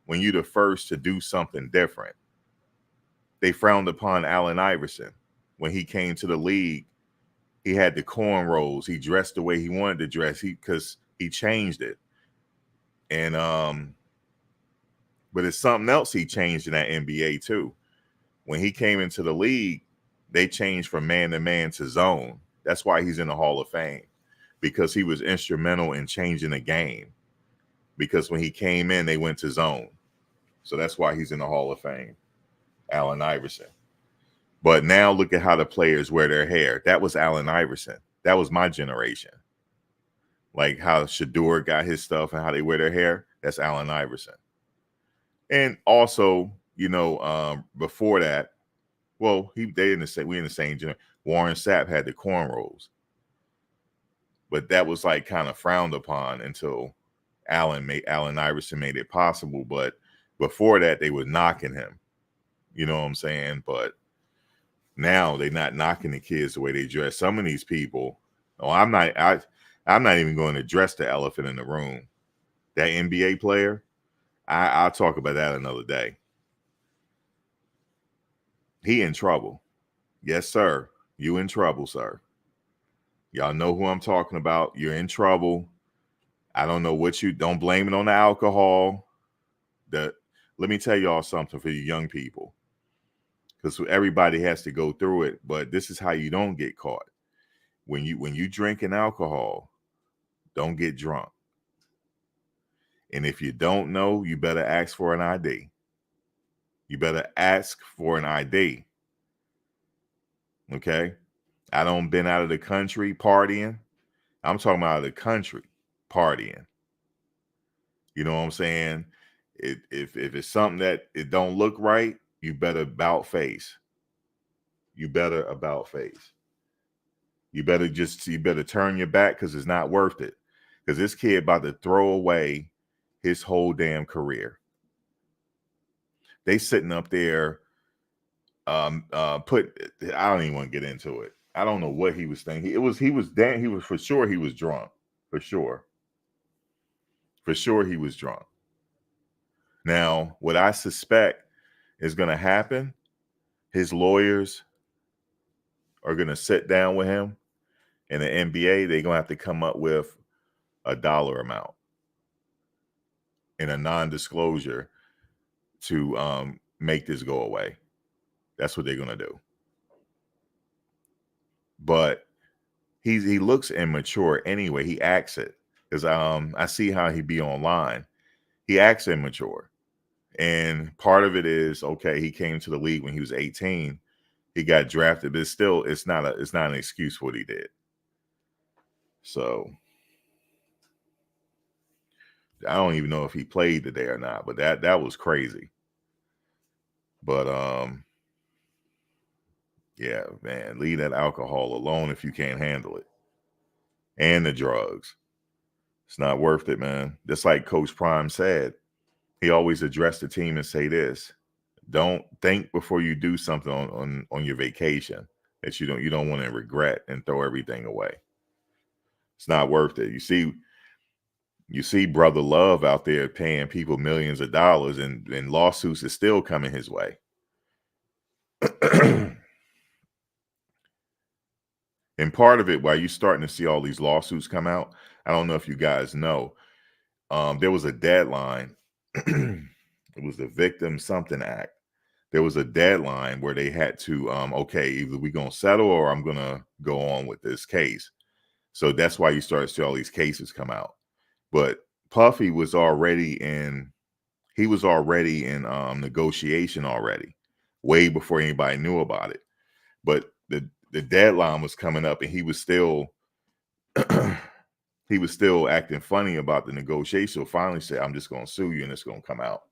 when you're the first to do something different. They frowned upon Allen Iverson. When he came to the league, he had the cornrows. He dressed the way he wanted to dress because he changed it. And but it's something else he changed in that NBA too. When he came into the league, they changed from man-to-man to zone. That's why he's in the Hall of Fame, because he was instrumental in changing the game. Because when he came in, they went to zone. So that's why he's in the Hall of Fame, Allen Iverson. But now look at how the players wear their hair. That was Allen Iverson. That was my generation. Like how Shador got his stuff and how they wear their hair. That's Allen Iverson. And also, you know, before that, well, we in the same generation. Warren Sapp had the cornrows, but that was like kind of frowned upon until Allen Iverson made it possible. But before that, they were knocking him. You know what I'm saying? But now they're not knocking the kids the way they dress. Some of these people, I'm not even going to address the elephant in the room. That NBA player, I'll talk about that another day. He in trouble. Yes, sir. You in trouble, sir. Y'all know who I'm talking about. You're in trouble. I don't know don't blame it on the alcohol. Let me tell y'all something for you young people, because everybody has to go through it, but this is how you don't get caught. When you drinking alcohol, don't get drunk. And if you don't know, you better ask for an ID. You better ask for an ID. Okay? I don't been out of the country partying. I'm talking about out of the country partying. You know what I'm saying? If it's something that it don't look right, you better about face. You better about face. You better turn your back, because it's not worth it. Because this kid about to throw away his whole damn career. They sitting up there I don't even want to get into it. I don't know what he was thinking. He was for sure he was drunk. For sure he was drunk. Now, what I suspect is going to happen, his lawyers are going to sit down with him, and the NBA, they're going to have to come up with a dollar amount in a non-disclosure to make this go away. That's what they're going to do. But he looks immature anyway. He acts it, because I see how he be online. He acts immature. And part of it is, okay, he came to the league when he was 18. He got drafted, but it's not an excuse for what he did. So I don't even know if he played today or not, but that was crazy. But yeah, man, leave that alcohol alone if you can't handle it. And the drugs. It's not worth it, man. Just like Coach Prime said, he always addressed the team and say this: don't think before you do something on your vacation that you don't want to regret and throw everything away. It's not worth it. You see Brother Love out there paying people millions of dollars, and lawsuits is still coming his way. And part of it, while you're starting to see all these lawsuits come out, I don't know if you guys know, there was a deadline. It was the Victim Something Act there was a deadline where they had to, okay, either we going to settle or I'm going to go on with this case. So that's why you started to see all these cases come out. But Puffy was already in negotiation already, way before anybody knew about it. But the deadline was coming up, and he was still acting funny about the negotiation. So finally said, I'm just going to sue you and it's going to come out.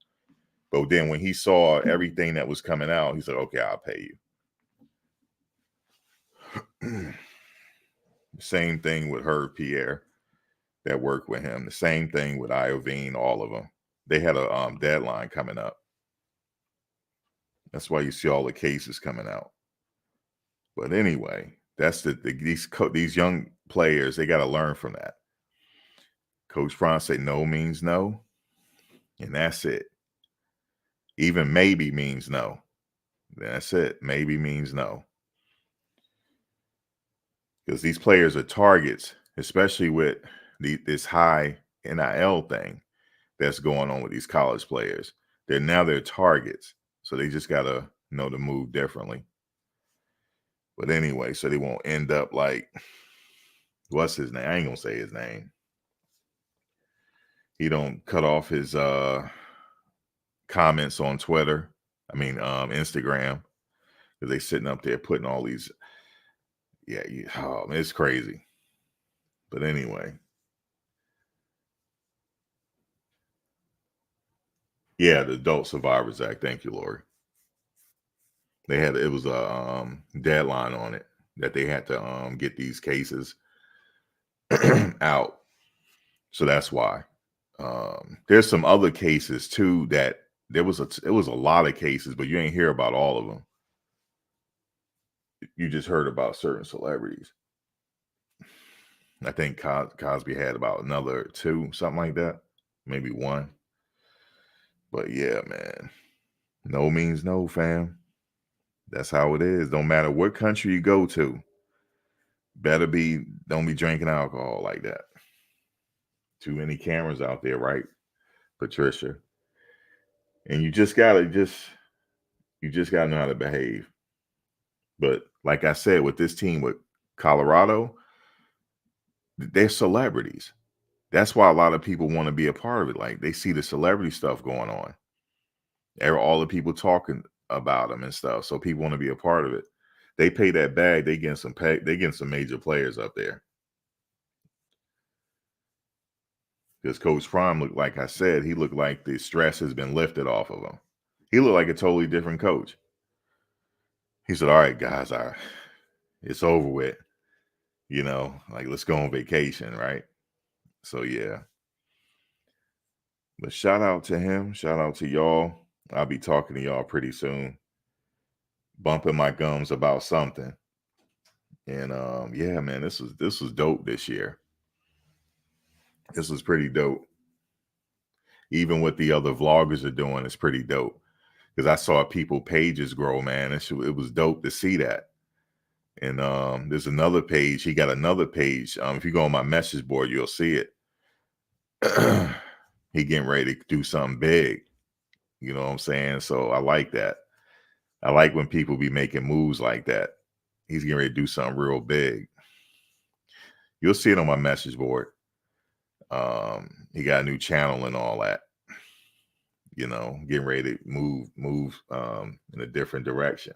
But then when he saw everything that was coming out, he said, okay, I'll pay you. Same thing with Herb Pierre that worked with him. The same thing with Iovine, all of them. They had a deadline coming up. That's why you see all the cases coming out. But anyway, that's these young players, they got to learn from that. Coach Prime said no means no, and that's it. Even maybe means no. That's it. Maybe means no. Because these players are targets, especially with this high NIL thing that's going on with these college players. They're targets. So they just got to know to move differently. But anyway, so they won't end up like, what's his name? I ain't going to say his name. He don't cut off his comments on Twitter. Instagram. Because they sitting up there putting all these, it's crazy. But anyway. Yeah, the Adult Survivors Act. Thank you, Lori. It was a deadline on it that they had to get these cases out. So that's why. There's some other cases too that it was a lot of cases, but you ain't hear about all of them. You just heard about certain celebrities. I think Cosby had about another 2, something like that, maybe 1. But yeah, man, no means no, fam. That's how it is. Don't matter what country you go to. Don't be drinking alcohol like that. Too many cameras out there, right, Patricia? And you just gotta know how to behave. But like I said, with this team with Colorado, they're celebrities. That's why a lot of people want to be a part of it. Like they see the celebrity stuff going on. All the people talking about them and stuff. So people want to be a part of it. They pay that bag, they getting some major players up there. Because Coach Prime looked, like I said, he looked like the stress has been lifted off of him. He looked like a totally different coach. He said, all right, guys, it's over with. Like let's go on vacation, right? So yeah. But shout out to him. Shout out to y'all. I'll be talking to y'all pretty soon. Bumping my gums about something. And yeah, man, this was dope this year. This was pretty dope. Even what the other vloggers are doing is pretty dope. Because I saw people pages grow, man. It was dope to see that. And there's another page. He got another page. If you go on my message board, you'll see it. He getting ready to do something big. You know what I'm saying? So I like that. I like when people be making moves like that. He's getting ready to do something real big. You'll see it on my message board. He got a new channel and all that. Getting ready to move in a different direction.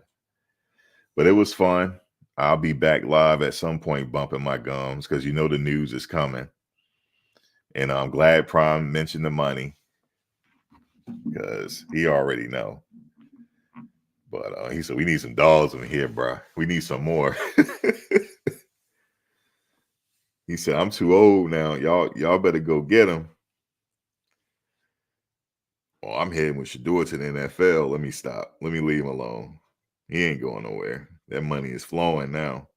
But it was fun. I'll be back live at some point bumping my gums because the news is coming. And I'm glad Prime mentioned the money because he already know. But he said, we need some dogs in here, bro. We need some more. He said, I'm too old now. Y'all better go get him. Well, I'm heading with Shador to the NFL. Let me stop. Let me leave him alone. He ain't going nowhere. That money is flowing now.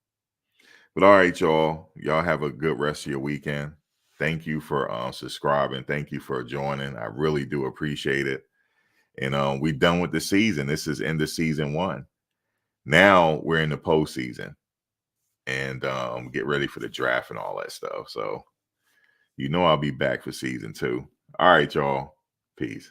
But all right, y'all. Y'all have a good rest of your weekend. Thank you for subscribing. Thank you for joining. I really do appreciate it. And we're done with the season. This is end of season 1. Now we're in the postseason. And get ready for the draft and all that stuff. So, I'll be back for season 2. All right, y'all. Peace.